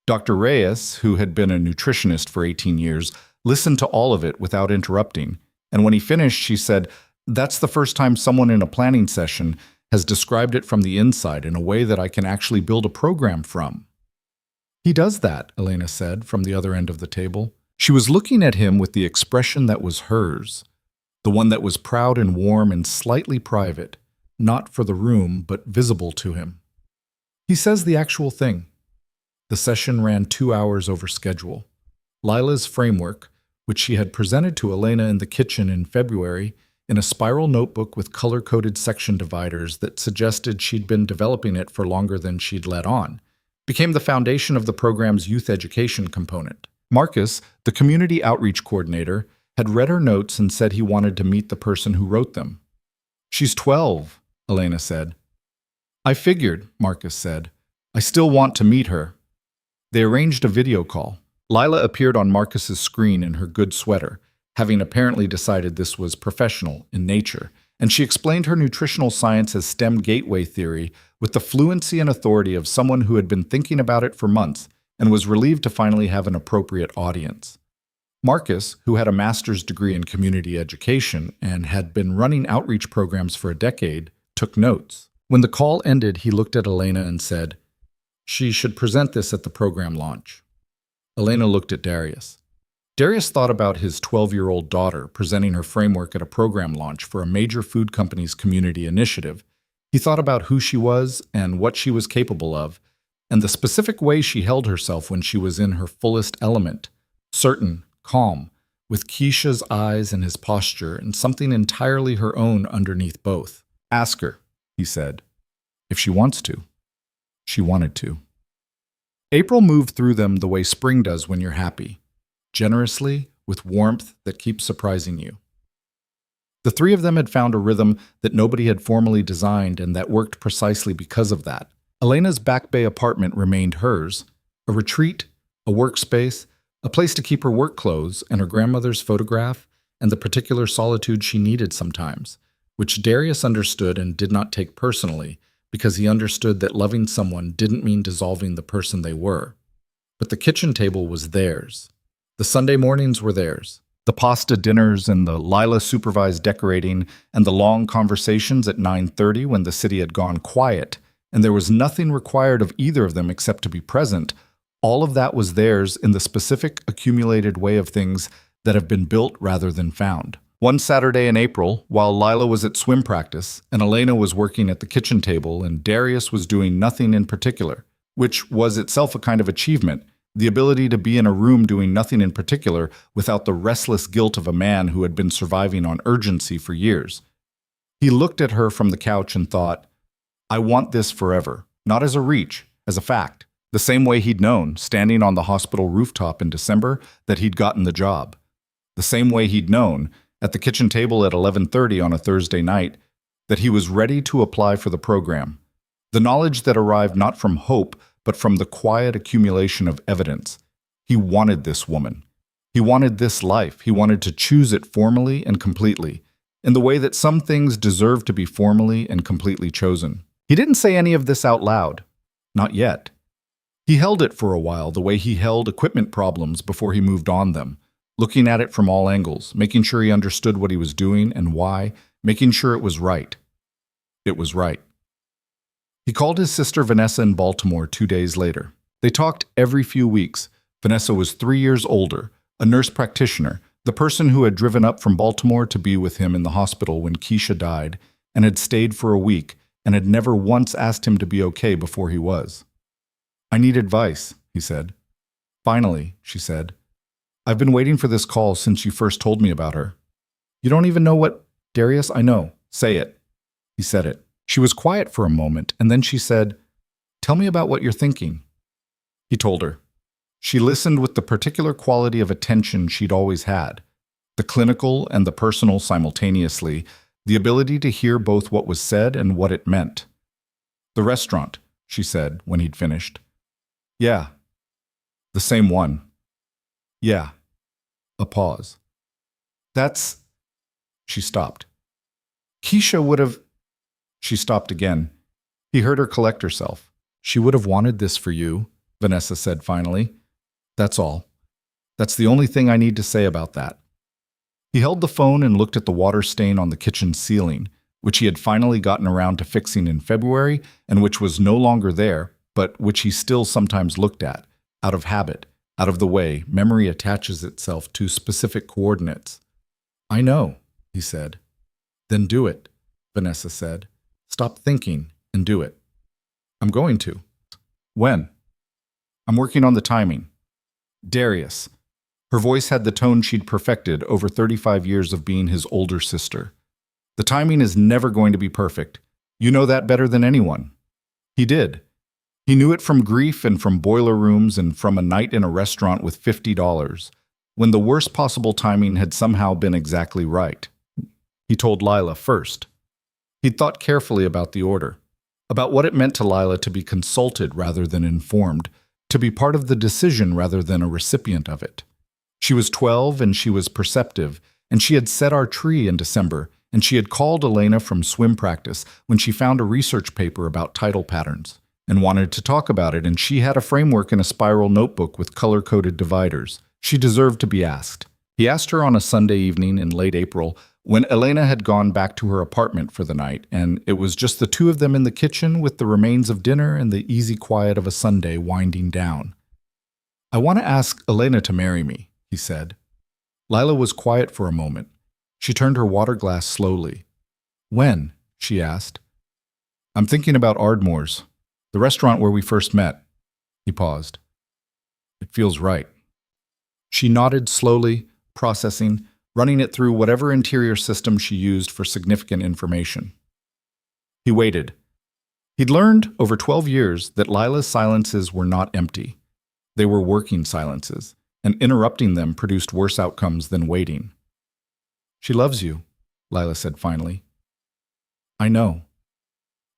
Dr. Reyes, who had been a nutritionist for 18 years, listened to all of it without interrupting, and when he finished, she said, "That's the first time someone in a planning session has described it from the inside in a way that I can actually build a program from." "He does that," Elena said from the other end of the table. She was looking at him with the expression that was hers, the one that was proud and warm and slightly private, not for the room, but visible to him. "He says the actual thing." The session ran 2 hours over schedule. Lila's framework, which she had presented to Elena in the kitchen in February, in a spiral notebook with color-coded section dividers that suggested she'd been developing it for longer than she'd let on, became the foundation of the program's youth education component. Marcus, the community outreach coordinator, had read her notes and said he wanted to meet the person who wrote them. "She's 12, Elena said. "I figured," Marcus said. "I still want to meet her." They arranged a video call. Lila appeared on Marcus's screen in her good sweater, having apparently decided this was professional in nature, and she explained her nutritional science as STEM gateway theory with the fluency and authority of someone who had been thinking about it for months and was relieved to finally have an appropriate audience. Marcus, who had a master's degree in community education and had been running outreach programs for a decade, took notes. When the call ended, he looked at Elena and said, "She should present this at the program launch." Elena looked at Darius. Darius thought about his 12-year-old daughter presenting her framework at a program launch for a major food company's community initiative. He thought about who she was and what she was capable of, and the specific way she held herself when she was in her fullest element, certain, calm, with Keisha's eyes and his posture and something entirely her own underneath both. "Ask her," he said. "If she wants to." She wanted to. April moved through them the way spring does when you're happy, generously, with warmth that keeps surprising you. The three of them had found a rhythm that nobody had formally designed and that worked precisely because of that. Elena's Back Bay apartment remained hers, a retreat, a workspace, a place to keep her work clothes and her grandmother's photograph and the particular solitude she needed sometimes, which Darius understood and did not take personally because he understood that loving someone didn't mean dissolving the person they were. But the kitchen table was theirs. The Sunday mornings were theirs. The pasta dinners and the Lila-supervised decorating and the long conversations at 9:30 when the city had gone quiet, and there was nothing required of either of them except to be present. All of that was theirs in the specific accumulated way of things that have been built rather than found. One Saturday in April, while Lila was at swim practice and Elena was working at the kitchen table and Darius was doing nothing in particular, which was itself a kind of achievement, the ability to be in a room doing nothing in particular without the restless guilt of a man who had been surviving on urgency for years. He looked at her from the couch and thought, "I want this forever," not as a reach, as a fact. The same way he'd known, standing on the hospital rooftop in December, that he'd gotten the job. The same way he'd known, at the kitchen table at 11:30 on a Thursday night, that he was ready to apply for the program. The knowledge that arrived not from hope, but from the quiet accumulation of evidence. He wanted this woman. He wanted this life. He wanted to choose it formally and completely, in the way that some things deserve to be formally and completely chosen. He didn't say any of this out loud. Not yet. He held it for a while the way he held equipment problems before he moved on them, looking at it from all angles, making sure he understood what he was doing and why, making sure it was right. It was right. He called his sister Vanessa in Baltimore 2 days later. They talked every few weeks. Vanessa was 3 years older, a nurse practitioner, the person who had driven up from Baltimore to be with him in the hospital when Keisha died, and had stayed for a week, and had never once asked him to be okay before he was. "I need advice," he said. "Finally," she said. "I've been waiting for this call since you first told me about her." "You don't even know what—" "Darius, I know. Say it." He said it. She was quiet for a moment, and then she said, "Tell me about what you're thinking." He told her. She listened with the particular quality of attention she'd always had, the clinical and the personal simultaneously, the ability to hear both what was said and what it meant. "The restaurant," she said when he'd finished. "Yeah." "The same one." "Yeah." A pause. "That's—" She stopped. "Keisha would have—" She stopped again. He heard her collect herself. "She would have wanted this for you," Vanessa said finally. "That's all. That's the only thing I need to say about that." He held the phone and looked at the water stain on the kitchen ceiling, which he had finally gotten around to fixing in February and which was no longer there, but which he still sometimes looked at, out of habit, out of the way memory attaches itself to specific coordinates. "I know," he said. "Then do it," Vanessa said. "Stop thinking and do it." "I'm going to." "When?" "I'm working on the timing." "Darius." Her voice had the tone she'd perfected over 35 years of being his older sister. "The timing is never going to be perfect. You know that better than anyone." He did. He knew it from grief and from boiler rooms and from a night in a restaurant with $50, when the worst possible timing had somehow been exactly right. He told Lila first. He'd thought carefully about the order, about what it meant to Lila to be consulted rather than informed, to be part of the decision rather than a recipient of it. She was 12 and she was perceptive, and she had set our tree in December, and she had called Elena from swim practice when she found a research paper about tidal patterns and wanted to talk about it, and she had a framework in a spiral notebook with color-coded dividers. She deserved to be asked. He asked her on a Sunday evening in late April when Elena had gone back to her apartment for the night, and it was just the two of them in the kitchen with the remains of dinner and the easy quiet of a Sunday winding down. "I want to ask Elena to marry me," he said. Lila was quiet for a moment. She turned her water glass slowly. "When?" she asked. "I'm thinking about Ardmore's, the restaurant where we first met." He paused. "It feels right." She nodded slowly, processing, running it through whatever interior system she used for significant information. He waited. He'd learned over 12 years that Lila's silences were not empty. They were working silences, and interrupting them produced worse outcomes than waiting. "She loves you," Lila said finally. "I know.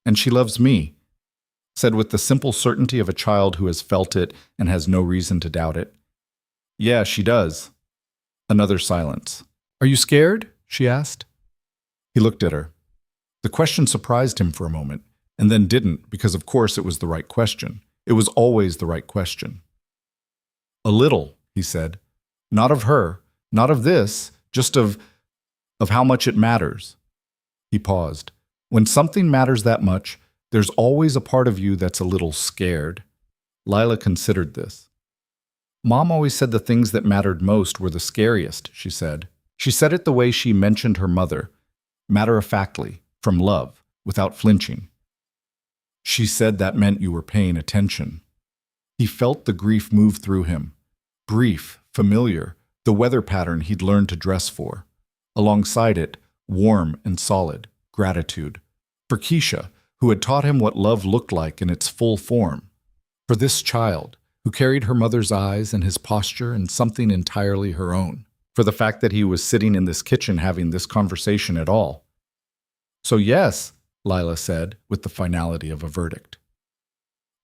And she loves me," said with the simple certainty of a child who has felt it and has no reason to doubt it. "Yeah, she does." Another silence. "Are you scared?" she asked. He looked at her. The question surprised him for a moment, and then didn't, because of course it was the right question. It was always the right question. "A little," he said. "Not of her, not of this, just of how much it matters." He paused. When something matters that much, there's always a part of you that's a little scared. Lila considered this. "Mom always said the things that mattered most were the scariest," she said. She said it the way she mentioned her mother, matter-of-factly, from love, without flinching. She said that meant you were paying attention. He felt the grief move through him. Brief, familiar, the weather pattern he'd learned to dress for. Alongside it, warm and solid, gratitude. For Keisha, who had taught him what love looked like in its full form. For this child, who carried her mother's eyes and his posture and something entirely her own. For the fact that he was sitting in this kitchen having this conversation at all. "So yes," Lila said, with the finality of a verdict.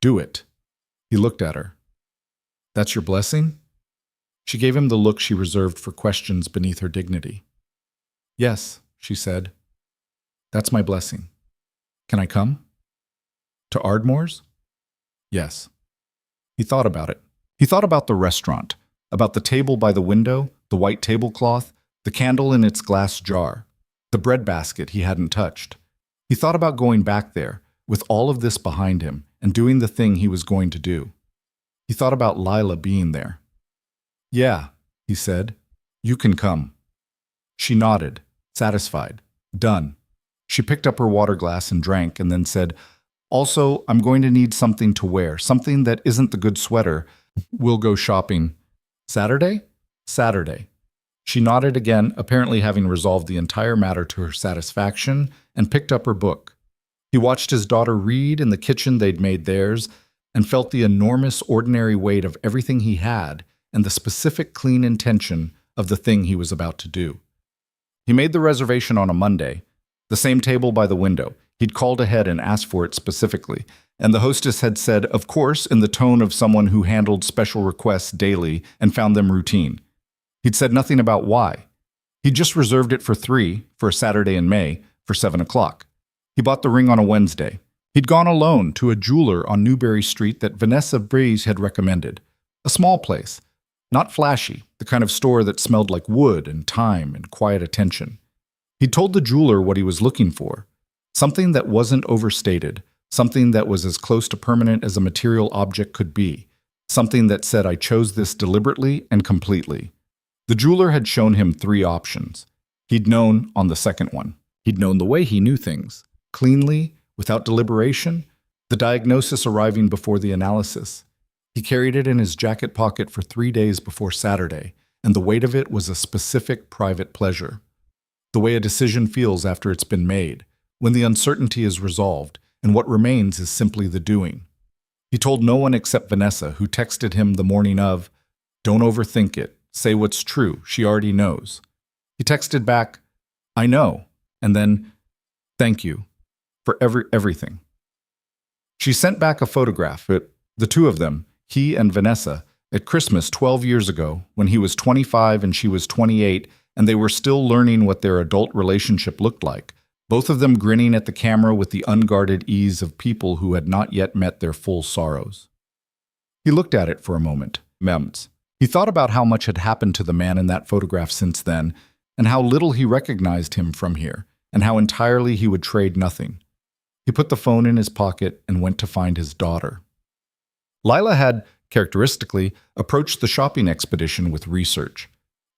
"Do it." He looked at her. "That's your blessing?" She gave him the look she reserved for questions beneath her dignity. "Yes," she said. "That's my blessing. Can I come?" "To Ardmore's?" "Yes." He thought about it. He thought about the restaurant, about the table by the window, the white tablecloth, the candle in its glass jar, the breadbasket he hadn't touched. He thought about going back there, with all of this behind him, and doing the thing he was going to do. He thought about Lila being there. "Yeah," he said. "You can come." She nodded, satisfied. Done. She picked up her water glass and drank, and then said, "Also, I'm going to need something to wear, something that isn't the good sweater. We'll go shopping." "Saturday?" "Saturday." She nodded again, apparently having resolved the entire matter to her satisfaction, and picked up her book. He watched his daughter read in the kitchen they'd made theirs, and felt the enormous ordinary weight of everything he had and the specific clean intention of the thing he was about to do. He made the reservation on a Monday, the same table by the window. He'd called ahead and asked for it specifically, and the hostess had said, of course, in the tone of someone who handled special requests daily and found them routine. He'd said nothing about why. He'd just reserved it for 3 for a Saturday in May for 7 o'clock. He bought the ring on a Wednesday. He'd gone alone to a jeweler on Newberry Street that Vanessa Breeze had recommended. A small place, not flashy, the kind of store that smelled like wood and time and quiet attention. He'd told the jeweler what he was looking for. Something that wasn't overstated, something that was as close to permanent as a material object could be, something that said, I chose this deliberately and completely. The jeweler had shown him 3 options. He'd known on the second one. He'd known the way he knew things, cleanly, without deliberation, the diagnosis arriving before the analysis. He carried it in his jacket pocket for 3 days before Saturday, and the weight of it was a specific private pleasure. The way a decision feels after it's been made, when the uncertainty is resolved, and what remains is simply the doing. He told no one except Vanessa, who texted him the morning of, "Don't overthink it. Say what's true. She already knows." He texted back, "I know," and then, "Thank you for everything." She sent back a photograph, the 2 of them, he and Vanessa, at Christmas 12 years ago, when he was 25 and she was 28, and they were still learning what their adult relationship looked like, both of them grinning at the camera with the unguarded ease of people who had not yet met their full sorrows. He looked at it for a moment. Mems. He thought about how much had happened to the man in that photograph since then, and how little he recognized him from here, and how entirely he would trade nothing. He put the phone in his pocket and went to find his daughter. Lila had, characteristically, approached the shopping expedition with research.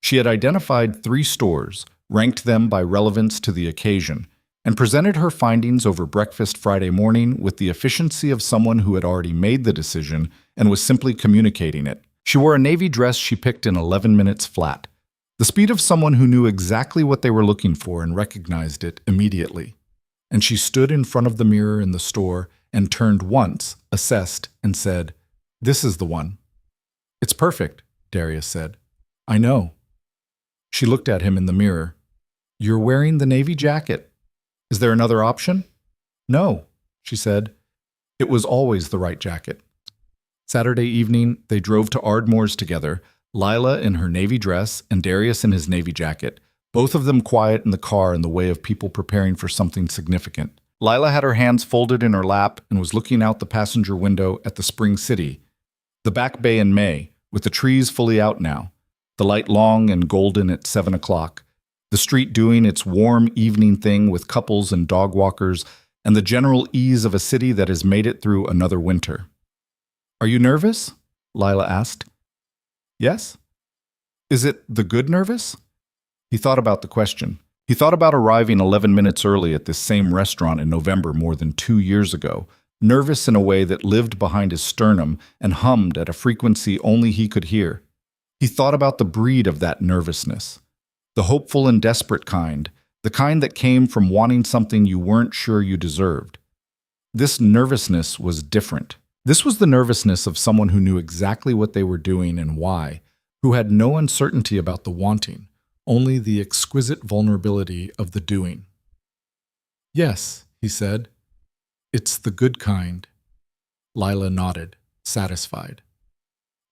She had identified 3 stores, ranked them by relevance to the occasion, and presented her findings over breakfast Friday morning with the efficiency of someone who had already made the decision and was simply communicating it. She wore a navy dress she picked in 11 minutes flat, the speed of someone who knew exactly what they were looking for and recognized it immediately. And she stood in front of the mirror in the store and turned once, assessed, and said, "This is the one." "It's perfect," Darius said. "I know." She looked at him in the mirror. "You're wearing the navy jacket. Is there another option?" "No," she said. It was always the right jacket. Saturday evening, they drove to Ardmore's together, Lila in her navy dress and Darius in his navy jacket, both of them quiet in the car in the way of people preparing for something significant. Lila had her hands folded in her lap and was looking out the passenger window at the spring city, the back bay in May, with the trees fully out now, the light long and golden at 7 o'clock, the street doing its warm evening thing with couples and dog walkers, and the general ease of a city that has made it through another winter. "Are you nervous?" Lila asked. "Yes." "Is it the good nervous?" He thought about the question. He thought about arriving 11 minutes early at this same restaurant in November more than 2 years ago, nervous in a way that lived behind his sternum and hummed at a frequency only he could hear. He thought about the breed of that nervousness, the hopeful and desperate kind, the kind that came from wanting something you weren't sure you deserved. This nervousness was different. This was the nervousness of someone who knew exactly what they were doing and why, who had no uncertainty about the wanting, only the exquisite vulnerability of the doing. "Yes," he said. "It's the good kind." Lila nodded, satisfied.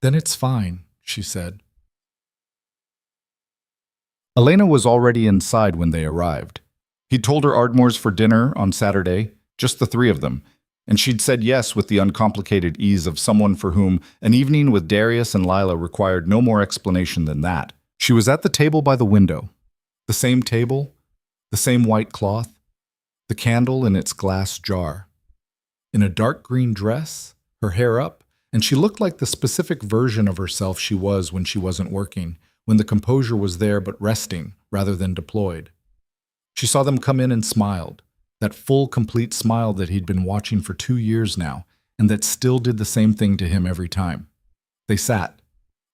"Then it's fine," she said. Elena was already inside when they arrived. He'd told her Ardmore's for dinner on Saturday, just the 3 of them, and she'd said yes with the uncomplicated ease of someone for whom an evening with Darius and Lila required no more explanation than that. She was at the table by the window. The same table, the same white cloth, the candle in its glass jar. In a dark green dress, her hair up, and she looked like the specific version of herself she was when she wasn't working, when the composure was there but resting rather than deployed. She saw them come in and smiled, that full, complete smile that he'd been watching for 2 years now, and that still did the same thing to him every time. They sat.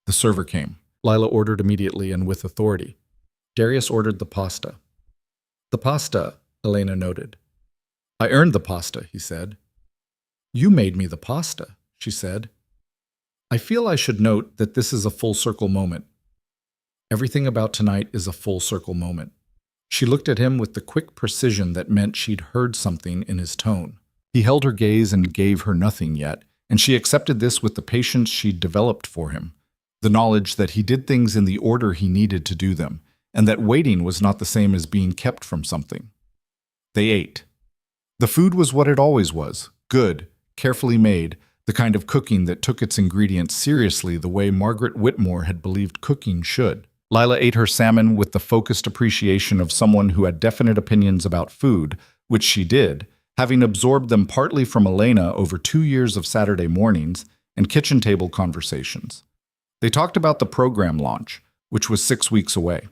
The server came. Lila ordered immediately and with authority. Darius ordered the pasta. "The pasta," Elena noted. "I earned the pasta," he said. "You made me the pasta," she said. "I feel I should note that this is a full circle moment. Everything about tonight is a full circle moment." She looked at him with the quick precision that meant she'd heard something in his tone. He held her gaze and gave her nothing yet, and she accepted this with the patience she'd developed for him, the knowledge that he did things in the order he needed to do them, and that waiting was not the same as being kept from something. They ate. The food was what it always was, good, carefully made, the kind of cooking that took its ingredients seriously the way Margaret Whitmore had believed cooking should. Lila ate her salmon with the focused appreciation of someone who had definite opinions about food, which she did, having absorbed them partly from Elena over 2 years of Saturday mornings and kitchen table conversations. They talked about the program launch, which was 6 weeks away.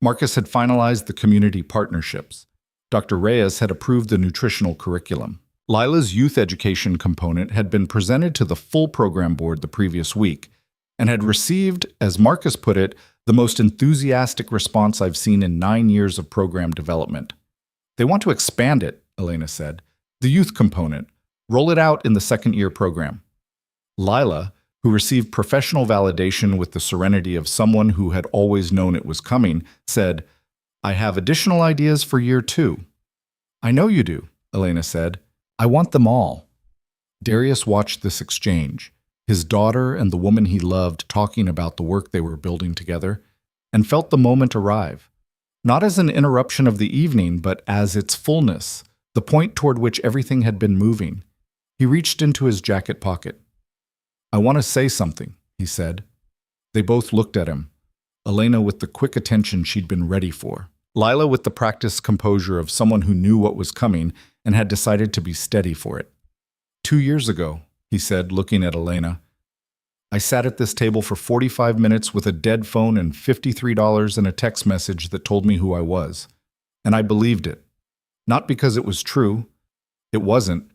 Marcus had finalized the community partnerships. Dr. Reyes had approved the nutritional curriculum. Lila's youth education component had been presented to the full program board the previous week and had received, as Marcus put it, the most enthusiastic response I've seen in 9 years of program development. "They want to expand it," Elena said. "The youth component. Roll it out in the second-year program." Lila, who received professional validation with the serenity of someone who had always known it was coming, said, "I have additional ideas for year 2. "I know you do," Elena said. "I want them all." Darius watched this exchange. his daughter and the woman he loved talking about the work they were building together, and felt the moment arrive, not as an interruption of the evening, but as its fullness, the point toward which everything had been moving. He reached into his jacket pocket. "I want to say something," he said. They both looked at him, Elena with the quick attention she'd been ready for, Lila with the practiced composure of someone who knew what was coming and had decided to be steady for it. 2 years ago, he said, looking at Elena, I sat at this table for 45 minutes with a dead phone and $53 and a text message that told me who I was. And I believed it. Not because it was true. It wasn't.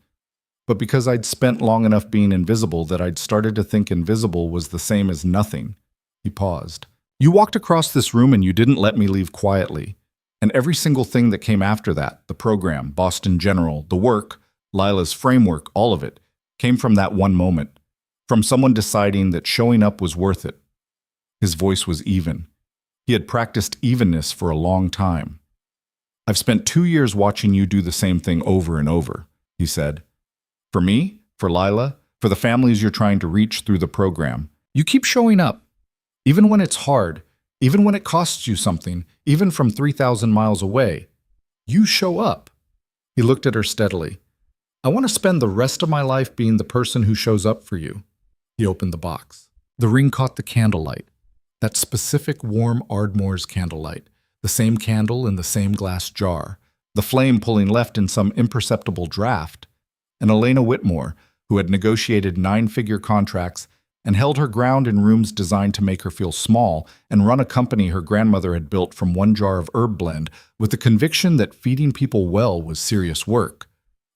But because I'd spent long enough being invisible that I'd started to think invisible was the same as nothing. He paused. You walked across this room and you didn't let me leave quietly. And every single thing that came after that, the program, Boston General, the work, Lila's framework, all of it, came from that one moment. From someone deciding that showing up was worth it. His voice was even. He had practiced evenness for a long time. I've spent 2 years watching you do the same thing over and over, he said. For me, for Lila, for the families you're trying to reach through the program. You keep showing up. Even when it's hard, even when it costs you something, even from 3,000 miles away. You show up. He looked at her steadily. I want to spend the rest of my life being the person who shows up for you. He opened the box. The ring caught the candlelight. That specific warm Ardmore's candlelight. The same candle in the same glass jar. The flame pulling left in some imperceptible draft. And Elena Whitmore, who had negotiated 9-figure contracts and held her ground in rooms designed to make her feel small and run a company her grandmother had built from one jar of herb blend with the conviction that feeding people well was serious work,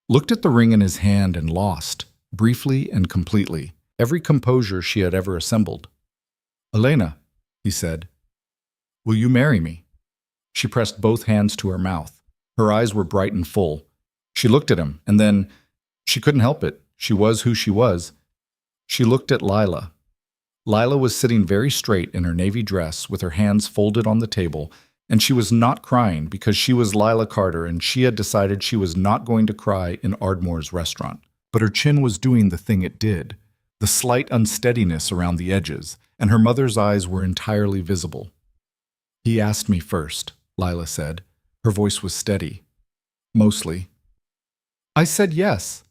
looked at the ring in his hand and lost, briefly and completely, every composure she had ever assembled. Elena, he said, will you marry me? She pressed both hands to her mouth. Her eyes were bright and full. She looked at him, and then, she couldn't help it. She was who she was. She looked at Lila. Lila was sitting very straight in her navy dress with her hands folded on the table, and she was not crying because she was Lila Carter and she had decided she was not going to cry in Ardmore's restaurant. But her chin was doing the thing it did, the slight unsteadiness around the edges, and her mother's eyes were entirely visible. He asked me first, Lila said. Her voice was steady. Mostly. I said yes.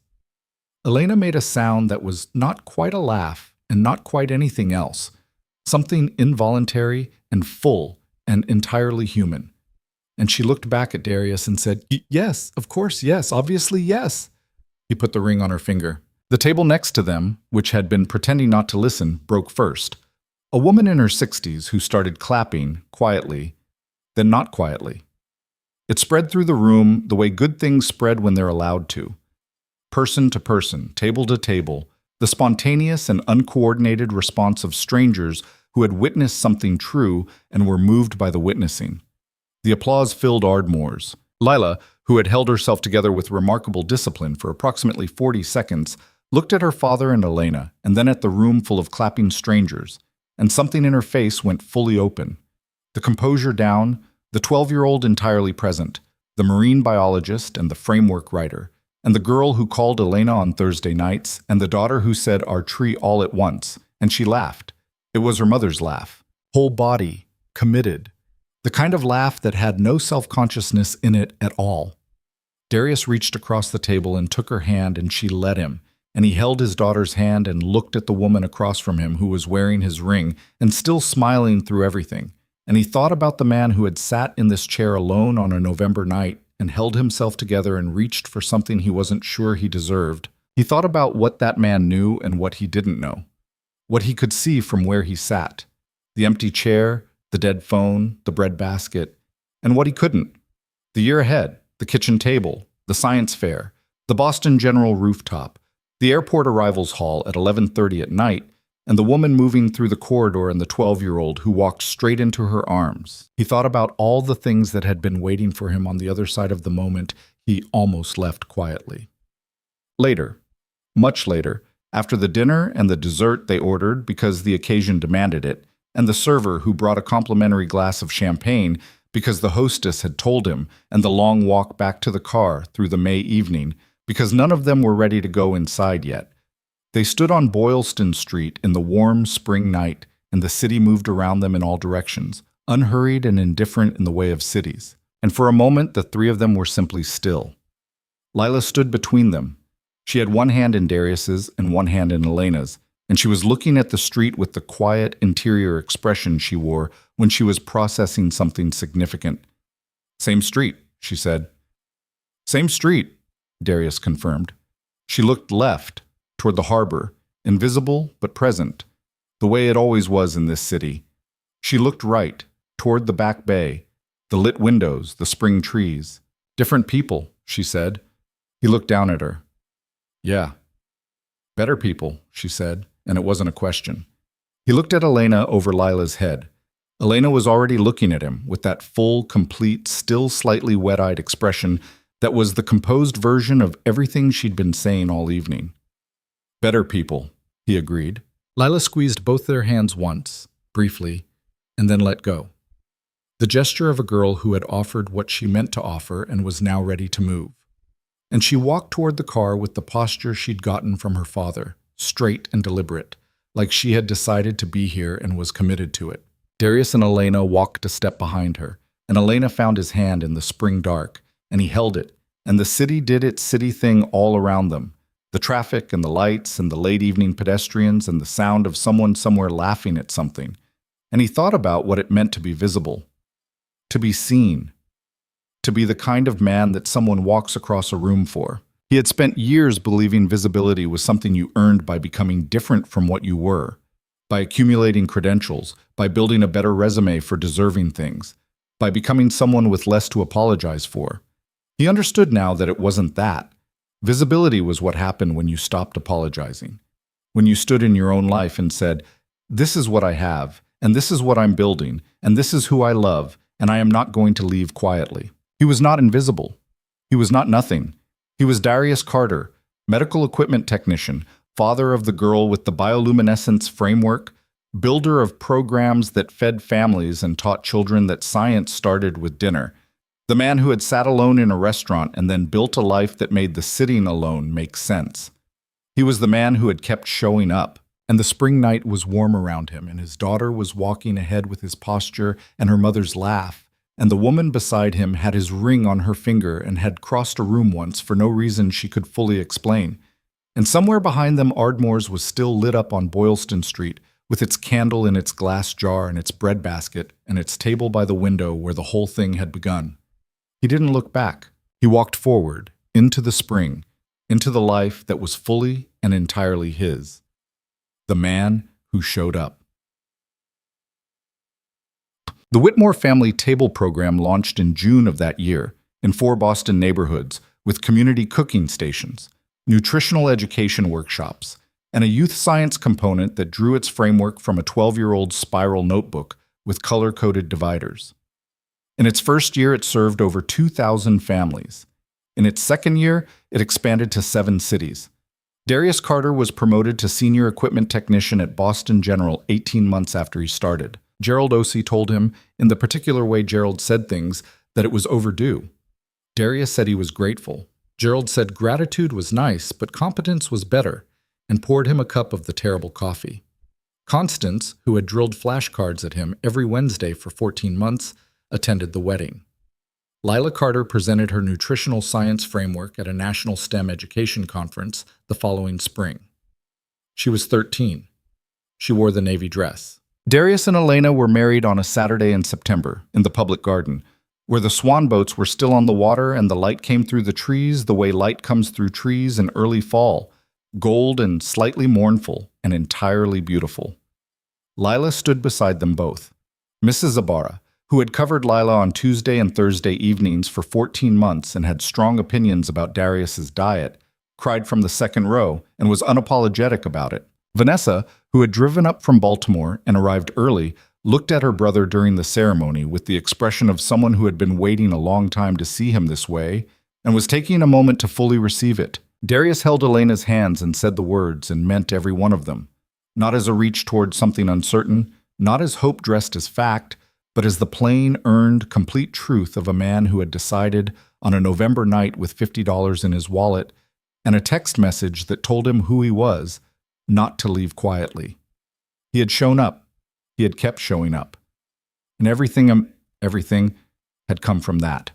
Elena made a sound that was not quite a laugh and not quite anything else, something involuntary and full and entirely human. And she looked back at Darius and said, yes, of course, yes, obviously, yes. He put the ring on her finger. The table next to them, which had been pretending not to listen, broke first. A woman in her 60s who started clapping quietly, then not quietly. It spread through the room the way good things spread when they're allowed to. Person to person, table to table, the spontaneous and uncoordinated response of strangers who had witnessed something true and were moved by the witnessing. The applause filled Ardmore's. Lila, who had held herself together with remarkable discipline for approximately 40 seconds, looked at her father and Elena, and then at the room full of clapping strangers, and something in her face went fully open. The composure down, the 12-year-old entirely present, the marine biologist and the framework writer, and the girl who called Elena on Thursday nights, and the daughter who said our tree all at once, and she laughed. It was her mother's laugh. Whole body, committed. The kind of laugh that had no self-consciousness in it at all. Darius reached across the table and took her hand, and she led him, and he held his daughter's hand and looked at the woman across from him who was wearing his ring and still smiling through everything. And he thought about the man who had sat in this chair alone on a November night and held himself together and reached for something he wasn't sure he deserved. He thought about what that man knew and what he didn't know. What he could see from where he sat. The empty chair, the dead phone, the bread basket, and what he couldn't. The year ahead, the kitchen table, the science fair, the Boston General rooftop, the airport arrivals hall at 11:30 at night, and the woman moving through the corridor and the 12-year-old who walked straight into her arms. He thought about all the things that had been waiting for him on the other side of the moment he almost left quietly. Later, much later, after the dinner and the dessert they ordered because the occasion demanded it, and the server who brought a complimentary glass of champagne because the hostess had told him, and the long walk back to the car through the May evening because none of them were ready to go inside yet. They stood on Boylston Street in the warm spring night, and the city moved around them in all directions, unhurried and indifferent in the way of cities. And for a moment, the three of them were simply still. Lila stood between them. She had one hand in Darius's and one hand in Elena's, and she was looking at the street with the quiet interior expression she wore when she was processing something significant. "Same street," she said. "Same street," Darius confirmed. She looked left, toward the harbor, invisible but present, the way it always was in this city. She looked right, toward the back bay, the lit windows, the spring trees. "Different people," she said. He looked down at her. "Yeah. Better people," she said, and it wasn't a question. He looked at Elena over Lila's head. Elena was already looking at him with that full, complete, still slightly wet-eyed expression that was the composed version of everything she'd been saying all evening. "Better people," he agreed. Lila squeezed both their hands once, briefly, and then let go. The gesture of a girl who had offered what she meant to offer and was now ready to move. And she walked toward the car with the posture she'd gotten from her father, straight and deliberate, like she had decided to be here and was committed to it. Darius and Elena walked a step behind her, and Elena found his hand in the spring dark, and he held it, and the city did its city thing all around them. The traffic and the lights and the late evening pedestrians and the sound of someone somewhere laughing at something. And he thought about what it meant to be visible, to be seen, to be the kind of man that someone walks across a room for. He had spent years believing visibility was something you earned by becoming different from what you were, by accumulating credentials, by building a better resume for deserving things, by becoming someone with less to apologize for. He understood now that it wasn't that. Visibility was what happened when you stopped apologizing, when you stood in your own life and said, "This is what I have, and this is what I'm building, and this is who I love, and I am not going to leave quietly." He was not invisible. He was not nothing. He was Darius Carter, medical equipment technician, father of the girl with the bioluminescence framework, builder of programs that fed families and taught children that science started with dinner, the man who had sat alone in a restaurant and then built a life that made the sitting alone make sense. He was the man who had kept showing up, and the spring night was warm around him, and his daughter was walking ahead with his posture and her mother's laugh, and the woman beside him had his ring on her finger and had crossed a room once for no reason she could fully explain. And somewhere behind them Ardmore's was still lit up on Boylston Street, with its candle in its glass jar and its bread basket and its table by the window where the whole thing had begun. He didn't look back. He walked forward, into the spring, into the life that was fully and entirely his. The man who showed up. The Whitmore Family Table Program launched in June of that year in 4 Boston neighborhoods with community cooking stations, nutritional education workshops, and a youth science component that drew its framework from a 12-year-old spiral notebook with color-coded dividers. In its first year, it served over 2,000 families. In its second year, it expanded to 7 cities. Darius Carter was promoted to senior equipment technician at Boston General 18 months after he started. Gerald Ossie told him, in the particular way Gerald said things, that it was overdue. Darius said he was grateful. Gerald said gratitude was nice, but competence was better, and poured him a cup of the terrible coffee. Constance, who had drilled flashcards at him every Wednesday for 14 months, attended the wedding. Lila Carter presented her nutritional science framework at a national STEM education conference the following spring. She was 13. She wore the navy dress. Darius and Elena were married on a Saturday in September in the public garden, where the swan boats were still on the water and the light came through the trees the way light comes through trees in early fall, gold and slightly mournful and entirely beautiful. Lila stood beside them both. Mrs. Ibarra, who had covered Lila on Tuesday and Thursday evenings for 14 months and had strong opinions about Darius's diet, cried from the second row and was unapologetic about it. Vanessa, who had driven up from Baltimore and arrived early, looked at her brother during the ceremony with the expression of someone who had been waiting a long time to see him this way and was taking a moment to fully receive it. Darius held Elena's hands and said the words and meant every one of them, not as a reach toward something uncertain, not as hope dressed as fact, but as the plain, earned, complete truth of a man who had decided on a November night with $50 in his wallet and a text message that told him who he was not to leave quietly. He had shown up. He had kept showing up. And everything had come from that.